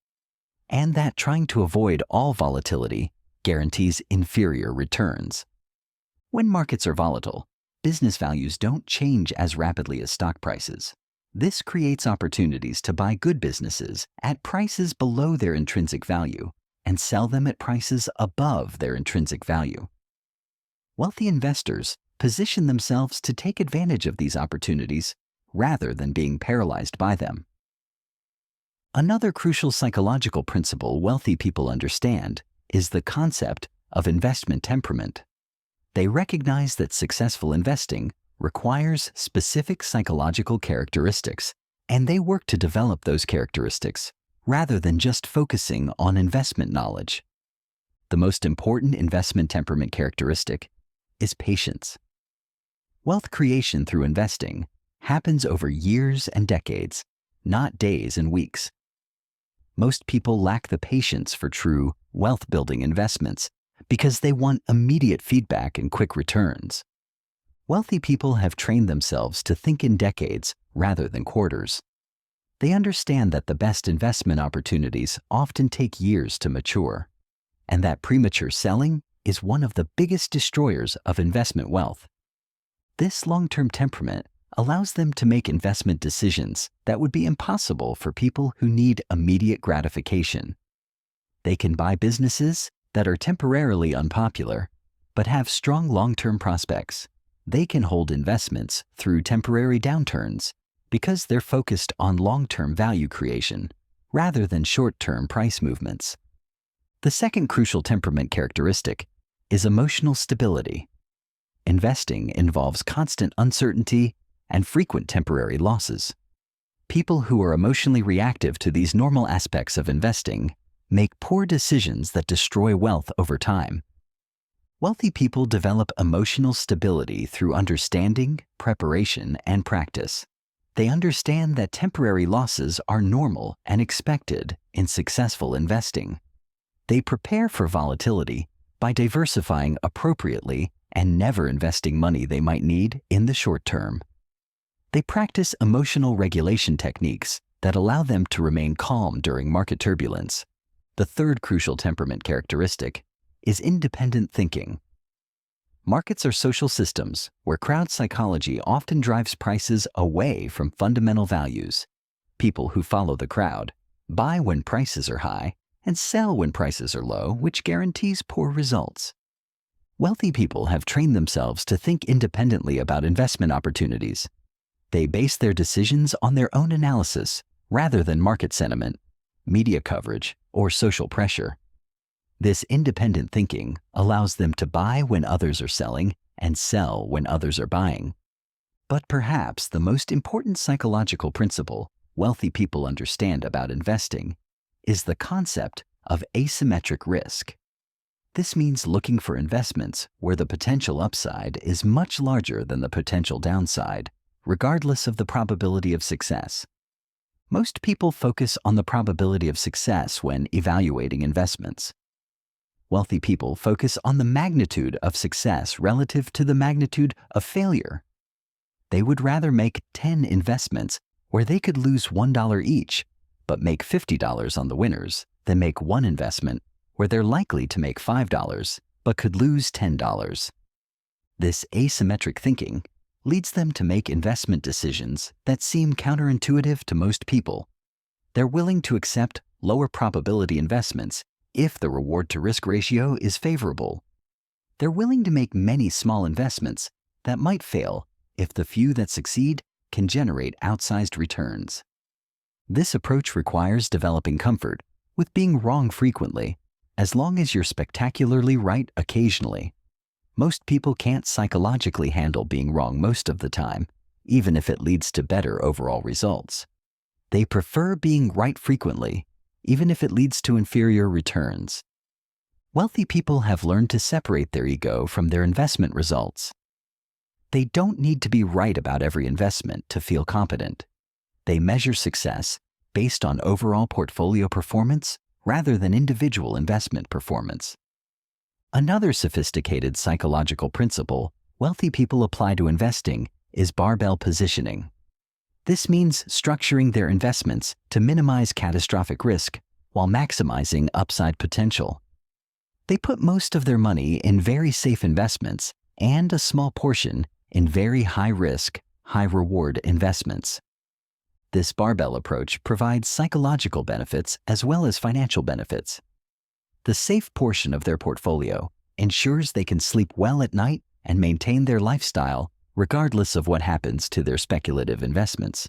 and that trying to avoid all volatility guarantees inferior returns. When markets are volatile, business values don't change as rapidly as stock prices. This creates opportunities to buy good businesses at prices below their intrinsic value and sell them at prices above their intrinsic value. Wealthy investors position themselves to take advantage of these opportunities rather than being paralyzed by them. Another crucial psychological principle wealthy people understand is the concept of investment temperament. They recognize that successful investing requires specific psychological characteristics, and they work to develop those characteristics rather than just focusing on investment knowledge. The most important investment temperament characteristic is patience. Wealth creation through investing happens over years and decades, not days and weeks. Most people lack the patience for true wealth-building investments because they want immediate feedback and quick returns. Wealthy people have trained themselves to think in decades rather than quarters. They understand that the best investment opportunities often take years to mature, and that premature selling is one of the biggest destroyers of investment wealth. This long-term temperament allows them to make investment decisions that would be impossible for people who need immediate gratification. They can buy businesses that are temporarily unpopular but have strong long-term prospects. They can hold investments through temporary downturns because they're focused on long-term value creation rather than short-term price movements. The second crucial temperament characteristic is emotional stability. Investing involves constant uncertainty and frequent temporary losses. People who are emotionally reactive to these normal aspects of investing make poor decisions that destroy wealth over time. Wealthy people develop emotional stability through understanding, preparation, and practice. They understand that temporary losses are normal and expected in successful investing. They prepare for volatility by diversifying appropriately and never investing money they might need in the short term. They practice emotional regulation techniques that allow them to remain calm during market turbulence. The third crucial temperament characteristic is independent thinking. Markets are social systems where crowd psychology often drives prices away from fundamental values. People who follow the crowd buy when prices are high and sell when prices are low, which guarantees poor results. Wealthy people have trained themselves to think independently about investment opportunities. They base their decisions on their own analysis rather than market sentiment, media coverage, or social pressure. This independent thinking allows them to buy when others are selling and sell when others are buying. But perhaps the most important psychological principle wealthy people understand about investing is the concept of asymmetric risk. This means looking for investments where the potential upside is much larger than the potential downside, regardless of the probability of success. Most people focus on the probability of success when evaluating investments. Wealthy people focus on the magnitude of success relative to the magnitude of failure. They would rather make 10 investments where they could lose $1 each, but make $50 on the winners, than make one investment where they're likely to make $5, but could lose $10. This asymmetric thinking leads them to make investment decisions that seem counterintuitive to most people. They're willing to accept lower probability investments if the reward-to-risk ratio is favorable. They're willing to make many small investments that might fail if the few that succeed can generate outsized returns. This approach requires developing comfort with being wrong frequently, as long as you're spectacularly right occasionally. Most people can't psychologically handle being wrong most of the time, even if it leads to better overall results. They prefer being right frequently even if it leads to inferior returns. Wealthy people have learned to separate their ego from their investment results. They don't need to be right about every investment to feel competent. They measure success based on overall portfolio performance rather than individual investment performance. Another sophisticated psychological principle wealthy people apply to investing is barbell positioning. This means structuring their investments to minimize catastrophic risk while maximizing upside potential. They put most of their money in very safe investments and a small portion in very high-risk, high-reward investments. This barbell approach provides psychological benefits as well as financial benefits. The safe portion of their portfolio ensures they can sleep well at night and maintain their lifestyle regardless of what happens to their speculative investments.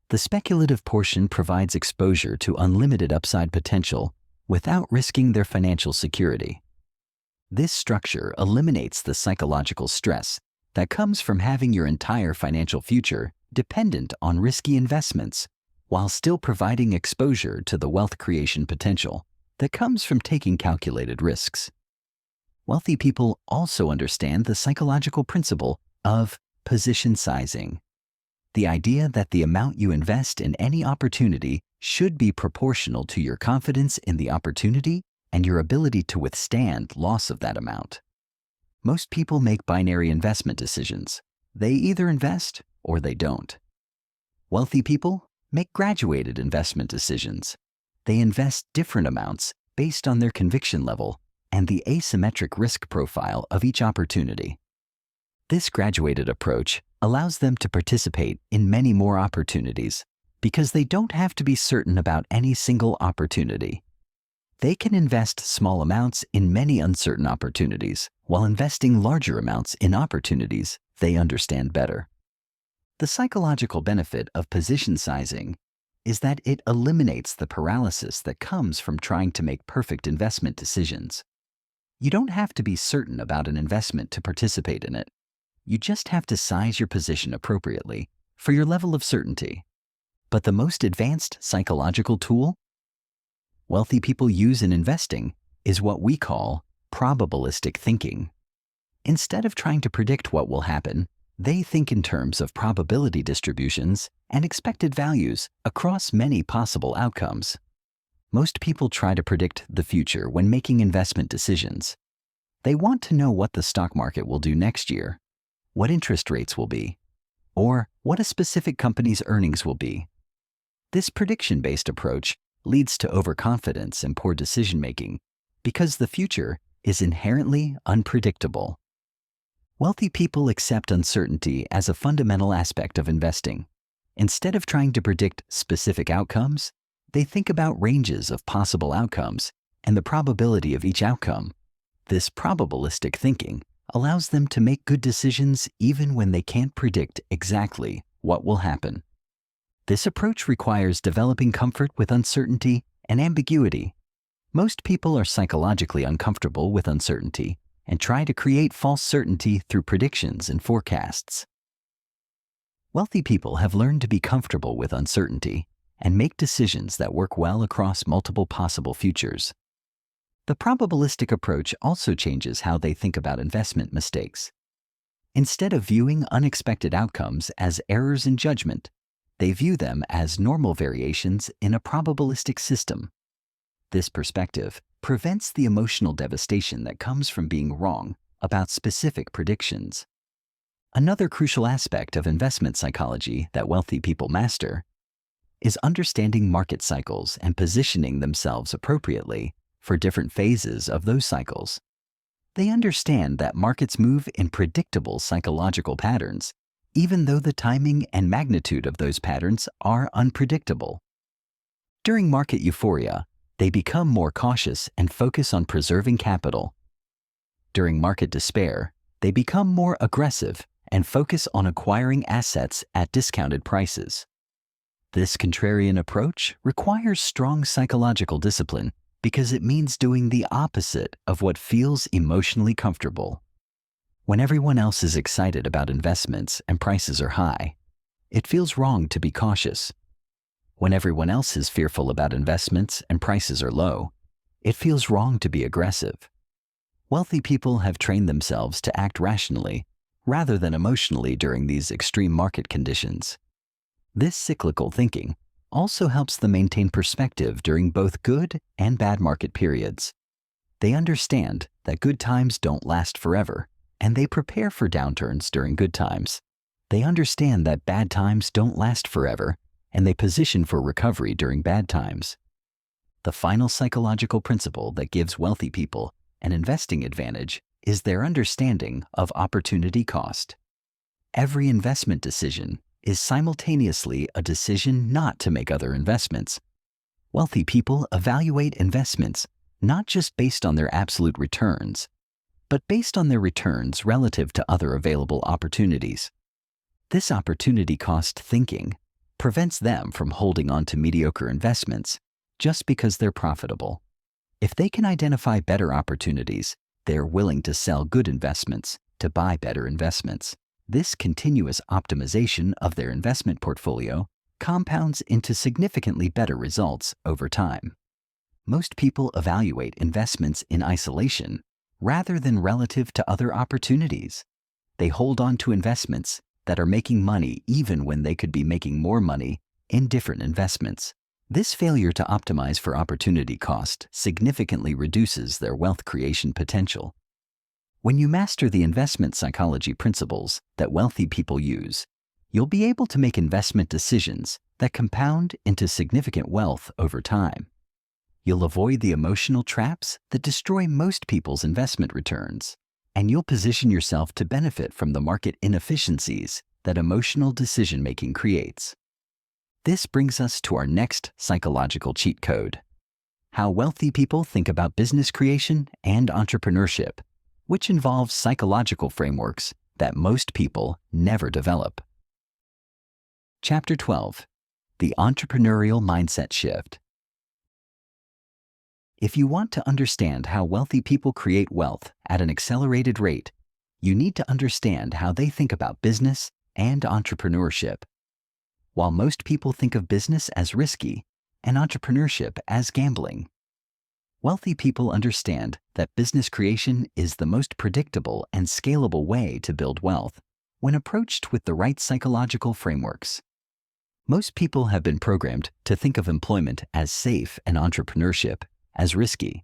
The speculative portion provides exposure to unlimited upside potential without risking their financial security. This structure eliminates the psychological stress that comes from having your entire financial future dependent on risky investments, while still providing exposure to the wealth creation potential that comes from taking calculated risks. Wealthy people also understand the psychological principle of position sizing. The idea that the amount you invest in any opportunity should be proportional to your confidence in the opportunity and your ability to withstand loss of that amount. Most people make binary investment decisions. They either invest or they don't. Wealthy people make graduated investment decisions. They invest different amounts based on their conviction level and the asymmetric risk profile of each opportunity. This graduated approach allows them to participate in many more opportunities because they don't have to be certain about any single opportunity. They can invest small amounts in many uncertain opportunities while investing larger amounts in opportunities they understand better. The psychological benefit of position sizing is that it eliminates the paralysis that comes from trying to make perfect investment decisions. You don't have to be certain about an investment to participate in it. You just have to size your position appropriately for your level of certainty. But the most advanced psychological tool wealthy people use in investing is what we call probabilistic thinking. Instead of trying to predict what will happen, they think in terms of probability distributions and expected values across many possible outcomes. Most people try to predict the future when making investment decisions. They want to know what the stock market will do next year, what interest rates will be, or what a specific company's earnings will be. This prediction-based approach leads to overconfidence and poor decision-making because the future is inherently unpredictable. Wealthy people accept uncertainty as a fundamental aspect of investing. Instead of trying to predict specific outcomes, they think about ranges of possible outcomes and the probability of each outcome. This probabilistic thinking allows them to make good decisions even when they can't predict exactly what will happen. This approach requires developing comfort with uncertainty and ambiguity. Most people are psychologically uncomfortable with uncertainty and try to create false certainty through predictions and forecasts. Wealthy people have learned to be comfortable with uncertainty and make decisions that work well across multiple possible futures. The probabilistic approach also changes how they think about investment mistakes. Instead of viewing unexpected outcomes as errors in judgment, they view them as normal variations in a probabilistic system. This perspective prevents the emotional devastation that comes from being wrong about specific predictions. Another crucial aspect of investment psychology that wealthy people master is understanding market cycles and positioning themselves appropriately for different phases of those cycles. They understand that markets move in predictable psychological patterns, even though the timing and magnitude of those patterns are unpredictable. During market euphoria, they become more cautious and focus on preserving capital. During market despair, they become more aggressive and focus on acquiring assets at discounted prices. This contrarian approach requires strong psychological discipline because it means doing the opposite of what feels emotionally comfortable. When everyone else is excited about investments and prices are high, it feels wrong to be cautious. When everyone else is fearful about investments and prices are low, it feels wrong to be aggressive. Wealthy people have trained themselves to act rationally rather than emotionally during these extreme market conditions. This cyclical thinking also helps them maintain perspective during both good and bad market periods. They understand that good times don't last forever, and they prepare for downturns during good times. They understand that bad times don't last forever, and they position for recovery during bad times. The final psychological principle that gives wealthy people an investing advantage is their understanding of opportunity cost. Every investment decision is simultaneously a decision not to make other investments. Wealthy people evaluate investments not just based on their absolute returns, but based on their returns relative to other available opportunities. This opportunity cost thinking prevents them from holding on to mediocre investments just because they're profitable. If they can identify better opportunities, they're willing to sell good investments to buy better investments. This continuous optimization of their investment portfolio compounds into significantly better results over time. Most people evaluate investments in isolation rather than relative to other opportunities. They hold on to investments that are making money even when they could be making more money in different investments. This failure to optimize for opportunity cost significantly reduces their wealth creation potential. When you master the investment psychology principles that wealthy people use, you'll be able to make investment decisions that compound into significant wealth over time. You'll avoid the emotional traps that destroy most people's investment returns, and you'll position yourself to benefit from the market inefficiencies that emotional decision-making creates. This brings us to our next psychological cheat code: how wealthy people think about business creation and entrepreneurship, which involves psychological frameworks that most people never develop. Chapter 12: The Entrepreneurial Mindset Shift. If you want to understand how wealthy people create wealth at an accelerated rate, you need to understand how they think about business and entrepreneurship. While most people think of business as risky and entrepreneurship as gambling, wealthy people understand that business creation is the most predictable and scalable way to build wealth when approached with the right psychological frameworks. Most people have been programmed to think of employment as safe and entrepreneurship as risky.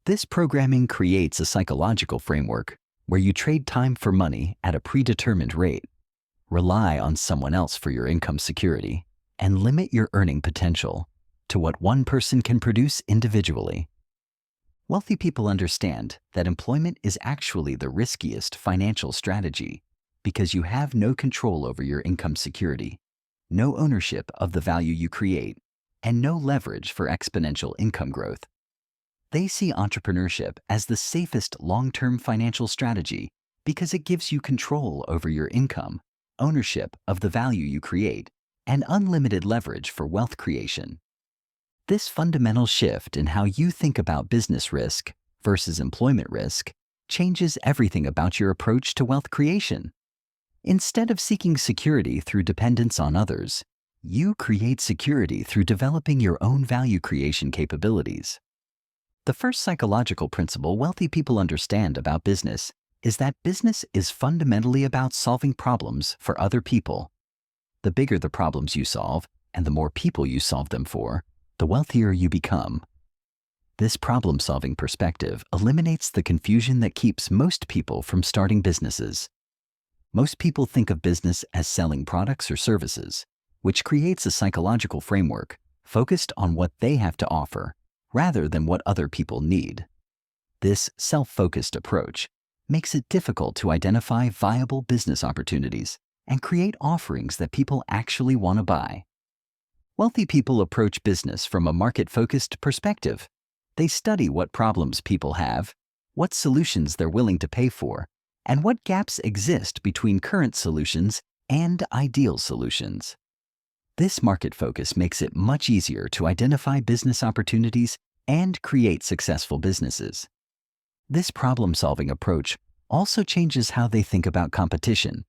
This programming creates a psychological framework where you trade time for money at a predetermined rate, rely on someone else for your income security, and limit your earning potential to what one person can produce individually. Wealthy people understand that employment is actually the riskiest financial strategy because you have no control over your income security, no ownership of the value you create, and no leverage for exponential income growth. They see entrepreneurship as the safest long-term financial strategy because it gives you control over your income, ownership of the value you create, and unlimited leverage for wealth creation. This fundamental shift in how you think about business risk versus employment risk changes everything about your approach to wealth creation. Instead of seeking security through dependence on others, you create security through developing your own value creation capabilities. The first psychological principle wealthy people understand about business is that business is fundamentally about solving problems for other people. The bigger the problems you solve and the more people you solve them for, the wealthier you become. This problem-solving perspective eliminates the confusion that keeps most people from starting businesses. Most people think of business as selling products or services, which creates a psychological framework focused on what they have to offer rather than what other people need. This self-focused approach makes it difficult to identify viable business opportunities and create offerings that people actually want to buy. Wealthy people approach business from a market-focused perspective. They study what problems people have, what solutions they're willing to pay for, and what gaps exist between current solutions and ideal solutions. This market focus makes it much easier to identify business opportunities and create successful businesses. This problem-solving approach also changes how they think about competition.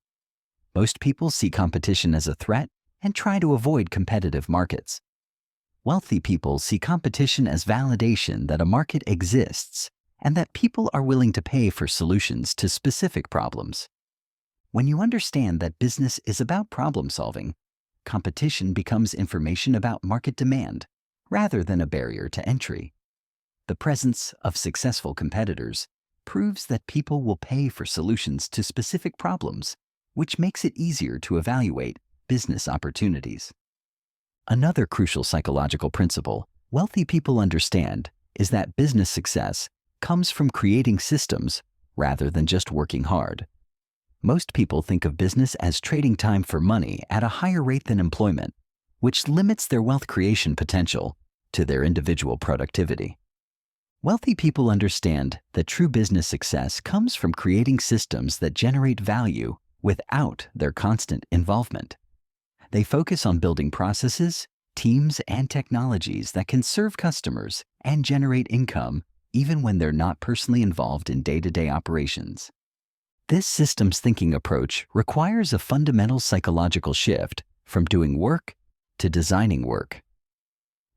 Most people see competition as a threat and try to avoid competitive markets. Wealthy people see competition as validation that a market exists and that people are willing to pay for solutions to specific problems. When you understand that business is about problem solving, competition becomes information about market demand rather than a barrier to entry. The presence of successful competitors proves that people will pay for solutions to specific problems, which makes it easier to evaluate business opportunities. Another crucial psychological principle wealthy people understand is that business success comes from creating systems rather than just working hard. Most people think of business as trading time for money at a higher rate than employment, which limits their wealth creation potential to their individual productivity. Wealthy people understand that true business success comes from creating systems that generate value without their constant involvement. They focus on building processes, teams, and technologies that can serve customers and generate income even when they're not personally involved in day-to-day operations. This systems thinking approach requires a fundamental psychological shift from doing work to designing work.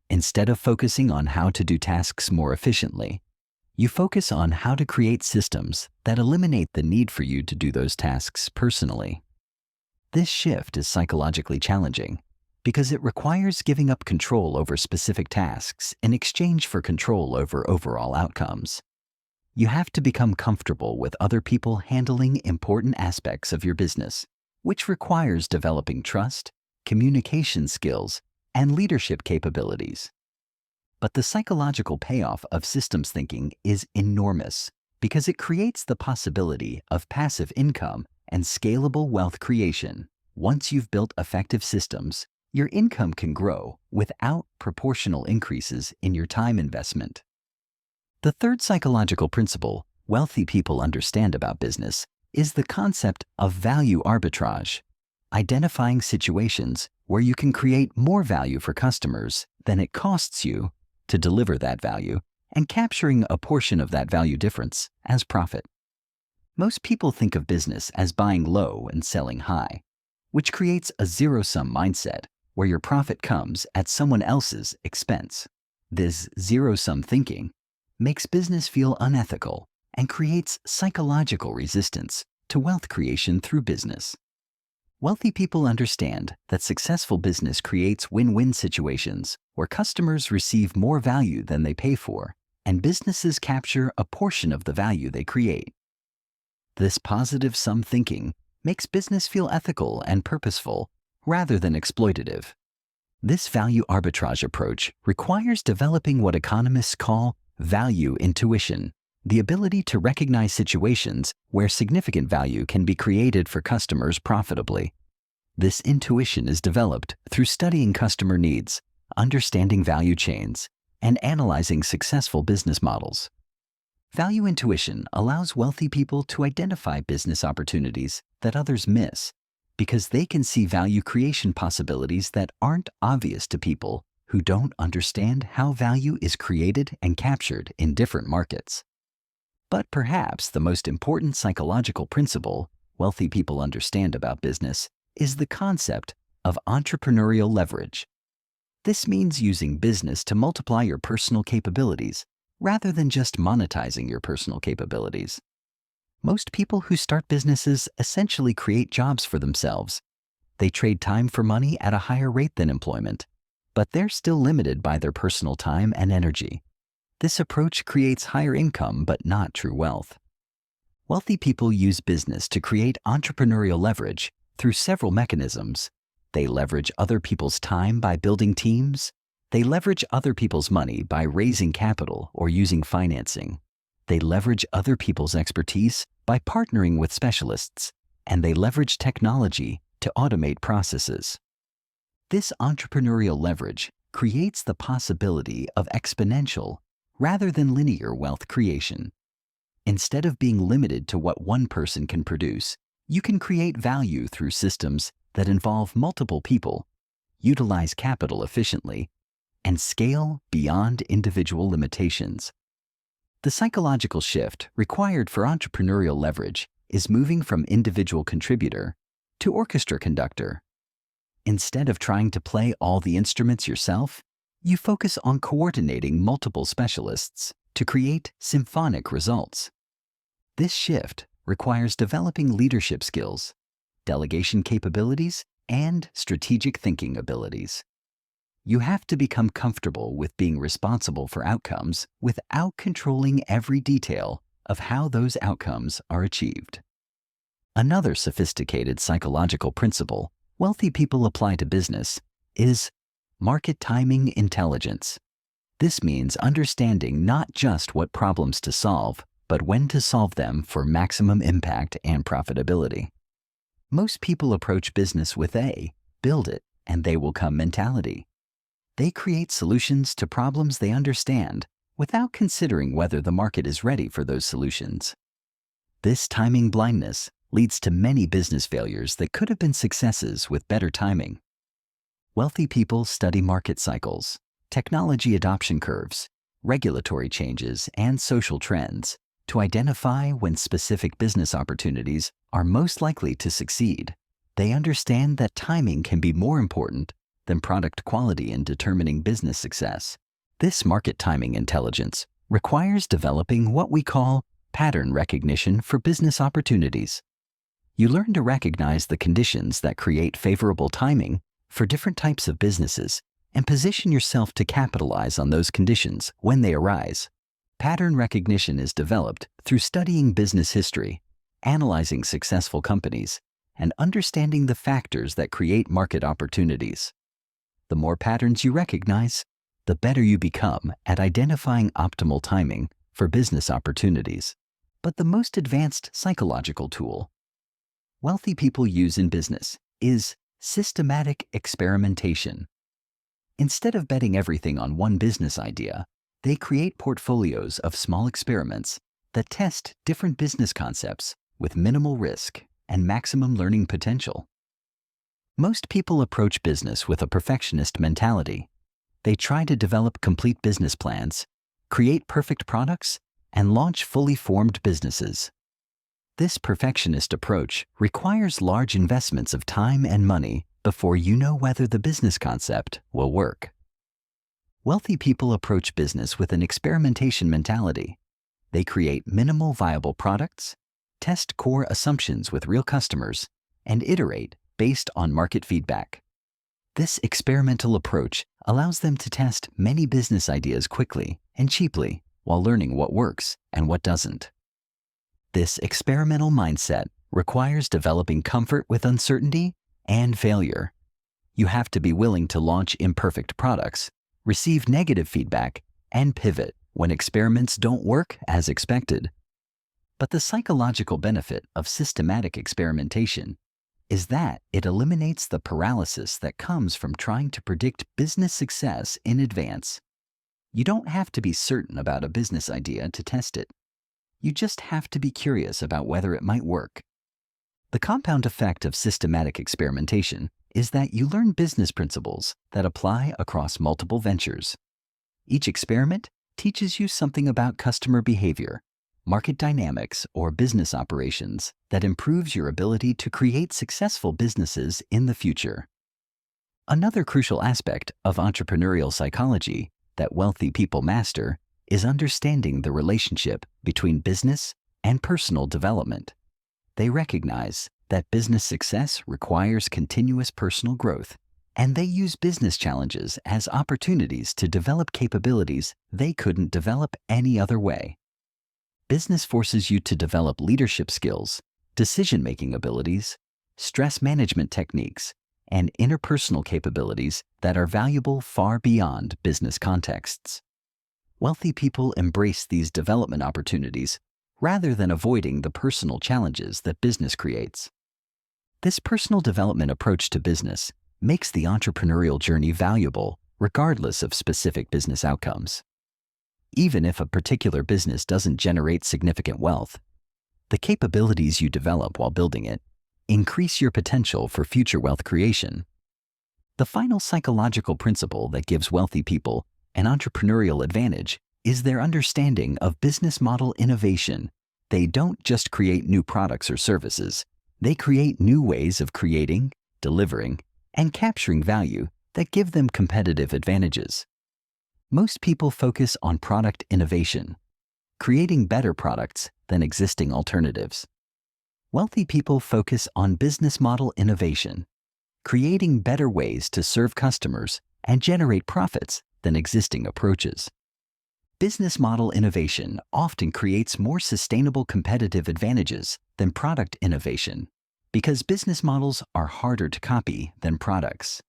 Instead of focusing on how to do tasks more efficiently, you focus on how to create systems that eliminate the need for you to do those tasks personally. This shift is psychologically challenging because it requires giving up control over specific tasks in exchange for control over overall outcomes. You have to become comfortable with other people handling important aspects of your business, which requires developing trust, communication skills, and leadership capabilities. But the psychological payoff of systems thinking is enormous because it creates the possibility of passive income and scalable wealth creation. Once you've built effective systems, your income can grow without proportional increases in your time investment. The third psychological principle wealthy people understand about business is the concept of value arbitrage, identifying situations where you can create more value for customers than it costs you to deliver that value and capturing a portion of that value difference as profit. Most people think of business as buying low and selling high, which creates a zero-sum mindset where your profit comes at someone else's expense. This zero-sum thinking makes business feel unethical and creates psychological resistance to wealth creation through business. Wealthy people understand that successful business creates win-win situations where customers receive more value than they pay for, and businesses capture a portion of the value they create. This positive sum thinking makes business feel ethical and purposeful rather than exploitative. This value arbitrage approach requires developing what economists call value intuition, the ability to recognize situations where significant value can be created for customers profitably. This intuition is developed through studying customer needs, understanding value chains, and analyzing successful business models. Value intuition allows wealthy people to identify business opportunities that others miss because they can see value creation possibilities that aren't obvious to people who don't understand how value is created and captured in different markets. But perhaps the most important psychological principle wealthy people understand about business is the concept of entrepreneurial leverage. This means using business to multiply your personal capabilities rather than just monetizing your personal capabilities. Most people who start businesses essentially create jobs for themselves. They trade time for money at a higher rate than employment, but they're still limited by their personal time and energy. This approach creates higher income but not true wealth. Wealthy people use business to create entrepreneurial leverage through several mechanisms. They leverage other people's time by building teams. They leverage other people's money by raising capital or using financing. They leverage other people's expertise by partnering with specialists, and they leverage technology to automate processes. This entrepreneurial leverage creates the possibility of exponential rather than linear wealth creation. Instead of being limited to what one person can produce, you can create value through systems that involve multiple people, utilize capital efficiently, and scale beyond individual limitations. The psychological shift required for entrepreneurial leverage is moving from individual contributor to orchestra conductor. Instead of trying to play all the instruments yourself, You focus on coordinating multiple specialists to create symphonic results. This shift requires developing leadership skills, delegation capabilities, and strategic thinking abilities. You have to become comfortable with being responsible for outcomes without controlling every detail of how those outcomes are achieved. Another sophisticated psychological principle wealthy people apply to business is market timing intelligence. This means understanding not just what problems to solve, but when to solve them for maximum impact and profitability. Most people approach business with a build it and they will come mentality. They create solutions to problems they understand without considering whether the market is ready for those solutions. This timing blindness leads to many business failures that could have been successes with better timing. Wealthy people study market cycles, technology adoption curves, regulatory changes, and social trends to identify when specific business opportunities are most likely to succeed. They understand that timing can be more important than product quality in determining business success. This market timing intelligence requires developing what we call pattern recognition for business opportunities. You learn to recognize the conditions that create favorable timing for different types of businesses and position yourself to capitalize on those conditions when they arise. Pattern recognition is developed through studying business history, analyzing successful companies, and understanding the factors that create market opportunities. The more patterns you recognize, the better you become at identifying optimal timing for business opportunities. But the most advanced psychological tool wealthy people use in business is systematic experimentation. Instead of betting everything on one business idea, they create portfolios of small experiments that test different business concepts with minimal risk and maximum learning potential. Most people approach business with a perfectionist mentality. They try to develop complete business plans, create perfect products, and launch fully formed businesses. This perfectionist approach requires large investments of time and money before you know whether the business concept will work. Wealthy people approach business with an experimentation mentality. They create minimal viable products, test core assumptions with real customers, and iterate based on market feedback. This experimental approach allows them to test many business ideas quickly and cheaply while learning what works and what doesn't. This experimental mindset requires developing comfort with uncertainty and failure. You have to be willing to launch imperfect products, receive negative feedback, and pivot when experiments don't work as expected. But the psychological benefit of systematic experimentation is that it eliminates the paralysis that comes from trying to predict business success in advance. You don't have to be certain about a business idea to test it. You just have to be curious about whether it might work. The compound effect of systematic experimentation is that you learn business principles that apply across multiple ventures. Each experiment teaches you something about customer behavior, market dynamics, or business operations that improves your ability to create successful businesses in the future. Another crucial aspect of entrepreneurial psychology that wealthy people master is understanding the relationship between business and personal development. They recognize that business success requires continuous personal growth, and they use business challenges as opportunities to develop capabilities they couldn't develop any other way. Business forces you to develop leadership skills, decision-making abilities, stress management techniques, and interpersonal capabilities that are valuable far beyond business contexts. Wealthy people embrace these development opportunities rather than avoiding the personal challenges that business creates. This personal development approach to business makes the entrepreneurial journey valuable regardless of specific business outcomes. Even if a particular business doesn't generate significant wealth, the capabilities you develop while building it increase your potential for future wealth creation. The final psychological principle that gives wealthy people an entrepreneurial advantage is their understanding of business model innovation. They don't just create new products or services. They create new ways of creating, delivering, and capturing value that give them competitive advantages. Most people focus on product innovation, creating better products than existing alternatives. Wealthy people focus on business model innovation, creating better ways to serve customers and generate profits than existing approaches. Business model innovation often creates more sustainable competitive advantages than product innovation because business models are harder to copy than products.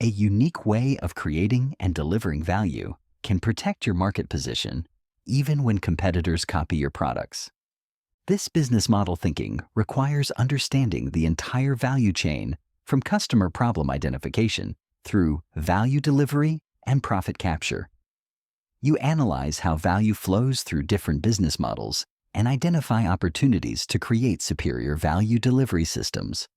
A unique way of creating and delivering value can protect your market position even when competitors copy your products. This business model thinking requires understanding the entire value chain from customer problem identification through value delivery and profit capture. You analyze how value flows through different business models and identify opportunities to create superior value delivery systems.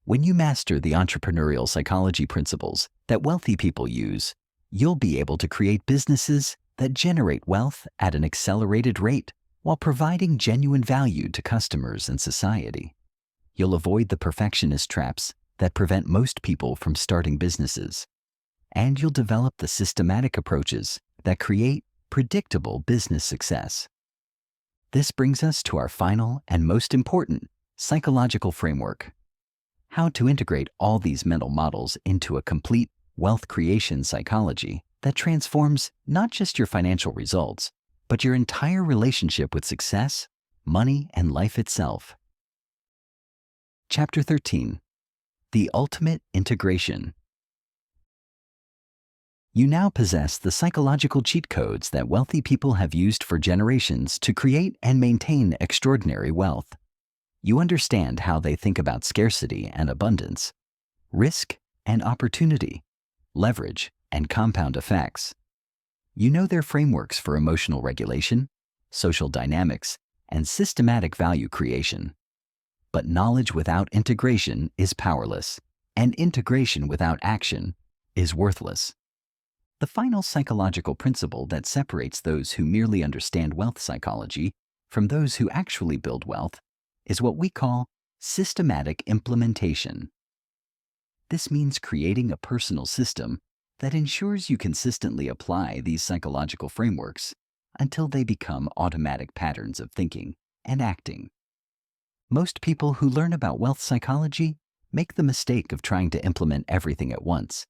When you master the entrepreneurial psychology principles that wealthy people use, you'll be able to create businesses that generate wealth at an accelerated rate while providing genuine value to customers and society. You'll avoid the perfectionist traps that prevent most people from starting businesses, and you'll develop the systematic approaches that create predictable business success. This brings us to our final and most important psychological framework: how to integrate all these mental models into a complete wealth creation psychology that transforms not just your financial results, but your entire relationship with success, money, and life itself. Chapter 13. The Ultimate Integration. You now possess the psychological cheat codes that wealthy people have used for generations to create and maintain extraordinary wealth. You understand how they think about scarcity and abundance, risk and opportunity, leverage and compound effects. You know their frameworks for emotional regulation, social dynamics, and systematic value creation. But knowledge without integration is powerless, and integration without action is worthless. The final psychological principle that separates those who merely understand wealth psychology from those who actually build wealth is what we call systematic implementation. This means creating a personal system that ensures you consistently apply these psychological frameworks until they become automatic patterns of thinking and acting. Most people who learn about wealth psychology make the mistake of trying to implement everything at once.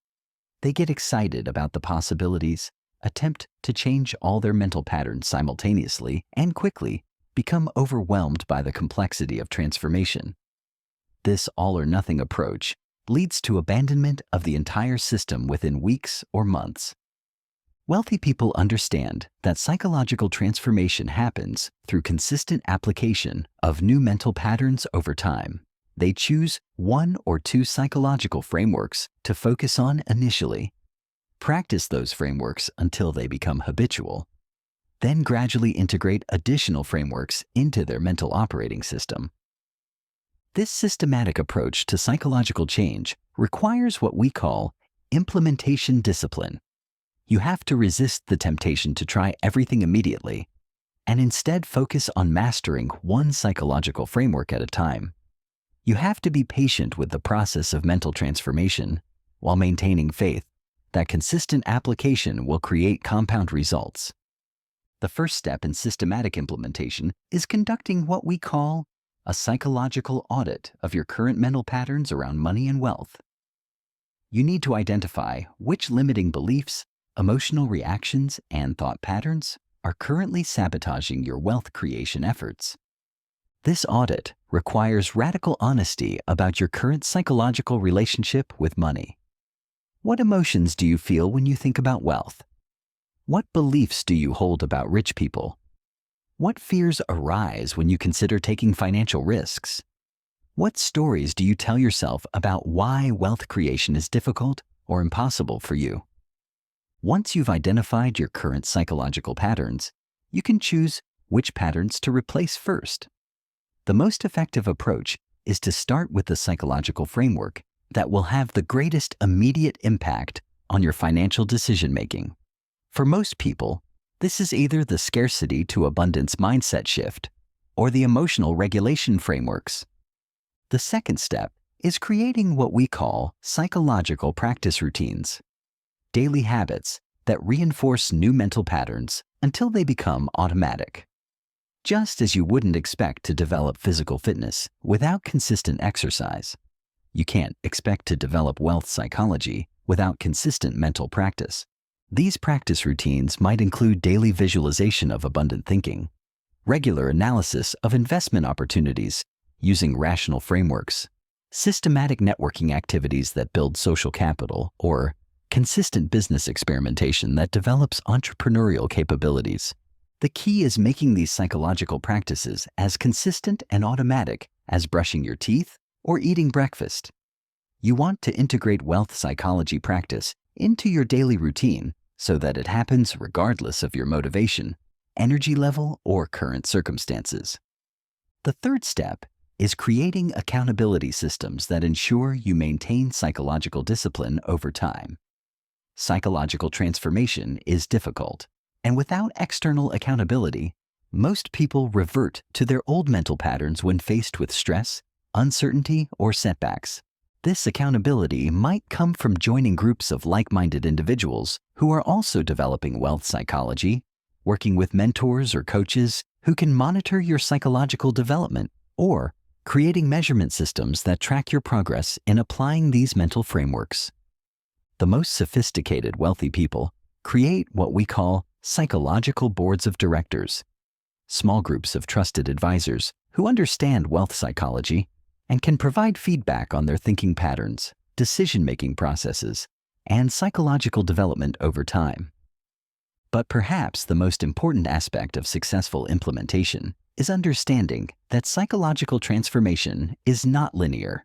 They get excited about the possibilities, attempt to change all their mental patterns simultaneously, and quickly become overwhelmed by the complexity of transformation. This all-or-nothing approach leads to abandonment of the entire system within weeks or months. Wealthy people understand that psychological transformation happens through consistent application of new mental patterns over time. They choose one or two psychological frameworks to focus on initially, practice those frameworks until they become habitual, then gradually integrate additional frameworks into their mental operating system. This systematic approach to psychological change requires what we call implementation discipline. You have to resist the temptation to try everything immediately and instead focus on mastering one psychological framework at a time. You have to be patient with the process of mental transformation while maintaining faith that consistent application will create compound results. The first step in systematic implementation is conducting what we call a psychological audit of your current mental patterns around money and wealth. You need to identify which limiting beliefs, emotional reactions, and thought patterns are currently sabotaging your wealth creation efforts. This audit requires radical honesty about your current psychological relationship with money. What emotions do you feel when you think about wealth? What beliefs do you hold about rich people? What fears arise when you consider taking financial risks? What stories do you tell yourself about why wealth creation is difficult or impossible for you? Once you've identified your current psychological patterns, you can choose which patterns to replace first. The most effective approach is to start with the psychological framework that will have the greatest immediate impact on your financial decision-making. For most people, this is either the scarcity to abundance mindset shift or the emotional regulation frameworks. The second step is creating what we call psychological practice routines, daily habits that reinforce new mental patterns until they become automatic. Just as you wouldn't expect to develop physical fitness without consistent exercise, you can't expect to develop wealth psychology without consistent mental practice. These practice routines might include daily visualization of abundant thinking, regular analysis of investment opportunities using rational frameworks, systematic networking activities that build social capital, or consistent business experimentation that develops entrepreneurial capabilities. The key is making these psychological practices as consistent and automatic as brushing your teeth or eating breakfast. You want to integrate wealth psychology practice into your daily routine so that it happens regardless of your motivation, energy level, or current circumstances. The third step is creating accountability systems that ensure you maintain psychological discipline over time. Psychological transformation is difficult, and without external accountability, most people revert to their old mental patterns when faced with stress, uncertainty, or setbacks. This accountability might come from joining groups of like-minded individuals who are also developing wealth psychology, working with mentors or coaches who can monitor your psychological development, or creating measurement systems that track your progress in applying these mental frameworks. The most sophisticated wealthy people create what we call psychological boards of directors, small groups of trusted advisors who understand wealth psychology and can provide feedback on their thinking patterns, decision-making processes, and psychological development over time. But perhaps the most important aspect of successful implementation is understanding that psychological transformation is not linear.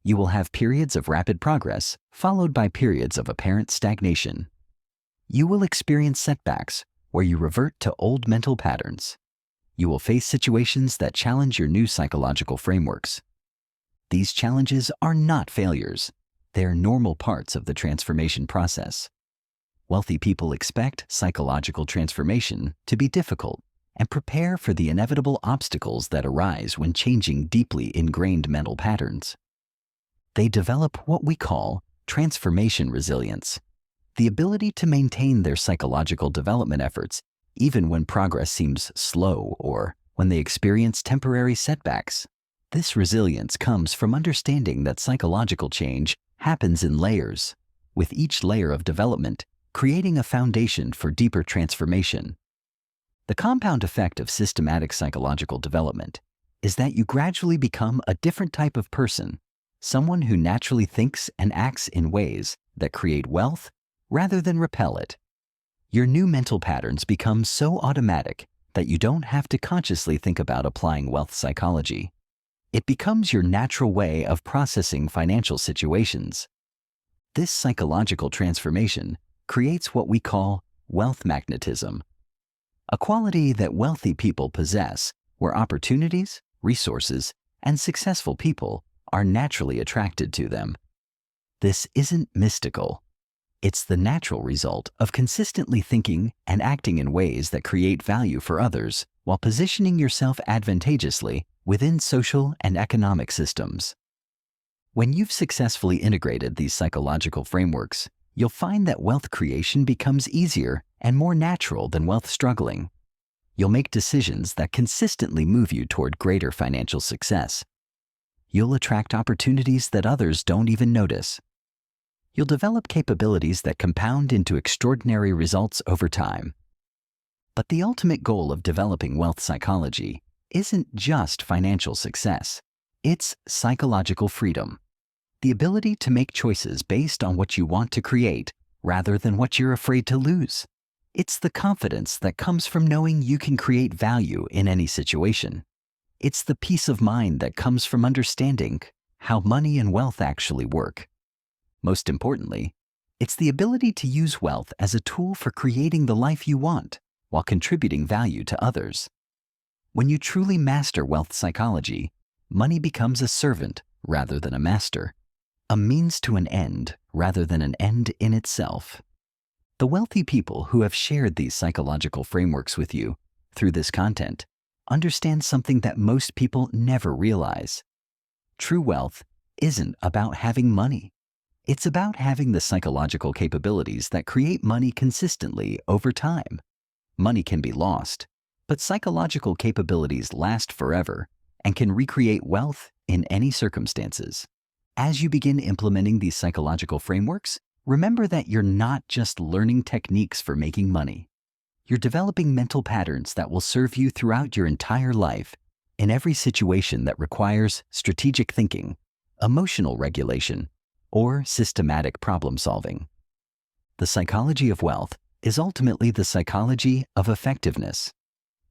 You will have periods of rapid progress followed by periods of apparent stagnation. You will experience setbacks where you revert to old mental patterns. You will face situations that challenge your new psychological frameworks. These challenges are not failures. They're normal parts of the transformation process. Wealthy people expect psychological transformation to be difficult and prepare for the inevitable obstacles that arise when changing deeply ingrained mental patterns. They develop what we call transformation resilience, the ability to maintain their psychological development efforts even when progress seems slow or when they experience temporary setbacks. This resilience comes from understanding that psychological change happens in layers, with each layer of development creating a foundation for deeper transformation. The compound effect of systematic psychological development is that you gradually become a different type of person, someone who naturally thinks and acts in ways that create wealth rather than repel it. Your new mental patterns become so automatic that you don't have to consciously think about applying wealth psychology. It becomes your natural way of processing financial situations. This psychological transformation creates what we call wealth magnetism, a quality that wealthy people possess where opportunities, resources, and successful people are naturally attracted to them. This isn't mystical. It's the natural result of consistently thinking and acting in ways that create value for others while positioning yourself advantageously within social and economic systems. When you've successfully integrated these psychological frameworks, you'll find that wealth creation becomes easier and more natural than wealth struggling. You'll make decisions that consistently move you toward greater financial success. You'll attract opportunities that others don't even notice. You'll develop capabilities that compound into extraordinary results over time. But the ultimate goal of developing wealth psychology isn't just financial success. It's psychological freedom, the ability to make choices based on what you want to create rather than what you're afraid to lose. It's the confidence that comes from knowing you can create value in any situation. It's the peace of mind that comes from understanding how money and wealth actually work. Most importantly, it's the ability to use wealth as a tool for creating the life you want while contributing value to others. When you truly master wealth psychology, money becomes a servant rather than a master, a means to an end rather than an end in itself. The wealthy people who have shared these psychological frameworks with you through this content understand something that most people never realize. True wealth isn't about having money. It's about having the psychological capabilities that create money consistently over time. Money can be lost, but psychological capabilities last forever and can recreate wealth in any circumstances. As you begin implementing these psychological frameworks, remember that you're not just learning techniques for making money. You're developing mental patterns that will serve you throughout your entire life in every situation that requires strategic thinking, emotional regulation, or systematic problem solving. The psychology of wealth is ultimately the psychology of effectiveness,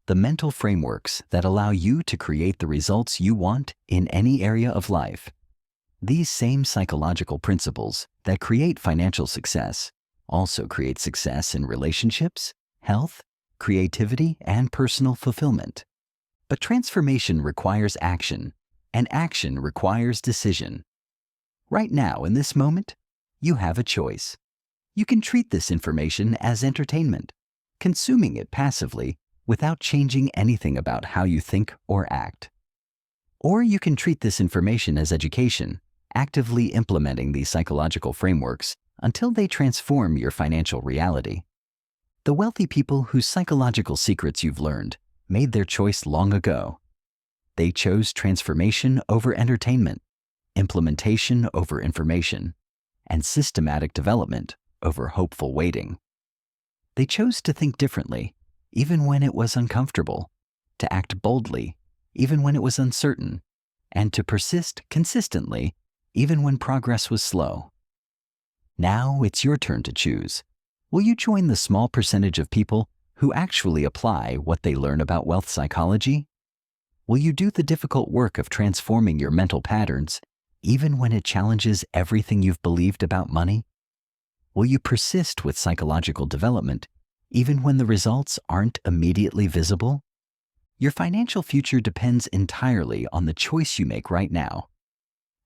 the mental frameworks that allow you to create the results you want in any area of life. These same psychological principles that create financial success also create success in relationships, health, creativity, and personal fulfillment. But transformation requires action, and action requires decision. Right now, in this moment, you have a choice. You can treat this information as entertainment, consuming it passively without changing anything about how you think or act. Or you can treat this information as education, actively implementing these psychological frameworks until they transform your financial reality. The wealthy people whose psychological secrets you've learned made their choice long ago. They chose transformation over entertainment, implementation over information, and systematic development over hopeful waiting. They chose to think differently, even when it was uncomfortable, to act boldly, even when it was uncertain, and to persist consistently, even when progress was slow. Now it's your turn to choose. Will you join the small percentage of people who actually apply what they learn about wealth psychology? Will you do the difficult work of transforming your mental patterns, even when it challenges everything you've believed about money? Will you persist with psychological development, even when the results aren't immediately visible? Your financial future depends entirely on the choice you make right now.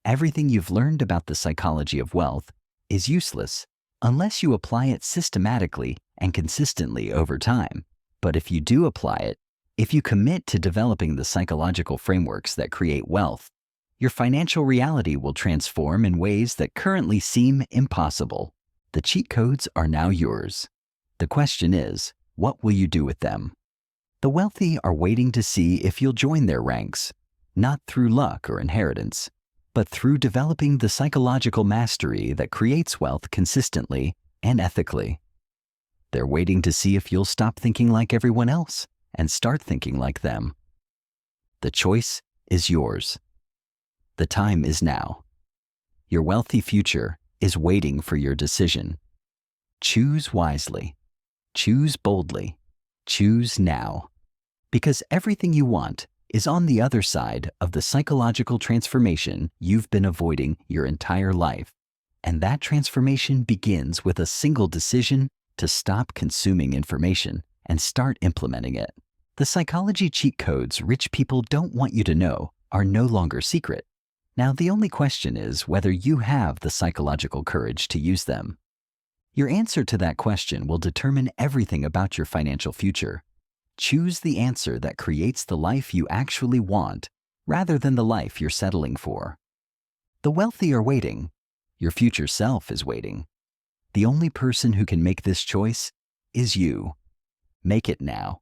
Everything you've learned about the psychology of wealth is useless unless you apply it systematically and consistently over time. But if you do apply it, if you commit to developing the psychological frameworks that create wealth, your financial reality will transform in ways that currently seem impossible. The cheat codes are now yours. The question is, what will you do with them? The wealthy are waiting to see if you'll join their ranks, not through luck or inheritance, but through developing the psychological mastery that creates wealth consistently and ethically. They're waiting to see if you'll stop thinking like everyone else and start thinking like them. The choice is yours. The time is now. Your wealthy future is waiting for your decision. Choose wisely. Choose boldly. Choose now. Because everything you want is on the other side of the psychological transformation you've been avoiding your entire life. And that transformation begins with a single decision to stop consuming information and start implementing it. The psychology cheat codes rich people don't want you to know are no longer secret. Now, the only question is whether you have the psychological courage to use them. Your answer to that question will determine everything about your financial future. Choose the answer that creates the life you actually want, rather than the life you're settling for. The wealthy are waiting. Your future self is waiting. The only person who can make this choice is you. Make it now.